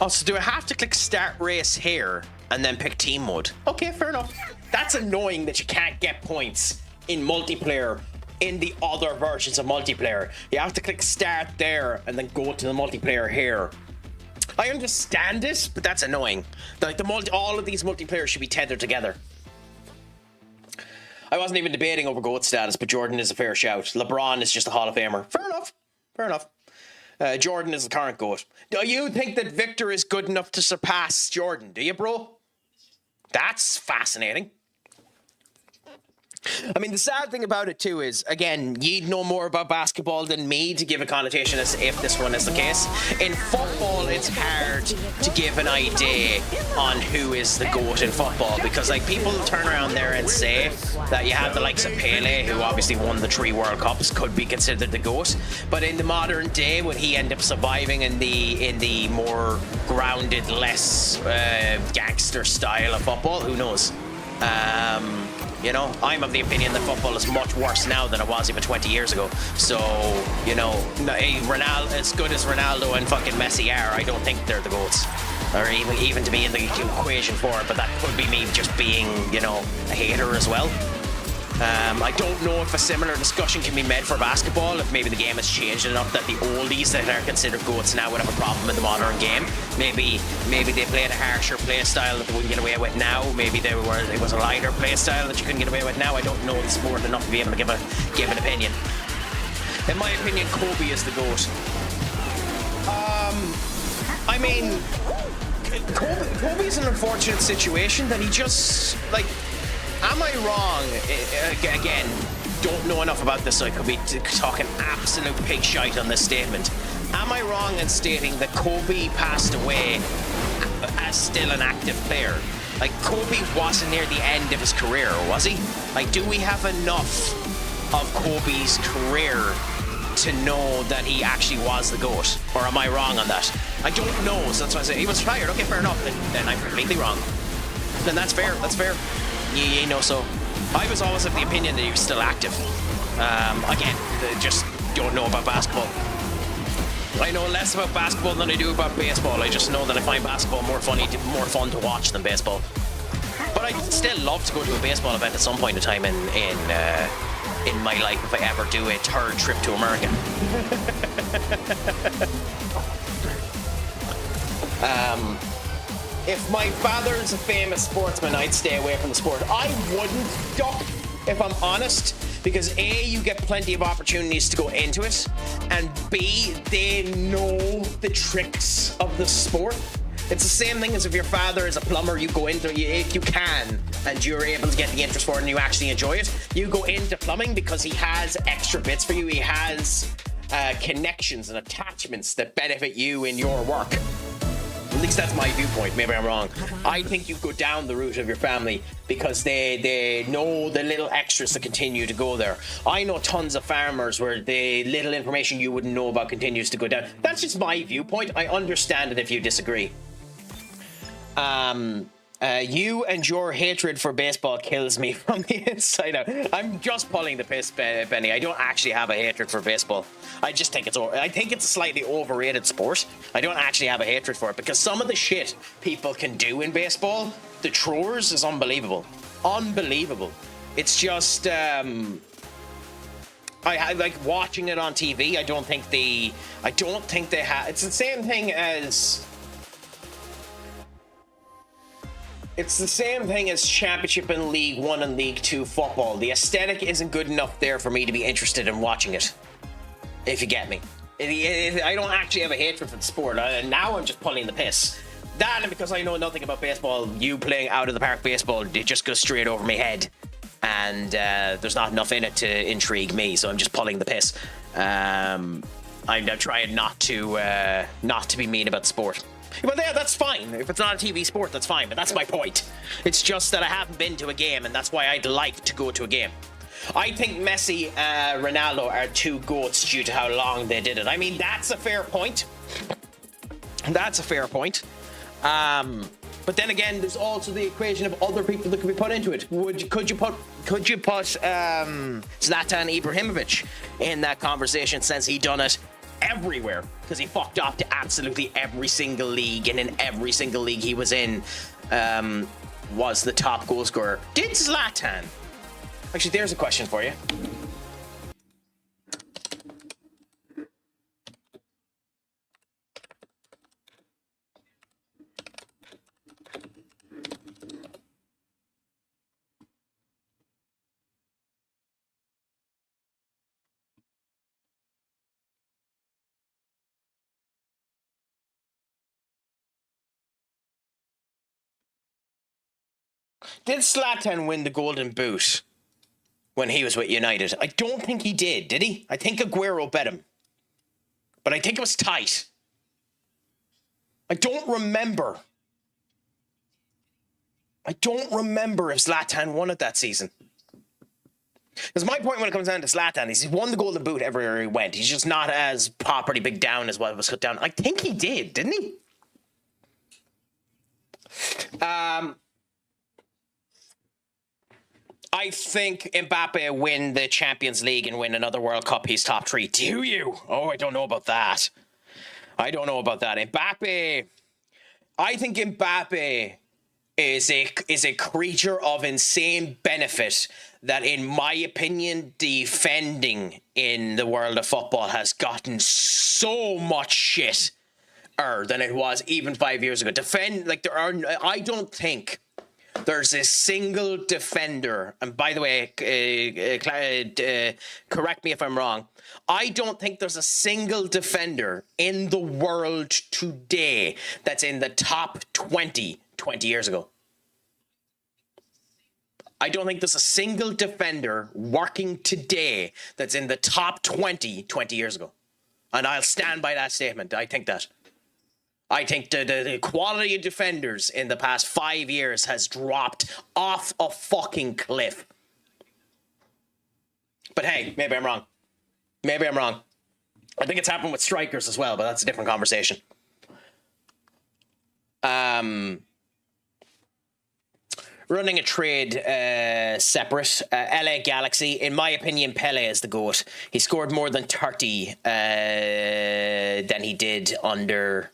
Oh, so do I have to click start race here and then pick team mode? Okay, fair enough. That's annoying that you can't get points in multiplayer in the other versions of multiplayer. You have to click start there and then go to the multiplayer here. I understand it, but that's annoying. Like all of these multiplayers should be tethered together. I wasn't even debating over GOAT status, but Jordan is a fair shout. LeBron is just a Hall of Famer. Fair enough. Fair enough. Jordan is the current GOAT. Do you think that Victor is good enough to surpass Jordan? Do you, bro? That's fascinating. I mean, the sad thing about it too is, again, you'd know more about basketball than me to give a connotation as if this one is the case. In football, it's hard to give an idea on who is the GOAT in football, because like people turn around there and say that you have the likes of Pele, who obviously won the 3 World Cups, could be considered the GOAT. But in the modern day, would he end up surviving in the more grounded, less gangster style of football? Who knows? You know, I'm of the opinion that football is much worse now than it was even 20 years ago. So, you know, Ronaldo, as good as Ronaldo and fucking Messi are, I don't think they're the GOATs. Or even to be in the equation for it, but that could be me just being, you know, a hater as well. I don't know if a similar discussion can be made for basketball, if maybe the game has changed enough that the oldies that are considered GOATs now would have a problem in the modern game. Maybe they played a harsher play style that they wouldn't get away with now. Maybe it was a lighter play style that you couldn't get away with now. I don't know the sport enough to be able to give an opinion. In my opinion, Kobe is the GOAT. I mean, Kobe's an unfortunate situation that he just, like, am I wrong? Again, don't know enough about this, so I could be talking absolute pig shite on this statement. Am I wrong in stating that Kobe passed away as still an active player? Like, Kobe wasn't near the end of his career, was he? Like, do we have enough of Kobe's career to know that he actually was the GOAT? Or am I wrong on that? I don't know, so that's why I say he was retired. Okay, fair enough. Then I'm completely wrong. Then that's fair. That's fair. You know, so I was always of the opinion that he was still active. Again, just don't know about basketball. I know less about basketball than I do about baseball. I just know that I find basketball more fun to watch than baseball. But I'd still love to go to a baseball event at some point in time in my life if I ever do a third trip to America. If my father is a famous sportsman, I'd stay away from the sport. I wouldn't duck, if I'm honest, because A, you get plenty of opportunities to go into it, and B, they know the tricks of the sport. It's the same thing as if your father is a plumber, you go into it, if you can, and you're able to get the interest for it and you actually enjoy it, you go into plumbing because he has extra bits for you, he has connections and attachments that benefit you in your work. At least that's my viewpoint. Maybe I'm wrong. I think you go down the route of your family because they know the little extras that continue to go there. I know tons of farmers where the little information you wouldn't know about continues to go down. That's just my viewpoint. I understand it if you disagree. You and your hatred for baseball kills me from the inside out. I'm just pulling the piss, Benny. I don't actually have a hatred for baseball. I just think it's a slightly overrated sport. I don't actually have a hatred for it because some of the shit people can do in baseball, the throwers, is unbelievable. Unbelievable. It's just I like watching it on TV. I don't think they have. It's the same thing as. It's the same thing as Championship in League 1 and League 2 football. The aesthetic isn't good enough there for me to be interested in watching it. If you get me. I don't actually have a hatred for the sport. Now I'm just pulling the piss. That and because I know nothing about baseball, you playing out of the park baseball, it just goes straight over my head. And there's not enough in it to intrigue me, so I'm just pulling the piss. I'm trying not to be mean about the sport. But yeah, that's fine. If it's not a TV sport, that's fine. But that's my point. It's just that I haven't been to a game, and that's why I'd like to go to a game. I think Messi and Ronaldo are two goats due to how long they did it. I mean, that's a fair point. That's a fair point. But then again, there's also the equation of other people that could be put into it. Could you put Zlatan Ibrahimovic in that conversation since he done it everywhere? Because he fucked up to absolutely every single league, and in every single league he was in was the top goal scorer. Did Zlatan? Actually, there's a question for you. Did Zlatan win the Golden Boot when he was with United? I don't think he did he? I think Aguero bet him. But I think it was tight. I don't remember. I don't remember if Zlatan won it that season. Because my point when it comes down to Zlatan is he's won the Golden Boot everywhere he went. He's just not as properly big down as what was cut down. I think he did, didn't he? I think Mbappe win the Champions League and win another World Cup. He's top 3. Do you? Oh, I don't know about that. Mbappe. I think Mbappe is a creature of insane benefit that, in my opinion, defending in the world of football has gotten so much shit than it was even 5 years ago. I don't think there's a single defender, and by the way, correct me if I'm wrong, I don't think there's a single defender in the world today that's in the top 20 years ago. I don't think there's a single defender working today that's in the top 20 years ago. And I'll stand by that statement. I think that. I think the quality of defenders in the past 5 years has dropped off a fucking cliff. But hey, maybe I'm wrong. I think it's happened with strikers as well, but that's a different conversation. Running a trade separate. LA Galaxy, in my opinion, Pele is the GOAT. He scored more than 30 than he did under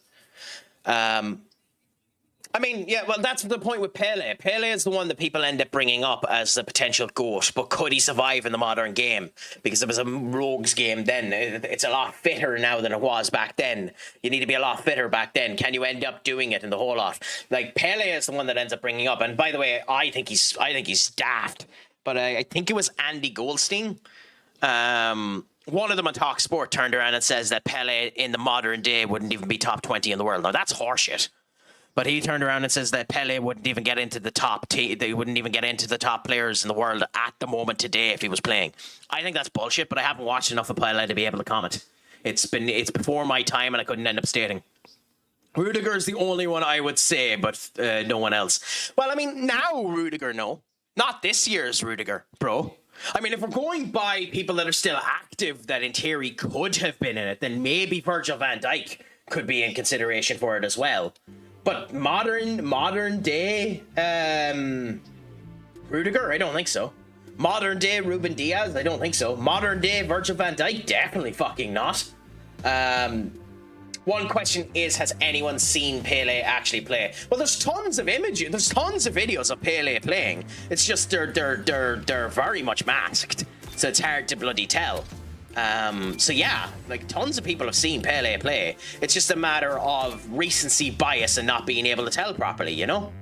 I mean, yeah, well, that's the point with Pele. Pele is the one that people end up bringing up as a potential GOAT, but could he survive in the modern game? Because it was a rogues game then. It's a lot fitter now than it was back then. You need to be a lot fitter back then. Can you end up doing it in the whole lot? Like, Pele is the one that ends up bringing up. And by the way, I think he's daft. But I think it was Andy Goldstein. One of them on Talk Sport turned around and says that Pele in the modern day wouldn't even be top 20 in the world. Now, that's horseshit. But he turned around and says that Pele wouldn't even get into the top they wouldn't even get into the top players in the world at the moment today if he was playing. I think that's bullshit, but I haven't watched enough of Pele to be able to comment. It's before my time and I couldn't end up stating. Rudiger is the only one I would say, but no one else. Well, I mean, now Rudiger, no. Not this year's Rudiger, bro. I mean, if we're going by people that are still active that in theory could have been in it, then maybe Virgil van Dijk could be in consideration for it as well. But modern day Rudiger, I don't think so. Modern day Ruben Diaz, I don't think so. Modern day Virgil van Dijk, definitely fucking not. One question is, has anyone seen Pele actually play? Well, there's tons of images, there's tons of videos of Pele playing. It's just they're very much masked, so it's hard to bloody tell. So yeah, like tons of people have seen Pele play. It's just a matter of recency bias and not being able to tell properly, you know?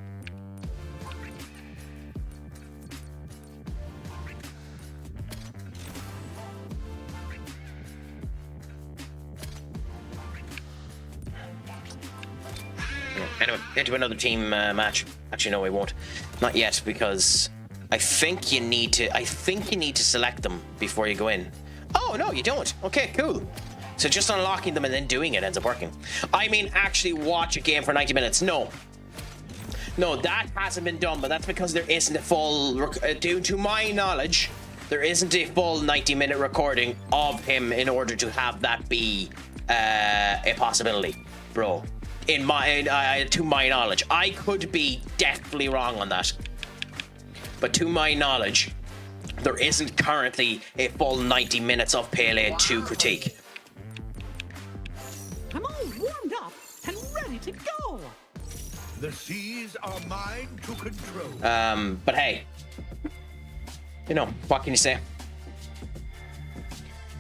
Anyway, into another team match. Actually, no, we won't. Not yet, because I think you need to select them before you go in. Oh, no, you don't. Okay, cool. So just unlocking them and then doing it ends up working. I mean, actually watch a game for 90 minutes. No, that hasn't been done, but that's because there isn't a full, to my knowledge, there isn't a full 90-minute recording of him in order to have that be a possibility, bro. To my knowledge. I could be definitely wrong on that. But to my knowledge, there isn't currently a full 90 minutes of Pele to critique. I'm all warmed up and ready to go. The seas are mine to control. But hey, you know, what can you say?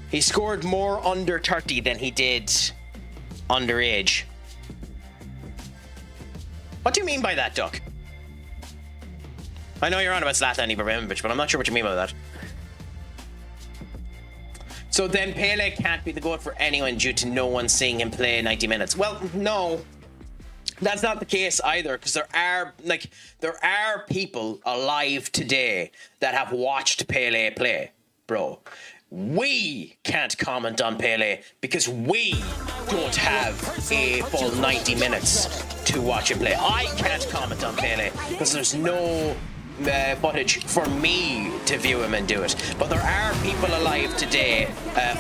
He scored more under 30 than he did underage. What do you mean by that, Duck? I know you're on about Zlatan Ibrahimovic, but I'm not sure what you mean by that. So then Pele can't be the GOAT for anyone due to no one seeing him play 90 minutes. Well, no, that's not the case either, because there are people alive today that have watched Pele play, bro. We can't comment on Pele because we don't have a full 90 minutes to watch him play. I can't comment on Pele because there's no footage for me to view him and do it. But there are people alive today,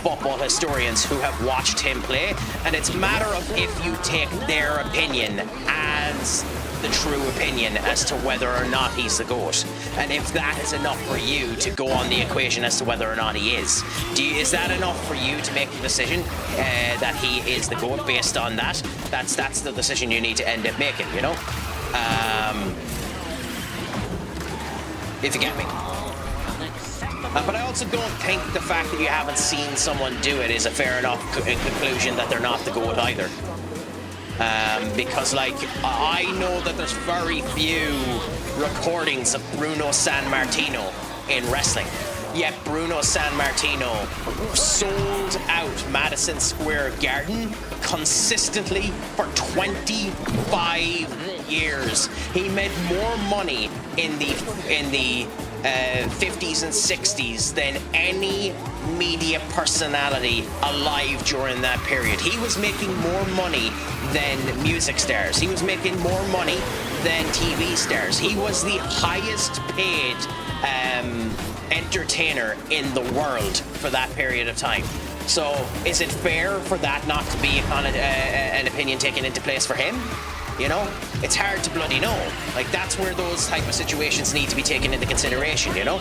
football historians, who have watched him play, and it's a matter of if you take their opinion as the true opinion as to whether or not he's the GOAT. And if that is enough for you to go on the equation as to whether or not he is. Is that enough for you to make the decision that he is the GOAT based on that? That's the decision you need to end up making, you know? If you get me. But I also don't think the fact that you haven't seen someone do it is a fair enough conclusion that they're not the GOAT either. Because, like, I know that there's very few recordings of Bruno Sammartino in wrestling. Yet Bruno Sammartino sold out Madison Square Garden consistently for 25 years. He made more money in the 50s and 60s than any media personality alive during that period. He was making more money than music stars. He was making more money than TV stars. He was the highest paid entertainer in the world for that period of time. So is it fair for that not to be an opinion taken into place for him? You know, it's hard to bloody know. Like, that's where those type of situations need to be taken into consideration, you know?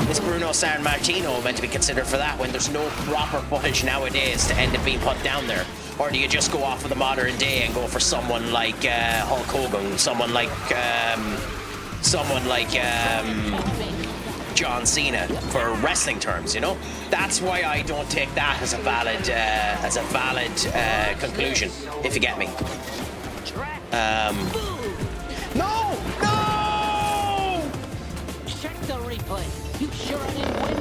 Is Bruno Sammartino meant to be considered for that when there's no proper footage nowadays to end up being put down there? Or do you just go off of the modern day and go for someone like Hulk Hogan, someone like John Cena for wrestling terms, you know? That's why I don't take that as a valid conclusion, if you get me. No! Check the replay. You sure I didn't win?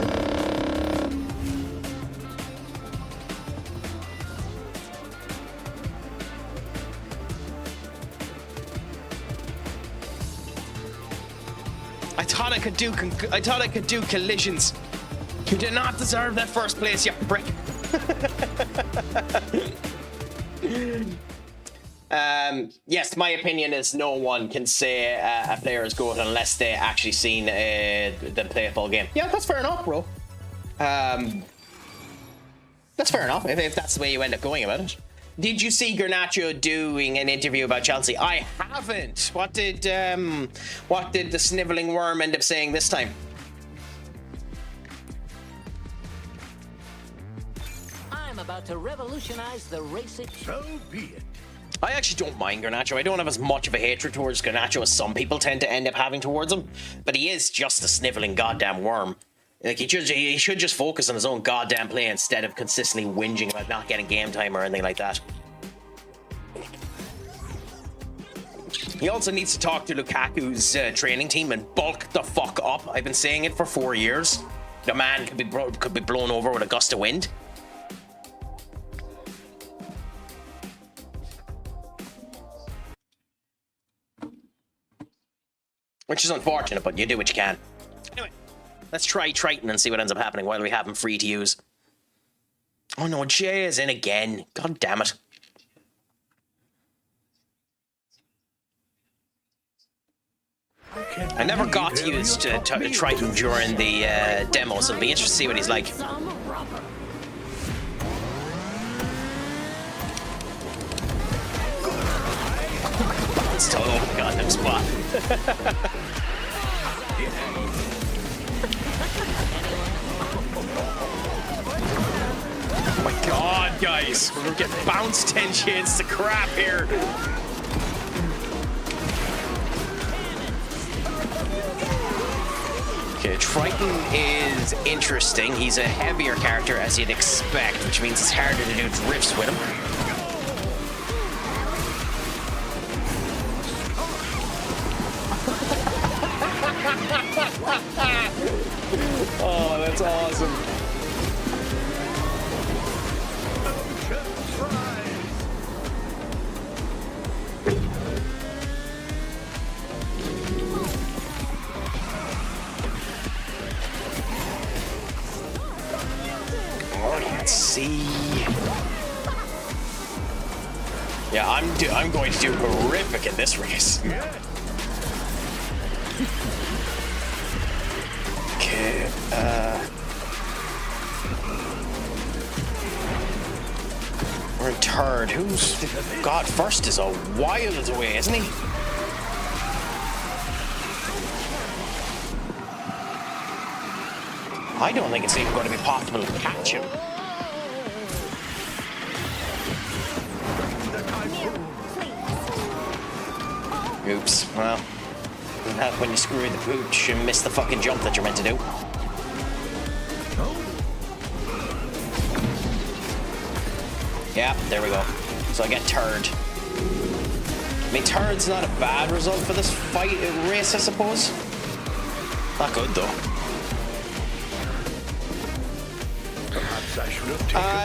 I thought I could do collisions. You did not deserve that first place, you prick. Yes, my opinion is no one can say a player is good unless they actually seen them play a full game. Yeah, that's fair enough, bro. That's fair enough if that's the way you end up going about it. Did you see Garnacho doing an interview about Chelsea? I haven't. What did the sniveling worm end up saying this time? I'm about to revolutionize the racing. So be it. I actually don't mind Garnacho. I don't have as much of a hatred towards Garnacho as some people tend to end up having towards him. But he is just a sniveling goddamn worm. Like, he should just focus on his own goddamn play instead of consistently whinging about not getting game time or anything like that. He also needs to talk to Lukaku's training team and bulk the fuck up. I've been saying it for 4 years. The man could be blown over with a gust of wind. Which is unfortunate, but you do what you can. Anyway, let's try Triton and see what ends up happening while we have him free to use. Oh no, Jay is in again. God damn it. I never got to use Triton during the demo, so it'll be interesting to see what he's like. It's total goddamn spot. Oh my god, guys. We're gonna get bounced 10 shades to crap here. Okay, Triton is interesting. He's a heavier character as you'd expect, which means it's harder to do drifts with him. Oh, that's awesome. Let's see. Yeah, I'm going to do horrific in this race. Okay, we're in third. Who's God first is a while away, isn't he? I don't think it's even going to be possible to catch him. Oops, well, doesn't help when you screw the pooch and miss the fucking jump that you're meant to do. Yeah, there we go. So I get third. I mean, third's not a bad result for this race, I suppose. Not good, though.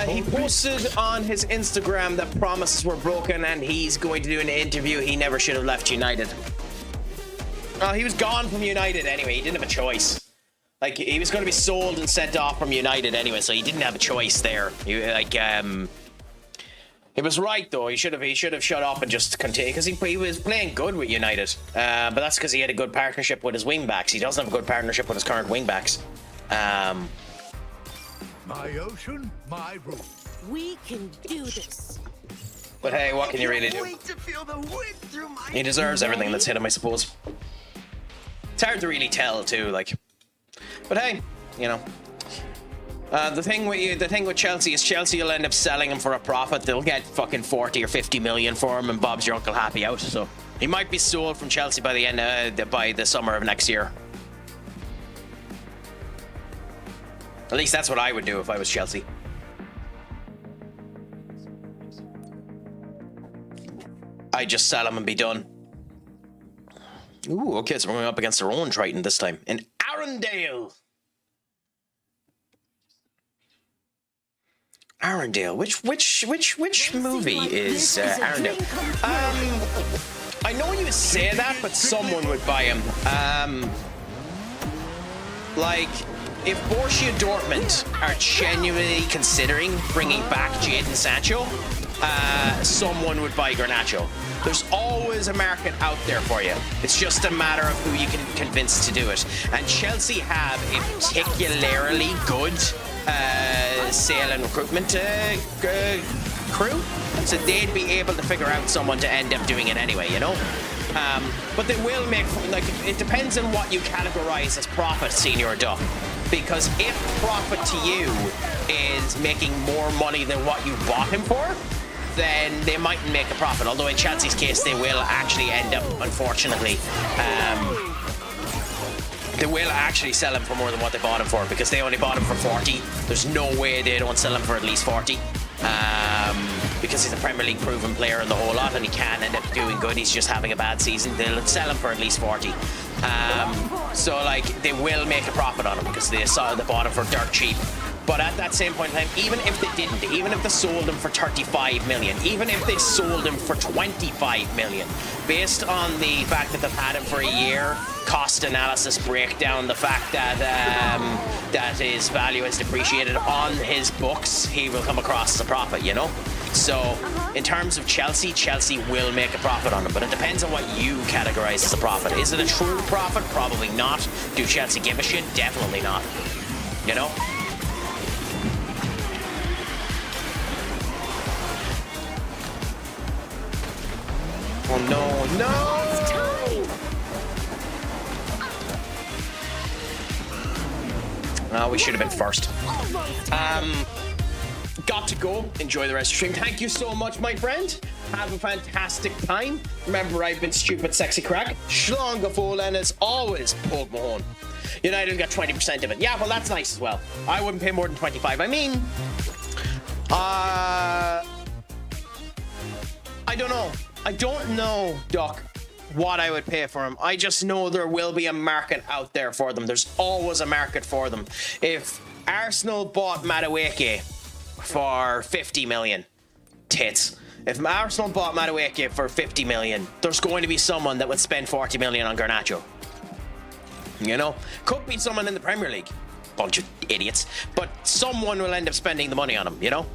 He posted on his Instagram that promises were broken and he's going to do an interview. He never should have left United. He was gone from United anyway. He didn't have a choice. Like, he was going to be sold and sent off from United anyway, so he didn't have a choice there. He was right though. He should have shut up and just continued because he was playing good with United. But that's because he had a good partnership with his wingbacks. He doesn't have a good partnership with his current wingbacks. My ocean, my rule. We can do this. But hey, what can you really do? Wait to feel the wind through my He deserves everything that's hit him, I suppose. It's hard to really tell too, like. But hey, you know. The thing with Chelsea is Chelsea will end up selling him for a profit. They'll get fucking 40 or 50 million for him, and Bob's your uncle happy out. So he might be sold from Chelsea by the end by the summer of next year. At least that's what I would do if I was Chelsea. I'd just sell him and be done. Ooh, okay, so we're going up against our own Triton this time in Arendelle. Arendelle. Which movie is Arendelle? I know you say that, but someone would buy him. Like, if Borussia Dortmund are genuinely considering bringing back Jadon Sancho, someone would buy Garnacho. There's always a market out there for you. It's just a matter of who you can convince to do it. And Chelsea have a particularly good sale and recruitment crew, so they'd be able to figure out someone to end up doing it anyway, you know? But they will make, like, it depends on what you categorize as profit, Senior Duck. Because if profit to you is making more money than what you bought him for, then they mightn't make a profit. Although in Chelsea's case, they will actually end up, unfortunately, they will actually sell him for more than what they bought him for, because they only bought him for 40. There's no way they don't sell him for at least 40. Because he's a Premier League proven player in the whole lot, and he can end up doing good. He's just having a bad season. They'll sell him for at least 40. So like, they will make a profit on him because they bought him for dirt cheap. But at that same point in time, even if they didn't, even if they sold him for 35 million, even if they sold him for 25 million, based on the fact that they've had him for a year, cost analysis breakdown, the fact that that his value is depreciated on his books, he will come across as a profit, you know? So in terms of Chelsea, Chelsea will make a profit on him, but it depends on what you categorize as a profit. Is it a true profit? Probably not. Do Chelsea give a shit? Definitely not. You know? Oh no, no! Oh, we should have been first. Got to go. Enjoy the rest of the stream. Thank you so much, my friend. Have a fantastic time. Remember, I've been stupid, sexy Craic. Schlong full, and as always, Pog Mahone. United got 20% of it. Yeah, well, that's nice as well. I wouldn't pay more than 25. I mean, I don't know. I don't know, Doc, what I would pay for him. I just know there will be a market out there for them. There's always a market for them. If Arsenal bought Madueke for 50 million, tits. If Arsenal bought Madueke for 50 million, there's going to be someone that would spend 40 million on Garnacho. You know? Could be someone in the Premier League. Bunch of idiots. But someone will end up spending the money on him, you know?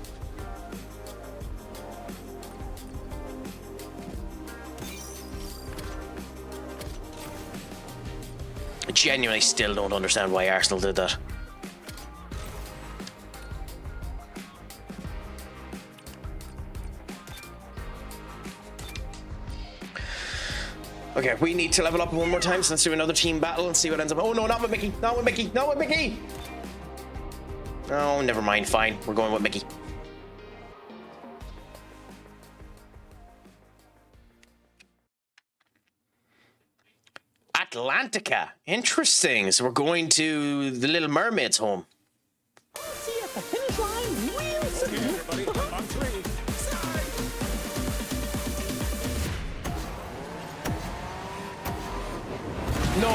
I genuinely still don't understand why Arsenal did that. Okay, we need to level up one more time, so let's do another team battle and see what ends up. Oh no, not with Mickey! Not with Mickey! Not with Mickey! Oh, never mind, fine. We're going with Mickey. Atlantica. Interesting. So we're going to the Little Mermaid's home. See you at the finish line real soon. No,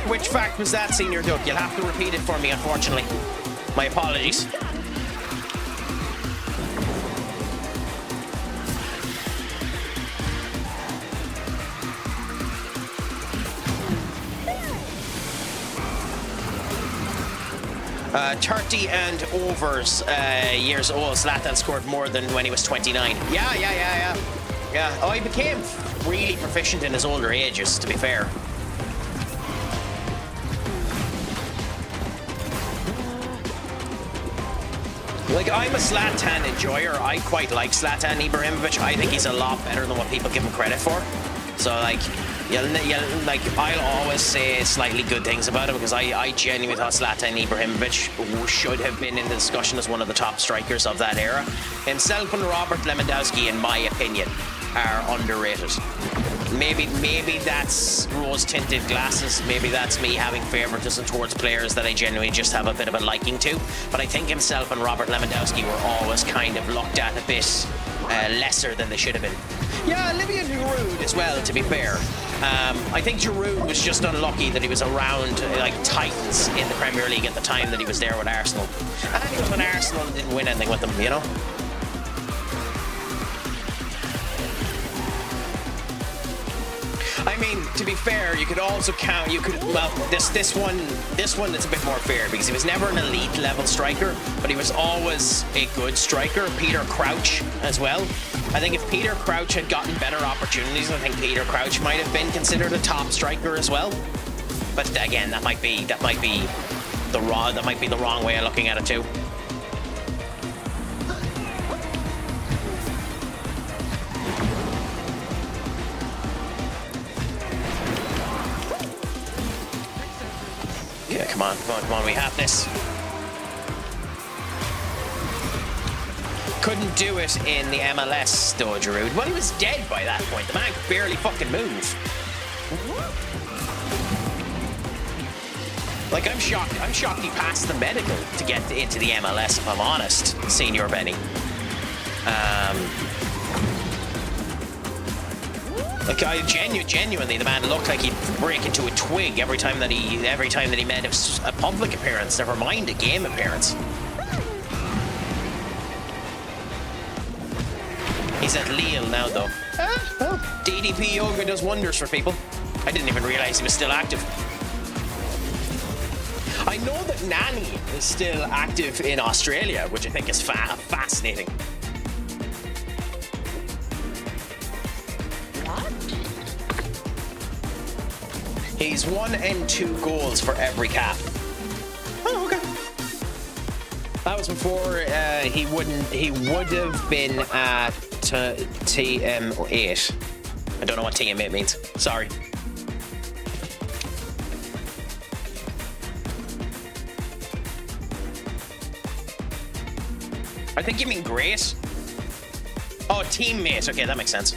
which fact was that, Senior Duck? You'll have to repeat it for me, unfortunately. My apologies. .30 and overs years old. Zlatan scored more than when he was 29. Yeah. Oh, he became really proficient in his older ages, to be fair. Like, I'm a Zlatan enjoyer. I quite like Zlatan Ibrahimovic. I think he's a lot better than what people give him credit for. So, like, like, I'll always say slightly good things about him because I genuinely thought Zlatan Ibrahimovic should have been in the discussion as one of the top strikers of that era. Himself and Robert Lewandowski, in my opinion, are underrated. Maybe that's rose-tinted glasses. Maybe that's me having favoritism towards players that I genuinely just have a bit of a liking to. But I think himself and Robert Lewandowski were always kind of looked at a bit lesser than they should have been. Yeah, Olivier Giroud as well, to be fair. I think Giroud was just unlucky that he was around like Titans in the Premier League at the time that he was there with Arsenal. And he was with Arsenal and didn't win anything with them, you know? I mean, to be fair, you could also count. Well, this one that's a bit more fair because he was never an elite level striker, but he was always a good striker. Peter Crouch as well. I think if Peter Crouch had gotten better opportunities, I think Peter Crouch might have been considered a top striker as well. But again, that might be the wrong way of looking at it too. Yeah, come on, we have this. Couldn't do it in the MLS though, Giroud. Well, he was dead by that point. The man could barely fucking move. Like, I'm shocked he passed the medical to get into the MLS, if I'm honest, Senior Benny. Like, genuinely, the man looked like he'd break into a twig every time that he made a public appearance, never mind a game appearance. He's at Lille now, though. DDP yoga does wonders for people. I didn't even realize he was still active. I know that Nani is still active in Australia, which I think is fascinating. He's 1 and 2 goals for every cap. Oh, okay. That was before he would have been at TM8. I don't know what TM8 means. Sorry. I think you mean great. Oh, teammate. Okay, that makes sense.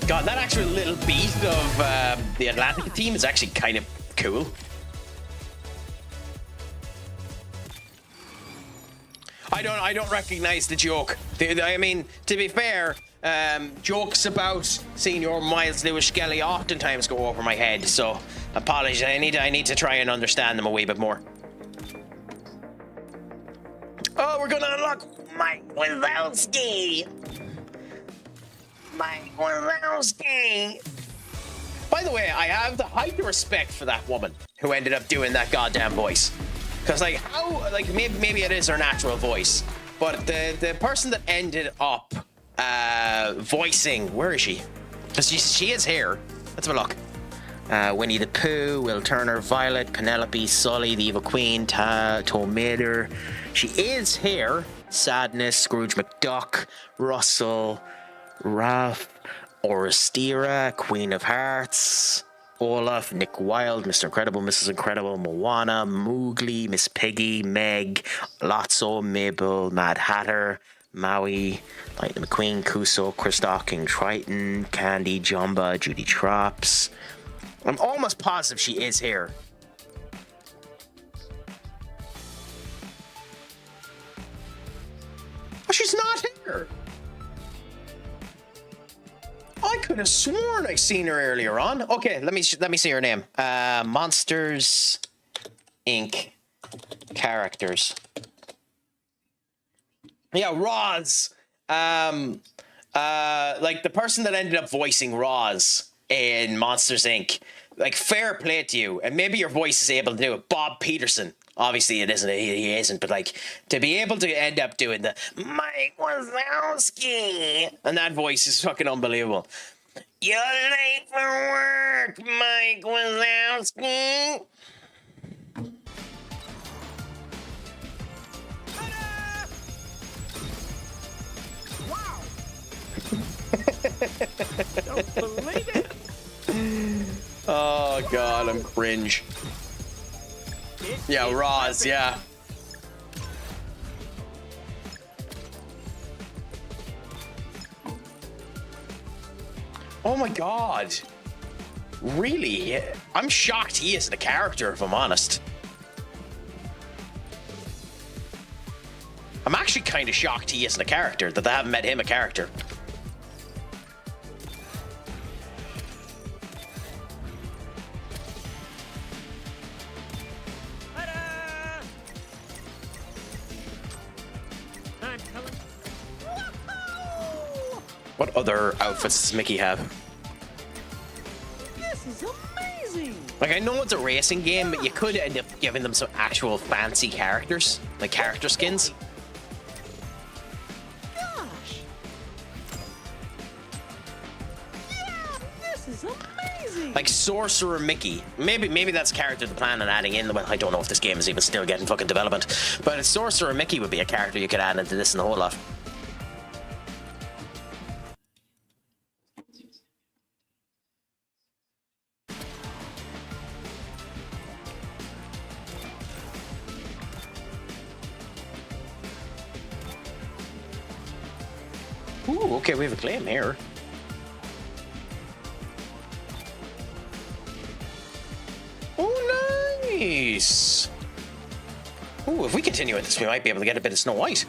God, that actual little beat of the Atlantic team is actually kind of cool. I don't recognize the joke. I mean, to be fair, jokes about Senior Miles Lewis Skelly oftentimes go over my head, so apologies. I need to try and understand them a wee bit more. Oh, we're gonna unlock Mike Wazowski. Mike Wazowski. By the way, I have the height of respect for that woman who ended up doing that goddamn voice. Because, like, how, like, maybe it is her natural voice, but the person that ended up voicing, where is she? Because she is here. Let's have a look. Winnie the Pooh, Will Turner, Violet, Penelope, Sully, the Evil Queen, Tom Mater. She is here. Sadness, Scrooge McDuck, Russell, Ralph, Oristira, Queen of Hearts, Olaf, Nick Wilde, Mr. Incredible, Mrs. Incredible, Moana, Mowgli, Miss Piggy, Meg, Lotso, Mabel, Mad Hatter, Maui, Lightning McQueen, Kuso, Kristoff, King Triton, Candy, Jumba, Judy Trops. I'm almost positive she is here. Oh, she's not here. I could have sworn I seen her earlier on. Okay, let me see her name. Monsters Inc. characters. Yeah, Roz. Like the person that ended up voicing Roz in Monsters Inc. Like, fair play to you, and maybe your voice is able to do it. Bob Peterson. Obviously, it isn't. He isn't. But like, to be able to end up doing the Mike Wazowski, and that voice is fucking unbelievable. You're late for work, Mike Wazowski. Wow! Don't believe it. Oh god, I'm cringe. Yeah, Roz, yeah. Oh my god. Really? I'm shocked he isn't a character, if I'm honest. I'm actually kind of shocked he isn't a character, that they haven't made him a character. I'm coming. What other outfits does Mickey have? This is amazing. Like, I know it's a racing game, but you could end up giving them some actual fancy characters, like character skins. Gosh. Yeah, this is amazing. Like Sorcerer Mickey. Maybe that's a character they're planning on adding in. Well, I don't know if this game is even still getting fucking development. But Sorcerer Mickey would be a character you could add into this and a whole lot. Ooh, okay, we have a claim here. Oh, nice. Ooh, if we continue with this, we might be able to get a bit of Snow White.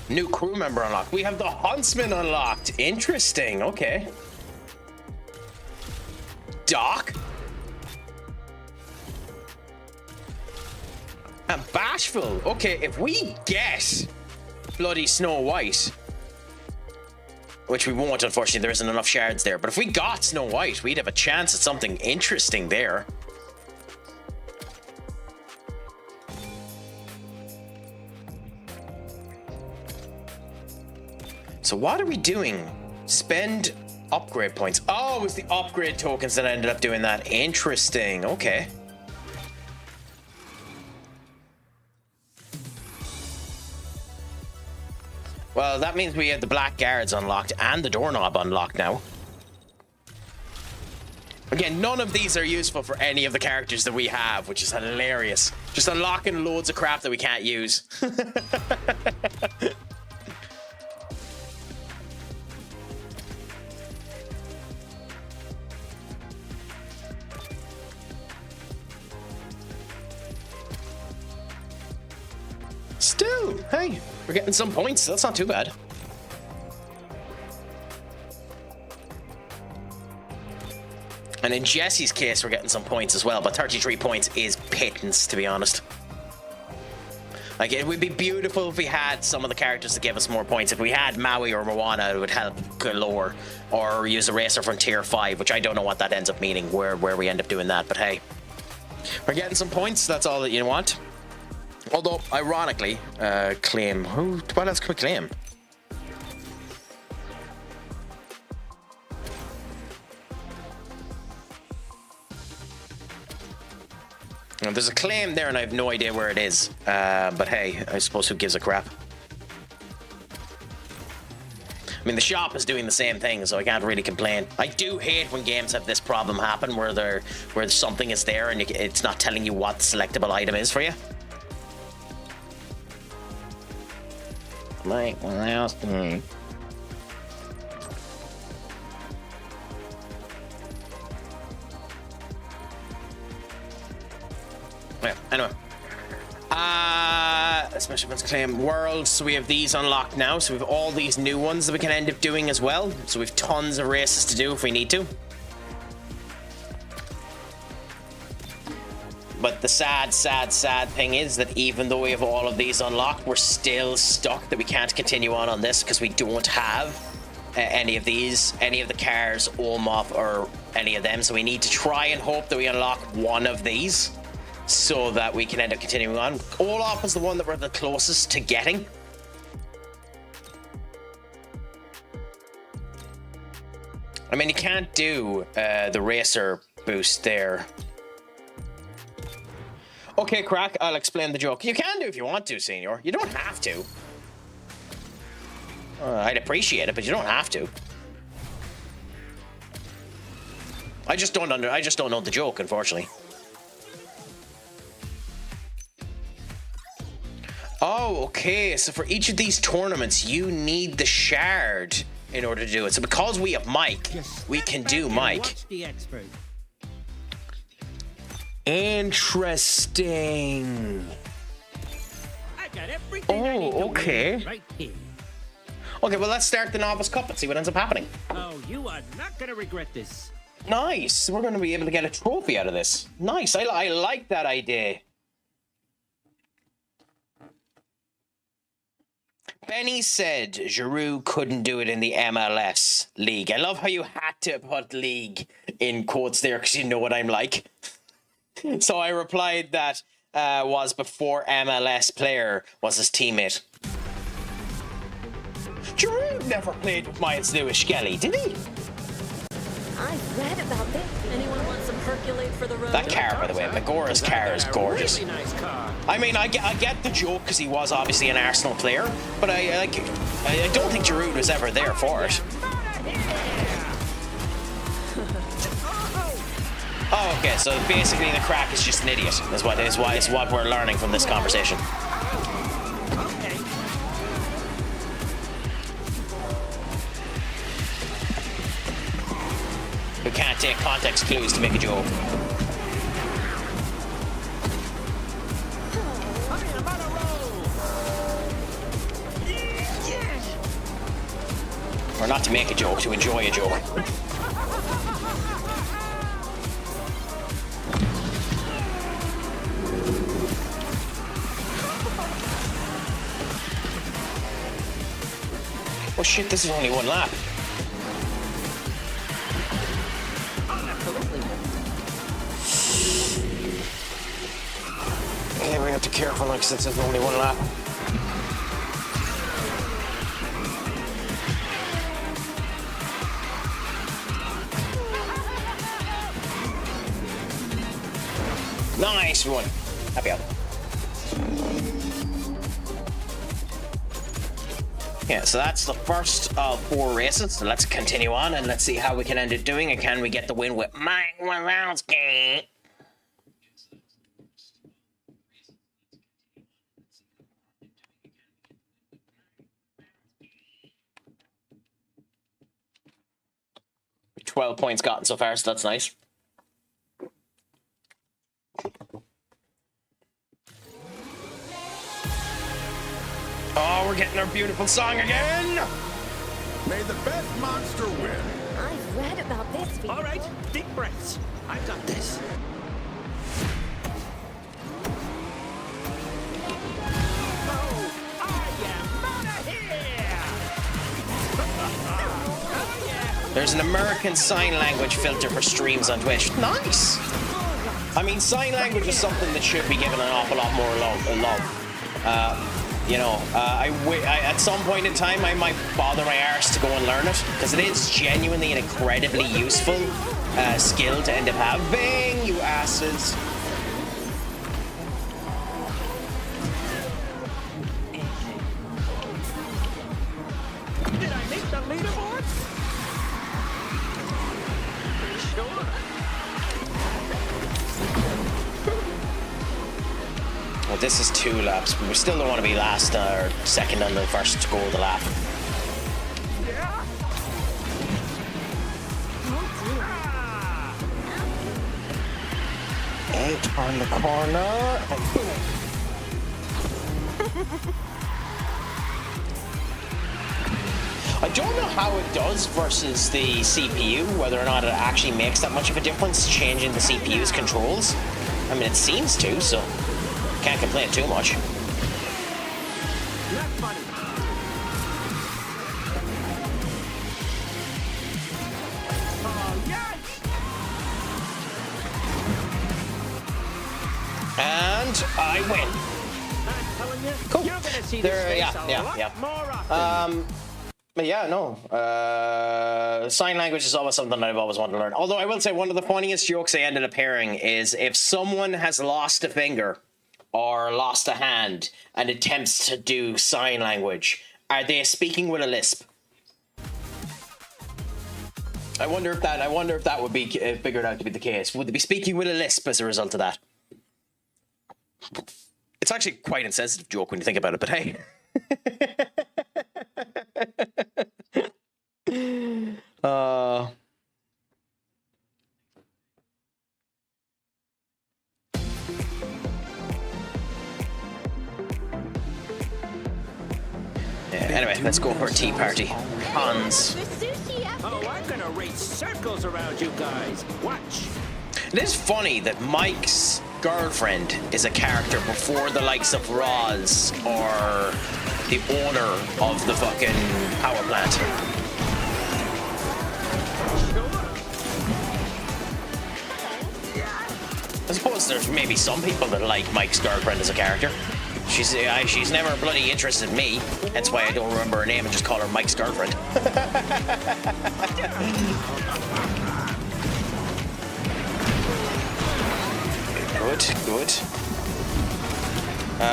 New crew member unlocked. We have the Huntsman unlocked. Interesting. Okay. Doc. And Bashful. Okay, if we get bloody Snow White, which we won't, unfortunately, there isn't enough shards there, but if we got Snow White, we'd have a chance at something interesting there. So what are we doing? Spend upgrade points. Oh, it was the upgrade tokens that ended up doing that. Interesting. Okay. Well, that means we have the black guards unlocked and the doorknob unlocked now. Again, none of these are useful for any of the characters that we have, which is hilarious. Just unlocking loads of crap that we can't use. Still, hey, we're getting some points. That's not too bad. And in Jesse's case, we're getting some points as well, but 33 points is pittance, to be honest. Like, it would be beautiful if we had some of the characters to give us more points. If we had Maui or Moana, it would help galore. Or use a racer from tier 5, which I don't know what that ends up meaning, where we end up doing that. But hey, we're getting some points. That's all that you want. Although, ironically, claim. What else can we claim? Now, there's a claim there, and I have no idea where it is. But hey, I suppose who gives a crap? I mean, the shop is doing the same thing, so I can't really complain. I do hate when games have this problem happen, where something is there and it's not telling you what the selectable item is for you. Like, what else? Yeah, anyway. Special events claim worlds. So we have these unlocked now. So we have all these new ones that we can end up doing as well. So we have tons of races to do if we need to. But the sad thing is that even though we have all of these unlocked, we're still stuck that we can't continue on this because we don't have any of these, any of the cars, Olmoff, or any of them. So we need to try and hope that we unlock one of these so that we can end up continuing on. Olaf is the one that we're the closest to getting. I mean, you can't do the racer boost there. Okay, Craic, I'll explain the joke. You can do if you want to, Senior. You don't have to. I'd appreciate it, but you don't have to. I just don't know the joke, unfortunately. Oh, okay. So for each of these tournaments, you need the shard in order to do it. So because we have Mike, we can do Mike. Watch the expert. Interesting. I got everything I need to okay. win right here. Okay, well, let's start the Novice Cup and see what ends up happening. Oh, you are not gonna regret this. Nice. We're going to be able to get a trophy out of this. Nice. I like that idea. Benny said Giroud couldn't do it in the MLS league. I love how you had to put league in quotes there because you know what I'm like. So I replied that was before MLS player was his teammate. Giroud never played with Myers Lewis Skelly, did he? I read about this. Anyone want some percolate for the road? That car, by the way, Magora's car is gorgeous. Really nice car. I mean, I get the joke because he was obviously an Arsenal player, but I don't think Giroud was ever there for it. Oh, okay. So basically, the Craic is just an idiot. Is what we're learning from this conversation. We can't take context clues to make a joke. Or not to make a joke, to enjoy a joke. Oh shit, this is only one lap. Okay, we have to be careful now because it's only one lap. Nice one. Happy out. Yeah, so that's the first of 4 races. So let's continue on and let's see how we can end it doing and can we get the win with Mike Wazowski. $12 points gotten so far, so that's nice. Oh, we're getting our beautiful song again! May the best monster win. I read about this. All right, deep breaths. I've got this. There's an American Sign Language filter for streams on Twitch. Nice! I mean, sign language is something that should be given an awful lot more love. At some point in time, I might bother my arse to go and learn it, because it is genuinely an incredibly useful skill to end up having, you asses. Did I make the leaderboard? Sure. Well, this is 2 laps, but we still don't want to be last or second on the first to go of the lap. And turn the corner. And boom. I don't know how it does versus the CPU, whether or not it actually makes that much of a difference changing the CPU's controls. I mean, it seems to, so can't complain too much. And I win. Cool. There, yeah. But yeah, no. Sign language is always something I've always wanted to learn. Although I will say one of the funniest jokes I ended up hearing is if someone has lost a finger or lost a hand and attempts to do sign language, are they speaking with a lisp? I wonder if that would be figured out to be the case. Would they be speaking with a lisp as a result of that? It's actually quite an insensitive joke when you think about it, but hey. Anyway, let's go for a tea party. Hans. Oh, I'm gonna race circles around you guys. Watch. It is funny that Mike's girlfriend is a character before the likes of Roz or the owner of the fucking power plant. I suppose there's maybe some people that like Mike's girlfriend as a character. She's never bloody interested in me. That's why I don't remember her name and just call her Mike's girlfriend. Good.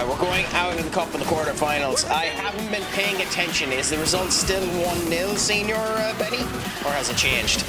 We're going out of the cup in the quarterfinals. I haven't been paying attention. Is the result still 1-0, Senior Benny? Or has it changed?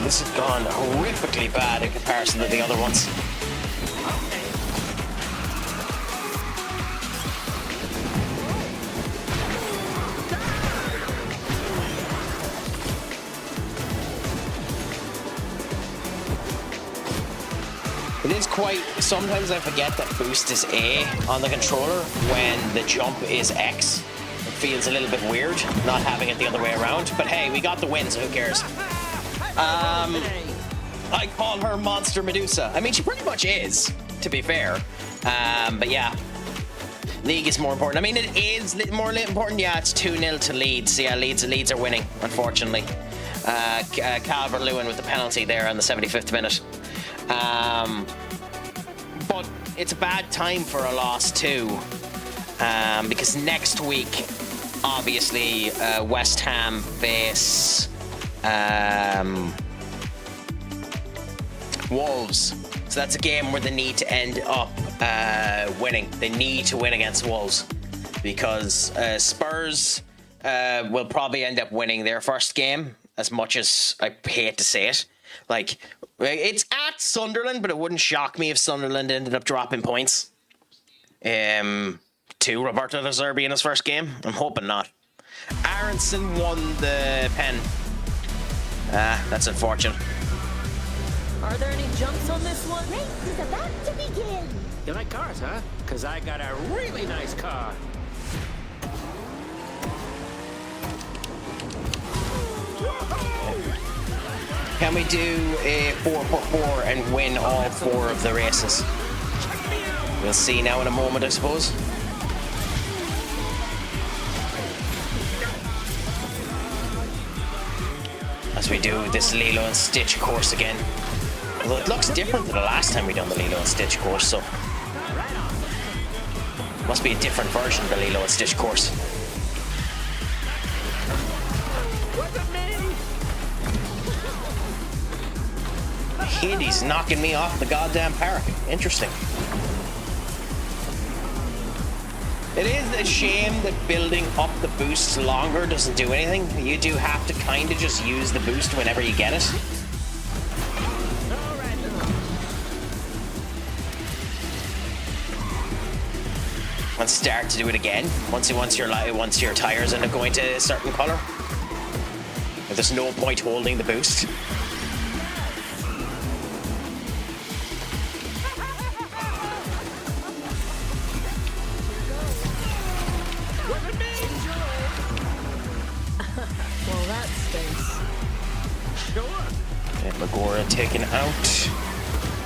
This has gone horrifically bad in comparison to the other ones. It is quite... Sometimes I forget that boost is A on the controller when the jump is X. It feels a little bit weird not having it the other way around. But hey, we got the win, so who cares? I call her Monster Medusa. I mean, she pretty much is, to be fair. But yeah, League is more important. I mean, it is more important. Yeah, it's 2-0 to Leeds. Yeah, Leeds are winning, unfortunately. Calvert-Lewin with the penalty there on the 75th minute. But it's a bad time for a loss too, because next week, obviously, West Ham face Wolves. So that's a game where they need to end up winning. They need to win against Wolves because Spurs will probably end up winning their first game, as much as I hate to say it. Like, it's at Sunderland, but it wouldn't shock me if Sunderland ended up dropping points to Roberto De Zerbi in his first game. I'm hoping not. Aronson won the pen. That's unfortunate. Are there any jumps on this one? Race is about to begin. You like cars, huh? Because I got a really nice car. Can we do a 4x4 and win all 4 of the races? We'll see now in a moment, I suppose. As we do this Lilo and Stitch course again. Although it looks different than the last time we done the Lilo and Stitch course, so must be a different version of the Lilo and Stitch course. He's knocking me off the goddamn park. Interesting. It is a shame that building up the boosts longer doesn't do anything. You do have to kind of just use the boost whenever you get it. And start to do it again once your tires end up going to a certain color. there's no point holding the boost. Well, that stinks. Sure. And Magora taken out.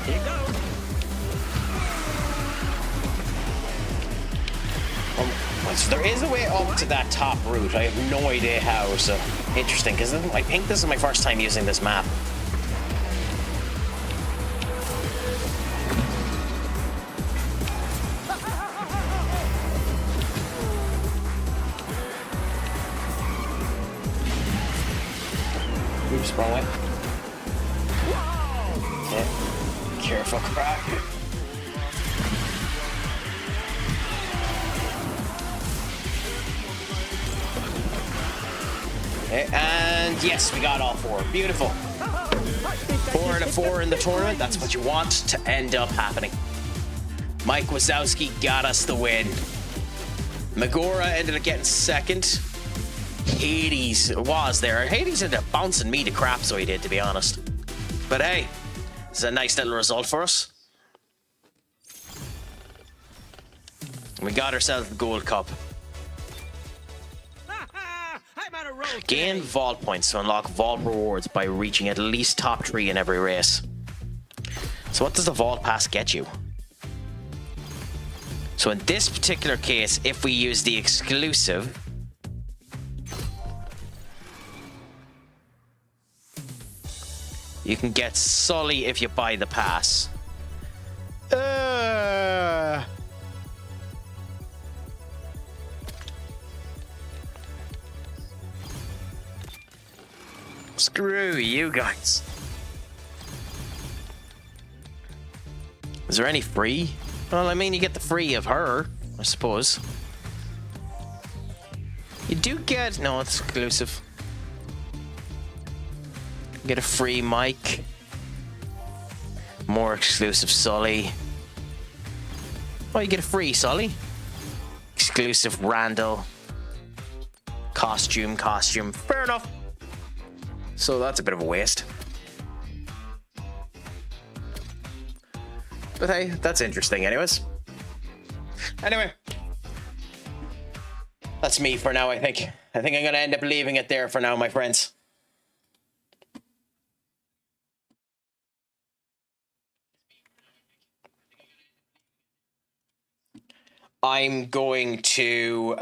Here you go. So there is a way up to that top route. I have no idea how, so interesting, because I think this is my first time using this map. Oops, wrong way. Okay. Careful, Craic. Okay, and yes, we got all four. Beautiful. 4 out of 4 in the tournament. That's what you want to end up happening. Mike Wazowski got us the win. Magora ended up getting second. Hades was there. Hades ended up bouncing me to crap, so he did, to be honest. But hey, it's a nice little result for us. We got ourselves the Gold Cup. I'm on a roll. Gain vault points to unlock vault rewards by reaching at least top 3 in every race. So what does the vault pass get you? So in this particular case, if we use the exclusive, you can get Sully if you buy the pass. Screw you guys. Is there any free? Well, I mean, you get the free of her, I suppose. You do get... No, it's exclusive. You get a free Mike. More exclusive Sully. Oh, you get a free Sully. Exclusive Randall. Costume. Fair enough. So that's a bit of a waste. But hey, that's interesting anyways. Anyway. That's me for now, I think. I think I'm going to end up leaving it there for now, my friends. I'm going to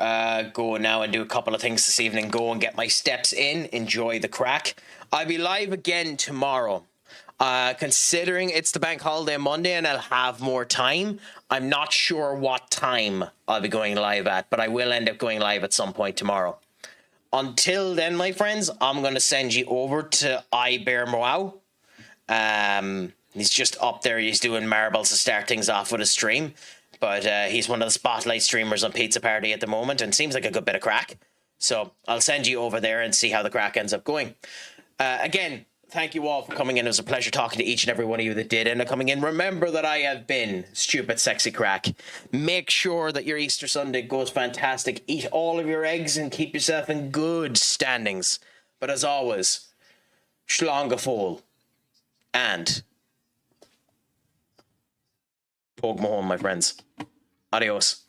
go now and do a couple of things this evening. Go and get my steps in. Enjoy the Craic. I'll be live again tomorrow. Considering it's the bank holiday Monday and I'll have more time, I'm not sure what time I'll be going live at, but I will end up going live at some point tomorrow. Until then, my friends, I'm going to send you over to iBearMow. He's just up there. He's doing marbles to start things off with a stream. But he's one of the spotlight streamers on Pizza Party at the moment and seems like a good bit of crack. So I'll send you over there and see how the crack ends up going. Again, thank you all for coming in. It was a pleasure talking to each and every one of you that did end up coming in. Remember that I have been Stupid Sexy Craic. Make sure that your Easter Sunday goes fantastic. Eat all of your eggs and keep yourself in good standings. But as always, Schlongafol and Pogue Mahone, my friends. Adios.